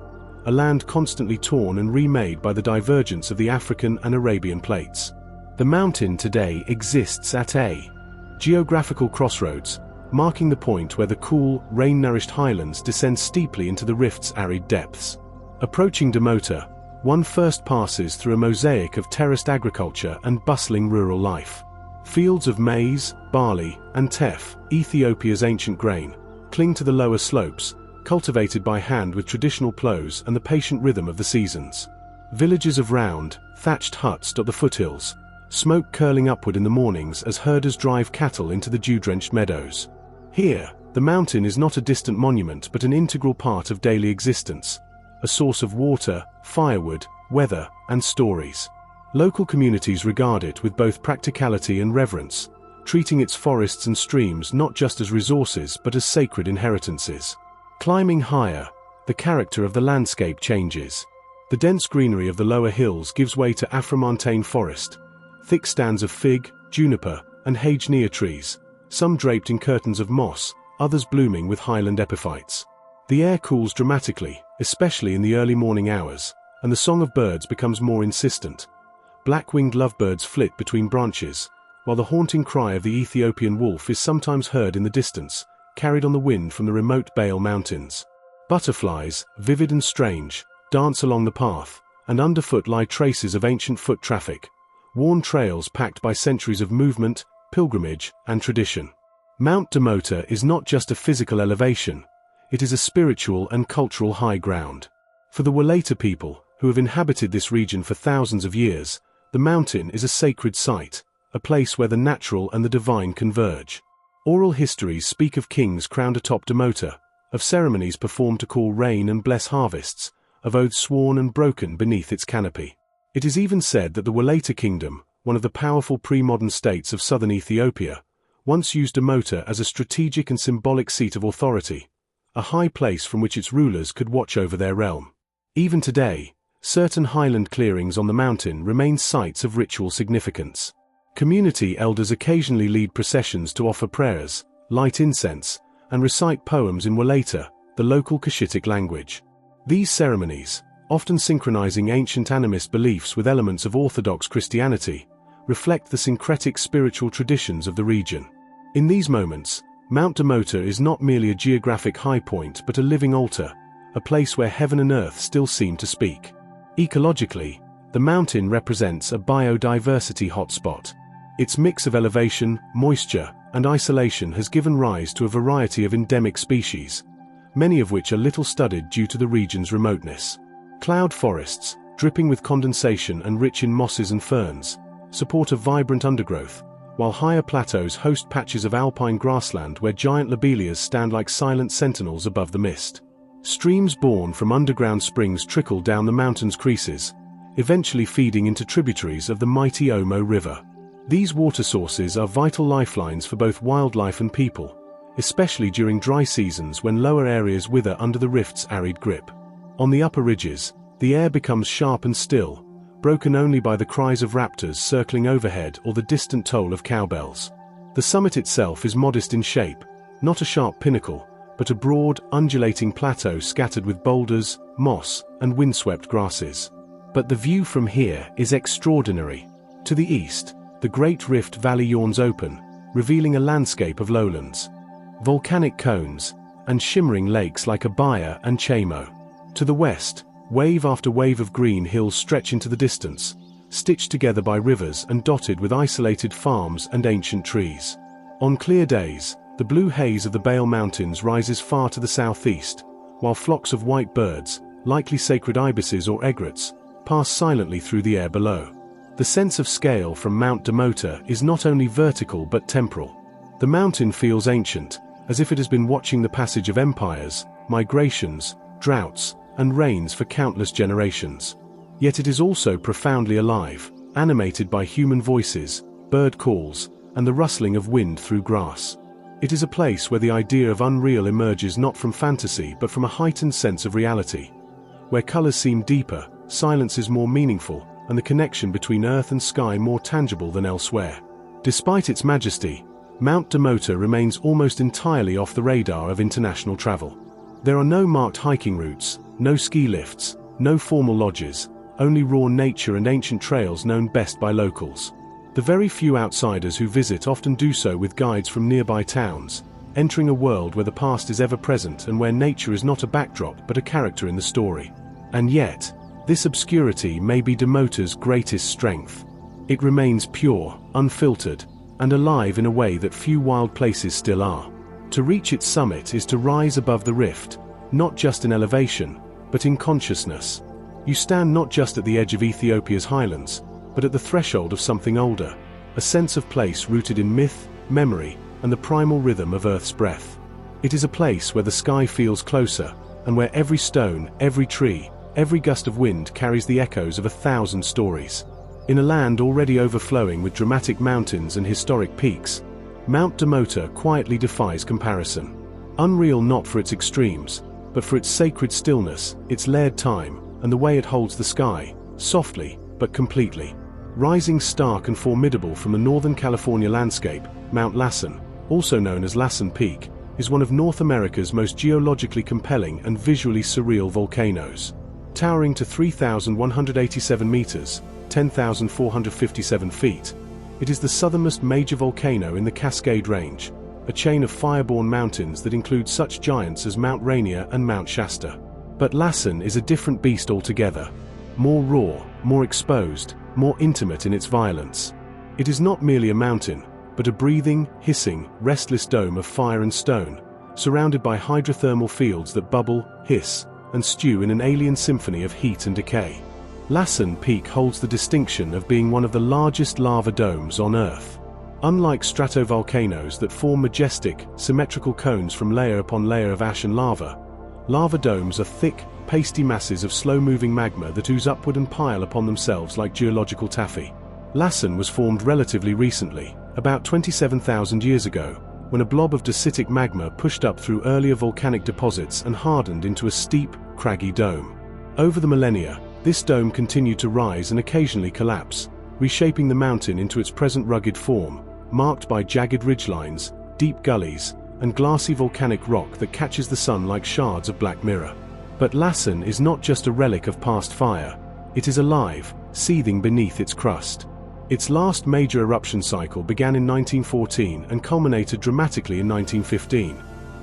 a land constantly torn and remade by the divergence of the African and Arabian plates. The mountain today exists at a geographical crossroads, marking the point where the cool, rain-nourished highlands descend steeply into the rift's arid depths. Approaching Damota, one first passes through a mosaic of terraced agriculture and bustling rural life. Fields of maize, barley, and teff, Ethiopia's ancient grain, cling to the lower slopes, cultivated by hand with traditional plows and the patient rhythm of the seasons. Villages of round, thatched huts dot the foothills, smoke curling upward in the mornings as herders drive cattle into the dew-drenched meadows. Here, the mountain is not a distant monument but an integral part of daily existence, a source of water, firewood, weather, and stories. Local communities regard it with both practicality and reverence, treating its forests and streams not just as resources but as sacred inheritances. Climbing higher, the character of the landscape changes. The dense greenery of the lower hills gives way to Afromontane forest, thick stands of fig, juniper, and hagenear trees, some draped in curtains of moss, others blooming with highland epiphytes. The air cools dramatically, especially in the early morning hours, and the song of birds becomes more insistent. Black-winged lovebirds flit between branches, while the haunting cry of the Ethiopian wolf is sometimes heard in the distance, carried on the wind from the remote Bale Mountains. Butterflies, vivid and strange, dance along the path, and underfoot lie traces of ancient foot traffic, worn trails packed by centuries of movement, pilgrimage, and tradition. Mount Damota is not just a physical elevation, it is a spiritual and cultural high ground. For the Walaita people, who have inhabited this region for thousands of years, the mountain is a sacred site, a place where the natural and the divine converge. Oral histories speak of kings crowned atop Damota, of ceremonies performed to call rain and bless harvests, of oaths sworn and broken beneath its canopy. It is even said that the Walaita Kingdom, one of the powerful pre-modern states of southern Ethiopia, once used Damota as a strategic and symbolic seat of authority, a high place from which its rulers could watch over their realm. Even today, certain highland clearings on the mountain remain sites of ritual significance. Community elders occasionally lead processions to offer prayers, light incense, and recite poems in Walaita, the local Cushitic language. These ceremonies, often synchronizing ancient animist beliefs with elements of Orthodox Christianity, reflect the syncretic spiritual traditions of the region. In these moments, Mount Damota is not merely a geographic high point but a living altar, a place where heaven and earth still seem to speak. Ecologically, The mountain represents a biodiversity hotspot. Its mix of elevation, moisture, and isolation has given rise to a variety of endemic species, many of which are little studied due to the region's remoteness. Cloud forests, dripping with condensation and rich in mosses and ferns, support a vibrant undergrowth, while higher plateaus host patches of alpine grassland where giant lobelias stand like silent sentinels above the mist. Streams born from underground springs trickle down the mountain's creases, eventually feeding into tributaries of the mighty Omo River. These water sources are vital lifelines for both wildlife and people, especially during dry seasons when lower areas wither under the rift's arid grip. On the upper ridges, the air becomes sharp and still, broken only by the cries of raptors circling overhead or the distant toll of cowbells. The summit itself is modest in shape, not a sharp pinnacle, but a broad, undulating plateau scattered with boulders, moss, and windswept grasses. But the view from here is extraordinary. To the east, the Great Rift Valley yawns open, revealing a landscape of lowlands, volcanic cones, and shimmering lakes like Abaya and Chamo. To the west, wave after wave of green hills stretch into the distance, stitched together by rivers and dotted with isolated farms and ancient trees. On clear days, the blue haze of the Bale Mountains rises far to the southeast, while flocks of white birds, likely sacred ibises or egrets, pass silently through the air below. The sense of scale from Mount Demota is not only vertical but temporal. The mountain feels ancient, as if it has been watching the passage of empires, migrations, droughts, and rains for countless generations. Yet it is also profoundly alive, animated by human voices, bird calls, and the rustling of wind through grass. It is a place where the idea of unreal emerges not from fantasy but from a heightened sense of reality, where colors seem deeper, silence is more meaningful, and the connection between earth and sky more tangible than elsewhere. Despite its majesty, Mount Demota remains almost entirely off the radar of international travel. There are no marked hiking routes, no ski lifts, no formal lodges, only raw nature and ancient trails known best by locals. The very few outsiders who visit often do so with guides from nearby towns, entering a world where the past is ever present and where nature is not a backdrop but a character in the story. And yet, this obscurity may be Demota's greatest strength. It remains pure, unfiltered, and alive in a way that few wild places still are. To reach its summit is to rise above the rift, not just in elevation, but in consciousness. You stand not just at the edge of Ethiopia's highlands, but at the threshold of something older, a sense of place rooted in myth, memory, and the primal rhythm of Earth's breath. It is a place where the sky feels closer, and where every stone, every tree, every gust of wind carries the echoes of 1,000 stories. In a land already overflowing with dramatic mountains and historic peaks, Mount Demota quietly defies comparison. Unreal not for its extremes, but for its sacred stillness, its layered time, and the way it holds the sky, softly, but completely. Rising stark and formidable from the Northern California landscape, Mount Lassen, also known as Lassen Peak, is one of North America's most geologically compelling and visually surreal volcanoes. Towering to 3,187 meters, 10,457 feet, it is the southernmost major volcano in the Cascade Range, a chain of fireborne mountains that include such giants as Mount Rainier and Mount Shasta. But Lassen is a different beast altogether. More raw, more exposed, more intimate in its violence. It is not merely a mountain, but a breathing, hissing, restless dome of fire and stone, surrounded by hydrothermal fields that bubble, hiss, and stew in an alien symphony of heat and decay. Lassen Peak holds the distinction of being one of the largest lava domes on Earth. Unlike stratovolcanoes that form majestic, symmetrical cones from layer upon layer of ash and lava, lava domes are thick, pasty masses of slow-moving magma that ooze upward and pile upon themselves like geological taffy. Lassen was formed relatively recently, about 27,000 years ago, when a blob of dacitic magma pushed up through earlier volcanic deposits and hardened into a steep, craggy dome. Over the millennia, this dome continued to rise and occasionally collapse, reshaping the mountain into its present rugged form, marked by jagged ridgelines, deep gullies, and glassy volcanic rock that catches the sun like shards of black mirror. But Lassen is not just a relic of past fire, it is alive, seething beneath its crust. Its last major eruption cycle began in 1914 and culminated dramatically in 1915,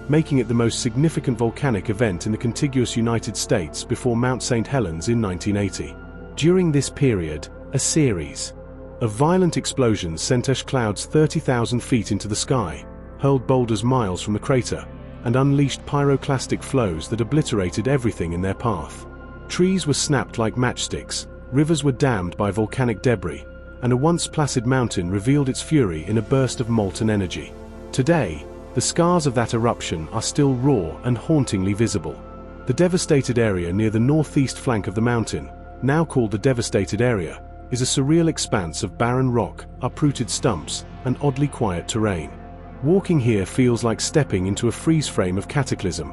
making it the most significant volcanic event in the contiguous United States before Mount St. Helens in 1980. During this period, a series of violent explosions sent ash clouds 30,000 feet into the sky, hurled boulders miles from the crater, and unleashed pyroclastic flows that obliterated everything in their path. Trees were snapped like matchsticks, rivers were dammed by volcanic debris, and a once placid mountain revealed its fury in a burst of molten energy. Today, the scars of that eruption are still raw and hauntingly visible. The devastated area near the northeast flank of the mountain, now called the Devastated Area, is a surreal expanse of barren rock, uprooted stumps, and oddly quiet terrain. Walking here feels like stepping into a freeze frame of cataclysm,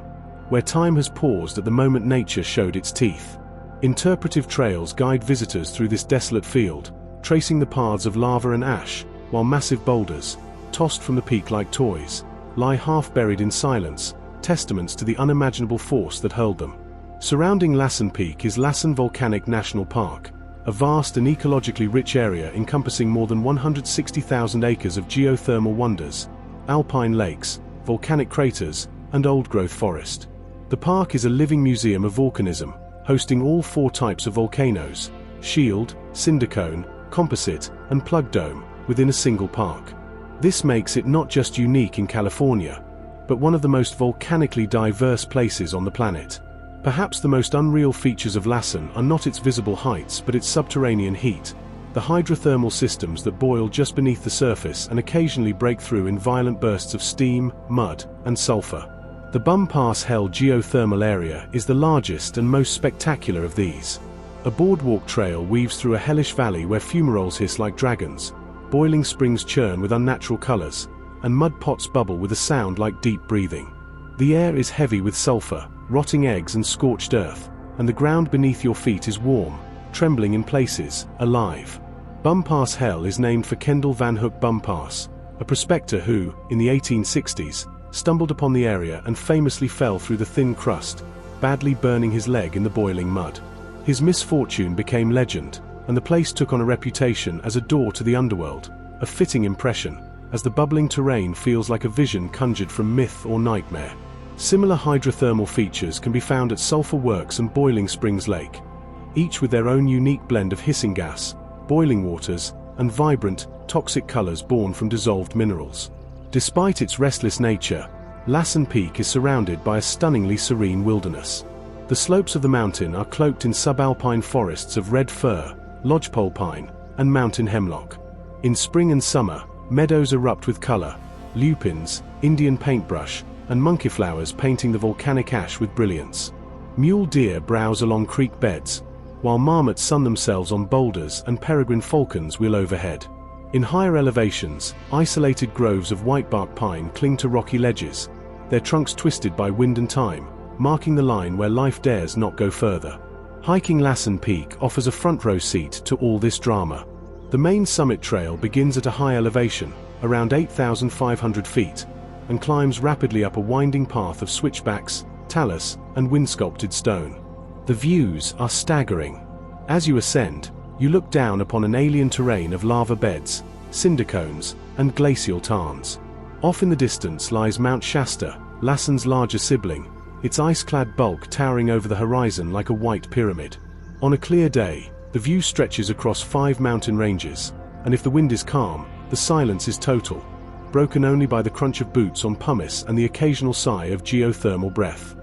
where time has paused at the moment nature showed its teeth. Interpretive trails guide visitors through this desolate field, tracing the paths of lava and ash, while massive boulders, tossed from the peak like toys, lie half-buried in silence, testaments to the unimaginable force that hurled them. Surrounding Lassen Peak is Lassen Volcanic National Park, a vast and ecologically rich area encompassing more than 160,000 acres of geothermal wonders, alpine lakes, volcanic craters, and old-growth forest. The park is a living museum of volcanism, hosting all 4 types of volcanoes: shield, cinder cone, composite, and plug dome, within a single park. This makes it not just unique in California, but one of the most volcanically diverse places on the planet. Perhaps the most unreal features of Lassen are not its visible heights but its subterranean heat, the hydrothermal systems that boil just beneath the surface and occasionally break through in violent bursts of steam, mud, and sulfur. The Bum Pass Hell geothermal area is the largest and most spectacular of these. A boardwalk trail weaves through a hellish valley where fumaroles hiss like dragons, boiling springs churn with unnatural colors, and mud pots bubble with a sound like deep breathing. The air is heavy with sulfur, rotting eggs and scorched earth, and the ground beneath your feet is warm, trembling in places, alive. Bum Pass Hell is named for Kendall Van Hook Bumpass, a prospector who, in the 1860s, stumbled upon the area and famously fell through the thin crust, badly burning his leg in the boiling mud. His misfortune became legend, and the place took on a reputation as a door to the underworld, a fitting impression, as the bubbling terrain feels like a vision conjured from myth or nightmare. Similar hydrothermal features can be found at Sulphur Works and Boiling Springs Lake, each with their own unique blend of hissing gas, boiling waters, and vibrant, toxic colors born from dissolved minerals. Despite its restless nature, Lassen Peak is surrounded by a stunningly serene wilderness. The slopes of the mountain are cloaked in subalpine forests of red fir, lodgepole pine, and mountain hemlock. In spring and summer, meadows erupt with color, lupins, Indian paintbrush, and monkey flowers painting the volcanic ash with brilliance. Mule deer browse along creek beds, while marmots sun themselves on boulders and peregrine falcons wheel overhead. In higher elevations, isolated groves of whitebark pine cling to rocky ledges, their trunks twisted by wind and time, marking the line where life dares not go further. Hiking Lassen Peak offers a front-row seat to all this drama. The main summit trail begins at a high elevation, around 8,500 feet, and climbs rapidly up a winding path of switchbacks, talus, and wind-sculpted stone. The views are staggering. As you ascend, you look down upon an alien terrain of lava beds, cinder cones, and glacial tarns. Off in the distance lies Mount Shasta, Lassen's larger sibling, its ice-clad bulk towering over the horizon like a white pyramid. On a clear day, the view stretches across 5 mountain ranges, and if the wind is calm, the silence is total, broken only by the crunch of boots on pumice and the occasional sigh of geothermal breath,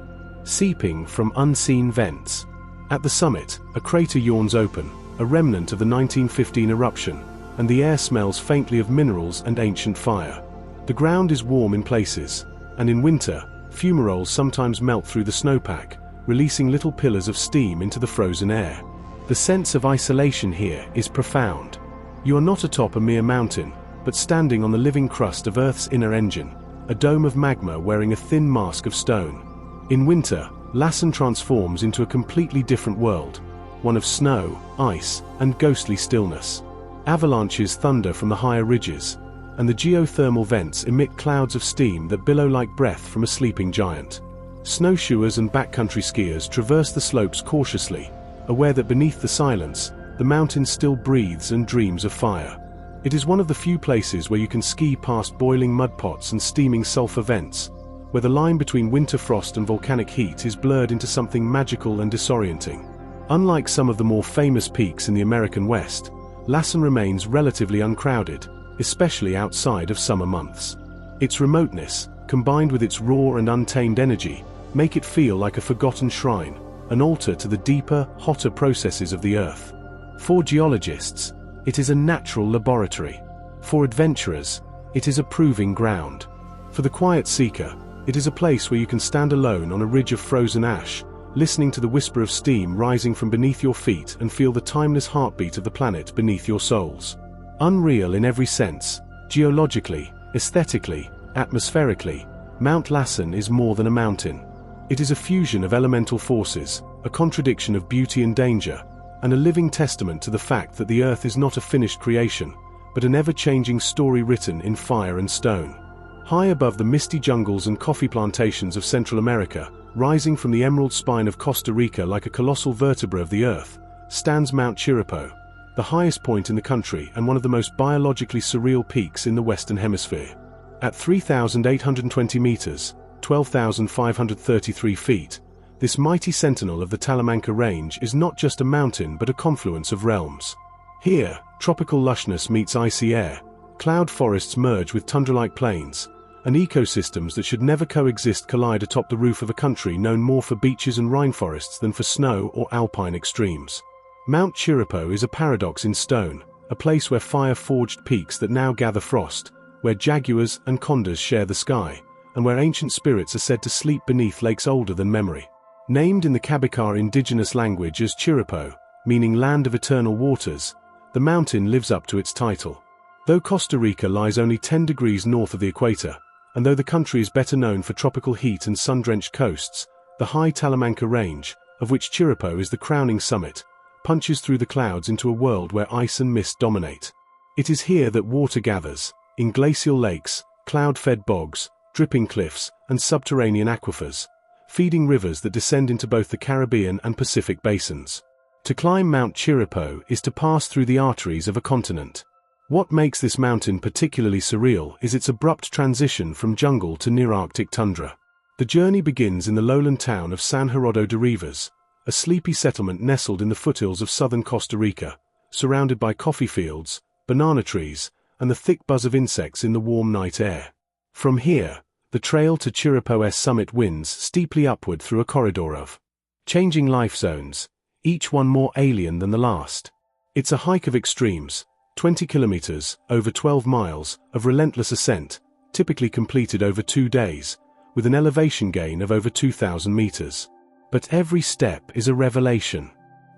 seeping from unseen vents. At the summit, a crater yawns open, a remnant of the 1915 eruption, and the air smells faintly of minerals and ancient fire. The ground is warm in places, and in winter, fumaroles sometimes melt through the snowpack, releasing little pillars of steam into the frozen air. The sense of isolation here is profound. You are not atop a mere mountain, but standing on the living crust of Earth's inner engine, a dome of magma wearing a thin mask of stone. In winter, Lassen transforms into a completely different world, one of snow, ice, and ghostly stillness. Avalanches thunder from the higher ridges, and the geothermal vents emit clouds of steam that billow like breath from a sleeping giant. Snowshoers and backcountry skiers traverse the slopes cautiously, aware that beneath the silence, the mountain still breathes and dreams of fire. It is one of the few places where you can ski past boiling mud pots and steaming sulfur vents, where the line between winter frost and volcanic heat is blurred into something magical and disorienting. Unlike some of the more famous peaks in the American West, Lassen remains relatively uncrowded, especially outside of summer months. Its remoteness, combined with its raw and untamed energy, make it feel like a forgotten shrine, an altar to the deeper, hotter processes of the Earth. For geologists, it is a natural laboratory. For adventurers, it is a proving ground. For the quiet seeker, it is a place where you can stand alone on a ridge of frozen ash, listening to the whisper of steam rising from beneath your feet and feel the timeless heartbeat of the planet beneath your soles. Unreal in every sense, geologically, aesthetically, atmospherically, Mount Lassen is more than a mountain. It is a fusion of elemental forces, a contradiction of beauty and danger, and a living testament to the fact that the Earth is not a finished creation, but an ever-changing story written in fire and stone. High above the misty jungles and coffee plantations of Central America, rising from the emerald spine of Costa Rica like a colossal vertebra of the Earth, stands Mount Chirripó, the highest point in the country and one of the most biologically surreal peaks in the Western Hemisphere. At 3,820 meters, 12,533 feet, this mighty sentinel of the Talamanca Range is not just a mountain but a confluence of realms. Here, tropical lushness meets icy air, cloud forests merge with tundra-like plains, and ecosystems that should never coexist collide atop the roof of a country known more for beaches and rainforests than for snow or alpine extremes. Mount Chirripó is a paradox in stone, a place where fire-forged peaks that now gather frost, where jaguars and condors share the sky, and where ancient spirits are said to sleep beneath lakes older than memory. Named in the Cabicar indigenous language as Chirripó, meaning land of eternal waters, the mountain lives up to its title. Though Costa Rica lies only 10 degrees north of the equator, and though the country is better known for tropical heat and sun-drenched coasts, the high Talamanca Range, of which Chirripó is the crowning summit, punches through the clouds into a world where ice and mist dominate. It is here that water gathers, in glacial lakes, cloud-fed bogs, dripping cliffs, and subterranean aquifers, feeding rivers that descend into both the Caribbean and Pacific basins. To climb Mount Chirripó is to pass through the arteries of a continent. What makes this mountain particularly surreal is its abrupt transition from jungle to near-Arctic tundra. The journey begins in the lowland town of San Gerardo de Rivas, a sleepy settlement nestled in the foothills of southern Costa Rica, surrounded by coffee fields, banana trees, and the thick buzz of insects in the warm night air. From here, the trail to Chirripó's summit winds steeply upward through a corridor of changing life zones, each one more alien than the last. It's a hike of extremes, 20 kilometers, over 12 miles, of relentless ascent, typically completed over 2 days, with an elevation gain of over 2,000 meters. But every step is a revelation.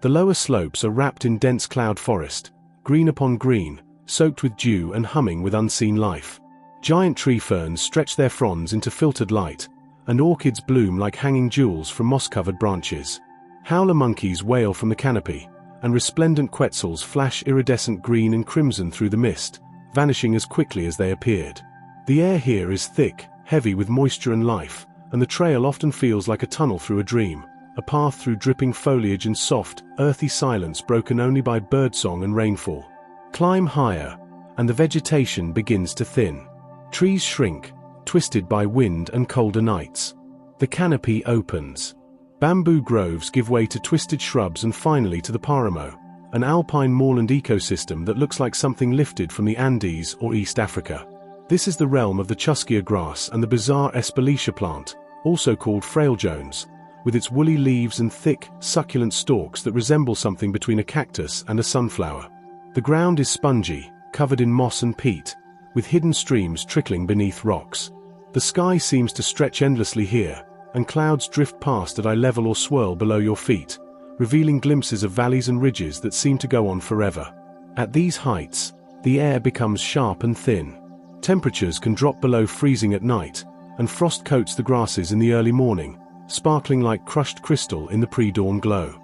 The lower slopes are wrapped in dense cloud forest, green upon green, soaked with dew and humming with unseen life. Giant tree ferns stretch their fronds into filtered light, and orchids bloom like hanging jewels from moss-covered branches. Howler monkeys wail from the canopy, and resplendent quetzals flash iridescent green and crimson through the mist, vanishing as quickly as they appeared. The air here is thick, heavy with moisture and life, and the trail often feels like a tunnel through a dream, a path through dripping foliage and soft, earthy silence broken only by birdsong and rainfall. Climb higher, and the vegetation begins to thin. Trees shrink, twisted by wind and colder nights. The canopy opens. Bamboo groves give way to twisted shrubs and finally to the paramo, an alpine moorland ecosystem that looks like something lifted from the Andes or East Africa. This is the realm of the chuskia grass and the bizarre espalicia plant, also called frailjones, with its woolly leaves and thick, succulent stalks that resemble something between a cactus and a sunflower. The ground is spongy, covered in moss and peat, with hidden streams trickling beneath rocks. The sky seems to stretch endlessly here, and clouds drift past at eye level or swirl below your feet, revealing glimpses of valleys and ridges that seem to go on forever. At these heights, the air becomes sharp and thin. Temperatures can drop below freezing at night, and frost coats the grasses in the early morning, sparkling like crushed crystal in the pre-dawn glow.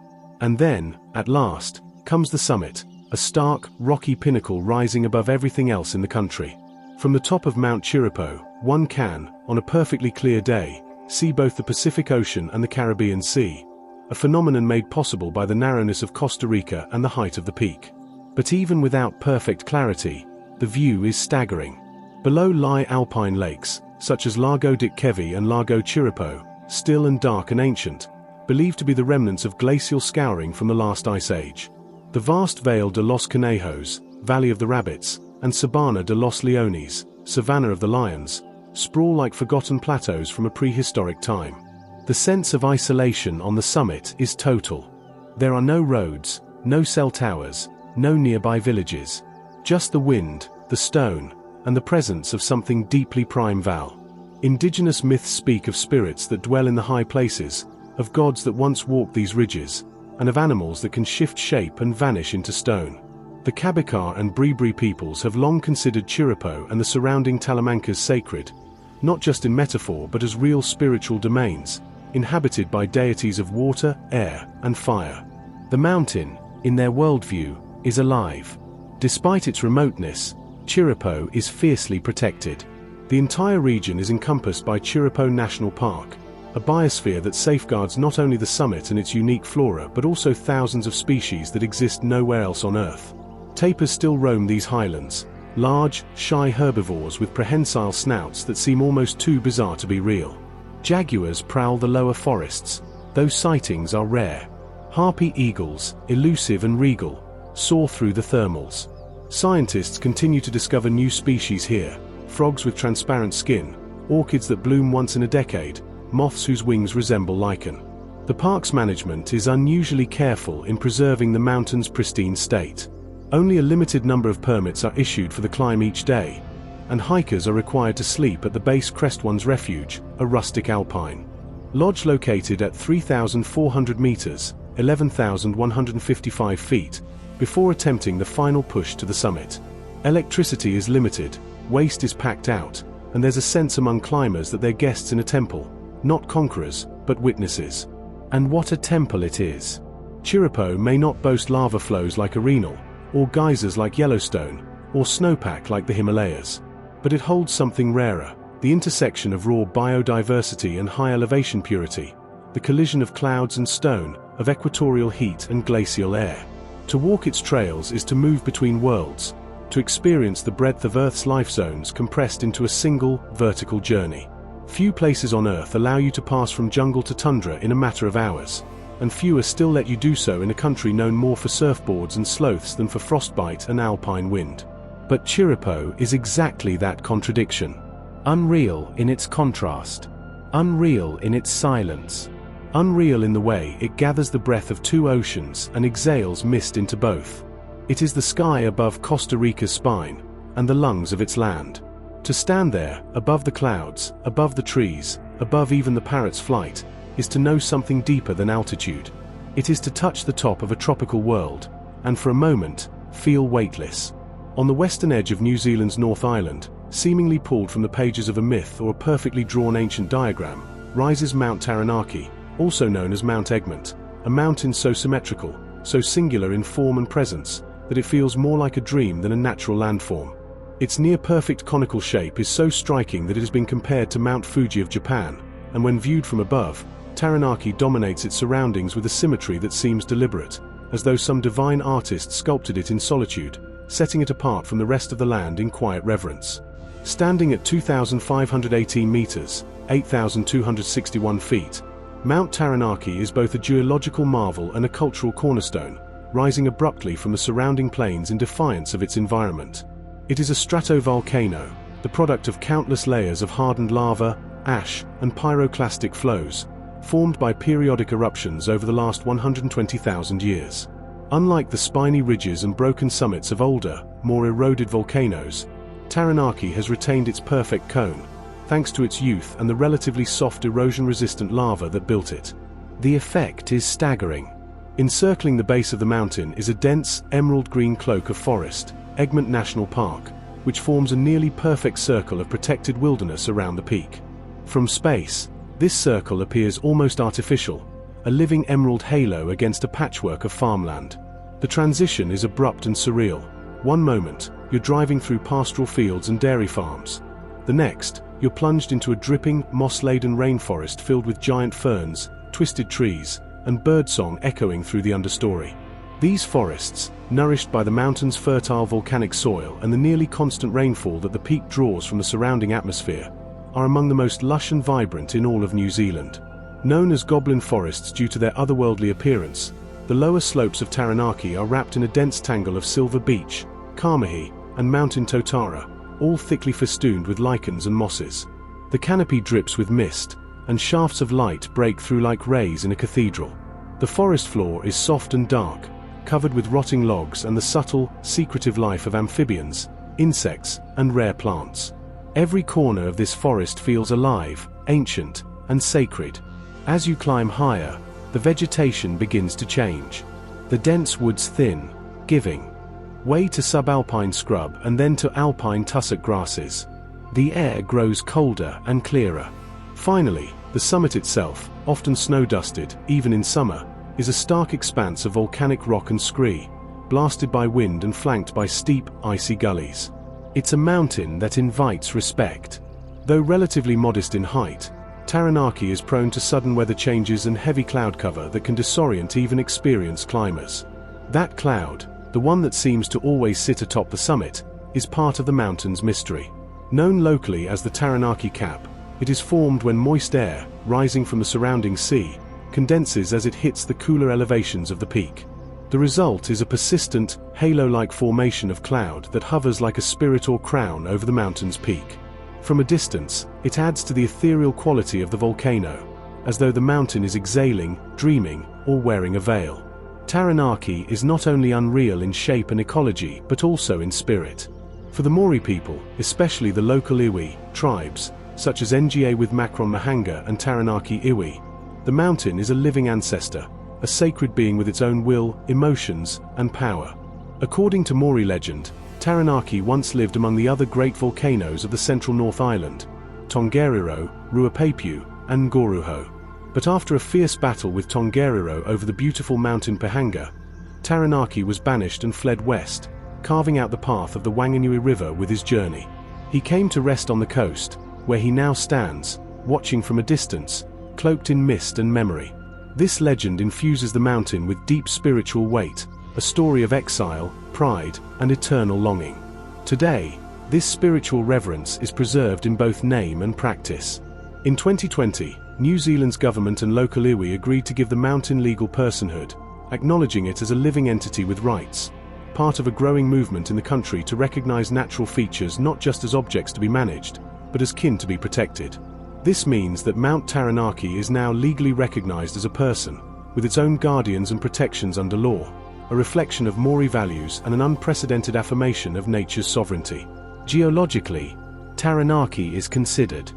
And then, at last, comes the summit, a stark, rocky pinnacle rising above everything else in the country. From the top of Mount Chirripó, one can, on a perfectly clear day, see both the Pacific Ocean and the Caribbean Sea, a phenomenon made possible by the narrowness of Costa Rica and the height of the peak. But even without perfect clarity, the view is staggering. Below lie alpine lakes, such as Lago Dickkevi and Lago Chirripó, still and dark and ancient, believed to be the remnants of glacial scouring from the last ice age. The vast Vale de los Conejos, Valley of the Rabbits, and Sabana de los Leones, Savannah of the Lions, sprawl like forgotten plateaus from a prehistoric time. The sense of isolation on the summit is total. There are no roads, no cell towers, no nearby villages. Just the wind, the stone, and the presence of something deeply primeval. Indigenous myths speak of spirits that dwell in the high places, of gods that once walked these ridges, and of animals that can shift shape and vanish into stone. The Cabicá and Bribri peoples have long considered Chirripó and the surrounding Talamancas sacred, not just in metaphor but as real spiritual domains, inhabited by deities of water, air, and fire. The mountain, in their worldview, is alive. Despite its remoteness, Chirripó is fiercely protected. The entire region is encompassed by Chirripó National Park, a biosphere that safeguards not only the summit and its unique flora but also thousands of species that exist nowhere else on Earth. Tapirs still roam these highlands, large, shy herbivores with prehensile snouts that seem almost too bizarre to be real. Jaguars prowl the lower forests, though sightings are rare. Harpy eagles, elusive and regal, soar through the thermals. Scientists continue to discover new species here, frogs with transparent skin, orchids that bloom once in a decade, moths whose wings resemble lichen. The park's management is unusually careful in preserving the mountain's pristine state. Only a limited number of permits are issued for the climb each day, and hikers are required to sleep at the base Crest One's refuge, a rustic alpine lodge located at 3,400 meters, 11,155 feet, before attempting the final push to the summit. Electricity is limited, waste is packed out, and there's a sense among climbers that they're guests in a temple, not conquerors, but witnesses. And what a temple it is! Chirripó may not boast lava flows like Arenal, or geysers like Yellowstone, or snowpack like the Himalayas. But it holds something rarer, the intersection of raw biodiversity and high elevation purity, the collision of clouds and stone, of equatorial heat and glacial air. To walk its trails is to move between worlds, to experience the breadth of Earth's life zones compressed into a single, vertical journey. Few places on Earth allow you to pass from jungle to tundra in a matter of hours, and fewer still let you do so in a country known more for surfboards and sloths than for frostbite and alpine wind. But Chirripó is exactly that contradiction. Unreal in its contrast. Unreal in its silence. Unreal in the way it gathers the breath of two oceans and exhales mist into both. It is the sky above Costa Rica's spine, and the lungs of its land. To stand there, above the clouds, above the trees, above even the parrot's flight, is to know something deeper than altitude. It is to touch the top of a tropical world, and for a moment, feel weightless. On the western edge of New Zealand's North Island, seemingly pulled from the pages of a myth or a perfectly drawn ancient diagram, rises Mount Taranaki, also known as Mount Egmont, a mountain so symmetrical, so singular in form and presence, that it feels more like a dream than a natural landform. Its near-perfect conical shape is so striking that it has been compared to Mount Fuji of Japan, and when viewed from above, Taranaki dominates its surroundings with a symmetry that seems deliberate, as though some divine artist sculpted it in solitude, setting it apart from the rest of the land in quiet reverence. Standing at 2,518 meters, 8,261 feet, Mount Taranaki is both a geological marvel and a cultural cornerstone, rising abruptly from the surrounding plains in defiance of its environment. It is a stratovolcano, the product of countless layers of hardened lava, ash, and pyroclastic flows, formed by periodic eruptions over the last 120,000 years. Unlike the spiny ridges and broken summits of older, more eroded volcanoes, Taranaki has retained its perfect cone, thanks to its youth and the relatively soft erosion-resistant lava that built it. The effect is staggering. Encircling the base of the mountain is a dense, emerald-green cloak of forest, Egmont National Park, which forms a nearly perfect circle of protected wilderness around the peak. From space, this circle appears almost artificial, a living emerald halo against a patchwork of farmland. The transition is abrupt and surreal. One moment, you're driving through pastoral fields and dairy farms. The next, you're plunged into a dripping, moss-laden rainforest filled with giant ferns, twisted trees, and birdsong echoing through the understory. These forests, nourished by the mountain's fertile volcanic soil and the nearly constant rainfall that the peak draws from the surrounding atmosphere, are among the most lush and vibrant in all of New Zealand. Known as goblin forests due to their otherworldly appearance, the lower slopes of Taranaki are wrapped in a dense tangle of silver beech, kamahi, and mountain totara, all thickly festooned with lichens and mosses. The canopy drips with mist, and shafts of light break through like rays in a cathedral. The forest floor is soft and dark, covered with rotting logs and the subtle, secretive life of amphibians, insects, and rare plants. Every corner of this forest feels alive, ancient, and sacred. As you climb higher, the vegetation begins to change. The dense woods thin, giving way to subalpine scrub and then to alpine tussock grasses. The air grows colder and clearer. Finally, the summit itself, often snow-dusted, even in summer, is a stark expanse of volcanic rock and scree, blasted by wind and flanked by steep, icy gullies. It's a mountain that invites respect. Though relatively modest in height, Taranaki is prone to sudden weather changes and heavy cloud cover that can disorient even experienced climbers. That cloud, the one that seems to always sit atop the summit, is part of the mountain's mystery. Known locally as the Taranaki Cap, it is formed when moist air, rising from the surrounding sea, condenses as it hits the cooler elevations of the peak. The result is a persistent, halo-like formation of cloud that hovers like a spirit or crown over the mountain's peak. From a distance, it adds to the ethereal quality of the volcano, as though the mountain is exhaling, dreaming, or wearing a veil. Taranaki is not only unreal in shape and ecology but also in spirit. For the Mori people, especially the local Iwi tribes, such as Nga with Macron Mahanga and Taranaki Iwi, the mountain is a living ancestor, a sacred being with its own will, emotions, and power. According to Mori legend, Taranaki once lived among the other great volcanoes of the central North Island, Tongariro, Ruapehu, and Ngoruho. But after a fierce battle with Tongariro over the beautiful mountain Pahanga, Taranaki was banished and fled west, carving out the path of the Wanganui River with his journey. He came to rest on the coast, where he now stands, watching from a distance, cloaked in mist and memory. This legend infuses the mountain with deep spiritual weight, a story of exile, pride, and eternal longing. Today, this spiritual reverence is preserved in both name and practice. In 2020, New Zealand's government and local iwi agreed to give the mountain legal personhood, acknowledging it as a living entity with rights, part of a growing movement in the country to recognize natural features not just as objects to be managed, but as kin to be protected. This means that Mount Taranaki is now legally recognized as a person, with its own guardians and protections under law, a reflection of Mori values and an unprecedented affirmation of nature's sovereignty. Geologically, Taranaki is considered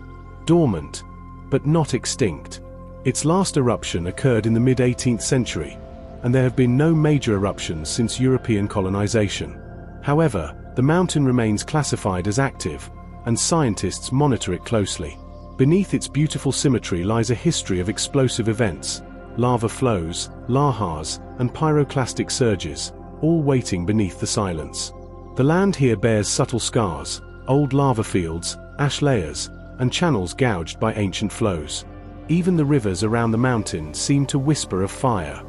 dormant, but not extinct. Its last eruption occurred in the mid-18th century, and there have been no major eruptions since European colonization. However, the mountain remains classified as active, and scientists monitor it closely. Beneath its beautiful symmetry lies a history of explosive events, lava flows, lahars, and pyroclastic surges, all waiting beneath the silence. The land here bears subtle scars, old lava fields, ash layers, and channels gouged by ancient flows. Even the rivers around the mountain seem to whisper of fire.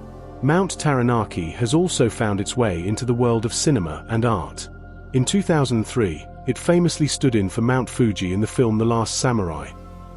Mount Taranaki has also found its way into the world of cinema and art. In 2003, it famously stood in for Mount Fuji in the film The Last Samurai,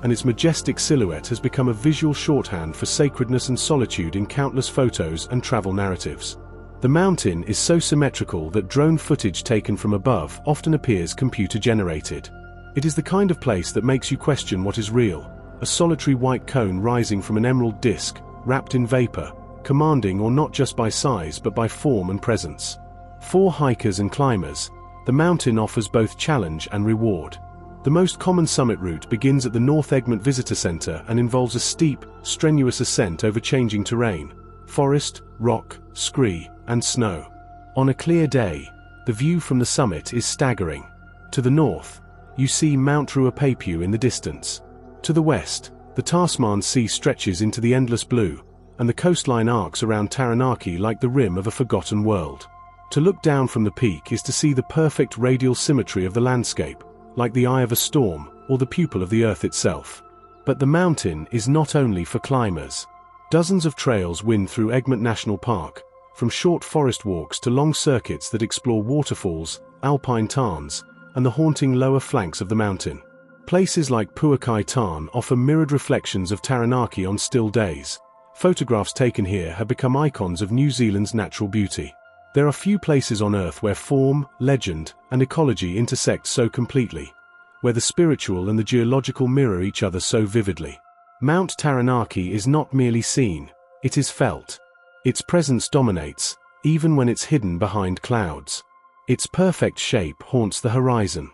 and its majestic silhouette has become a visual shorthand for sacredness and solitude in countless photos and travel narratives. The mountain is so symmetrical that drone footage taken from above often appears computer-generated. It is the kind of place that makes you question what is real, a solitary white cone rising from an emerald disk, wrapped in vapor, commanding or not just by size but by form and presence. For hikers and climbers, the mountain offers both challenge and reward. The most common summit route begins at the North Egmont Visitor Center and involves a steep, strenuous ascent over changing terrain, forest, rock, scree, and snow. On a clear day, the view from the summit is staggering. To the north, you see Mount Ruapehu in the distance. To the west, the Tasman Sea stretches into the endless blue, and the coastline arcs around Taranaki like the rim of a forgotten world. To look down from the peak is to see the perfect radial symmetry of the landscape, like the eye of a storm or the pupil of the earth itself. But the mountain is not only for climbers. Dozens of trails wind through Egmont National Park, from short forest walks to long circuits that explore waterfalls, alpine tarns, and the haunting lower flanks of the mountain. Places like Puakai Tarn offer mirrored reflections of Taranaki on still days. Photographs taken here have become icons of New Zealand's natural beauty. There are few places on Earth where form, legend, and ecology intersect so completely, where the spiritual and the geological mirror each other so vividly. Mount Taranaki is not merely seen, it is felt. Its presence dominates, even when it's hidden behind clouds. Its perfect shape haunts the horizon.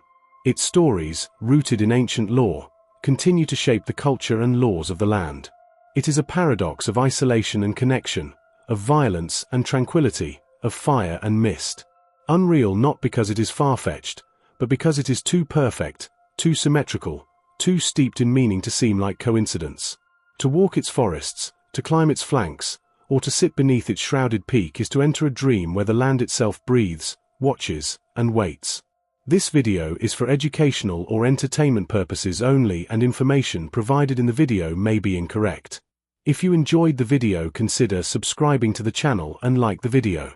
Its stories, rooted in ancient lore, continue to shape the culture and laws of the land. It is a paradox of isolation and connection, of violence and tranquility, of fire and mist. Unreal not because it is far-fetched, but because it is too perfect, too symmetrical, too steeped in meaning to seem like coincidence. To walk its forests, to climb its flanks, or to sit beneath its shrouded peak is to enter a dream where the land itself breathes, watches, and waits. This video is for educational or entertainment purposes only, and information provided in the video may be incorrect. If you enjoyed the video, consider subscribing to the channel and like the video.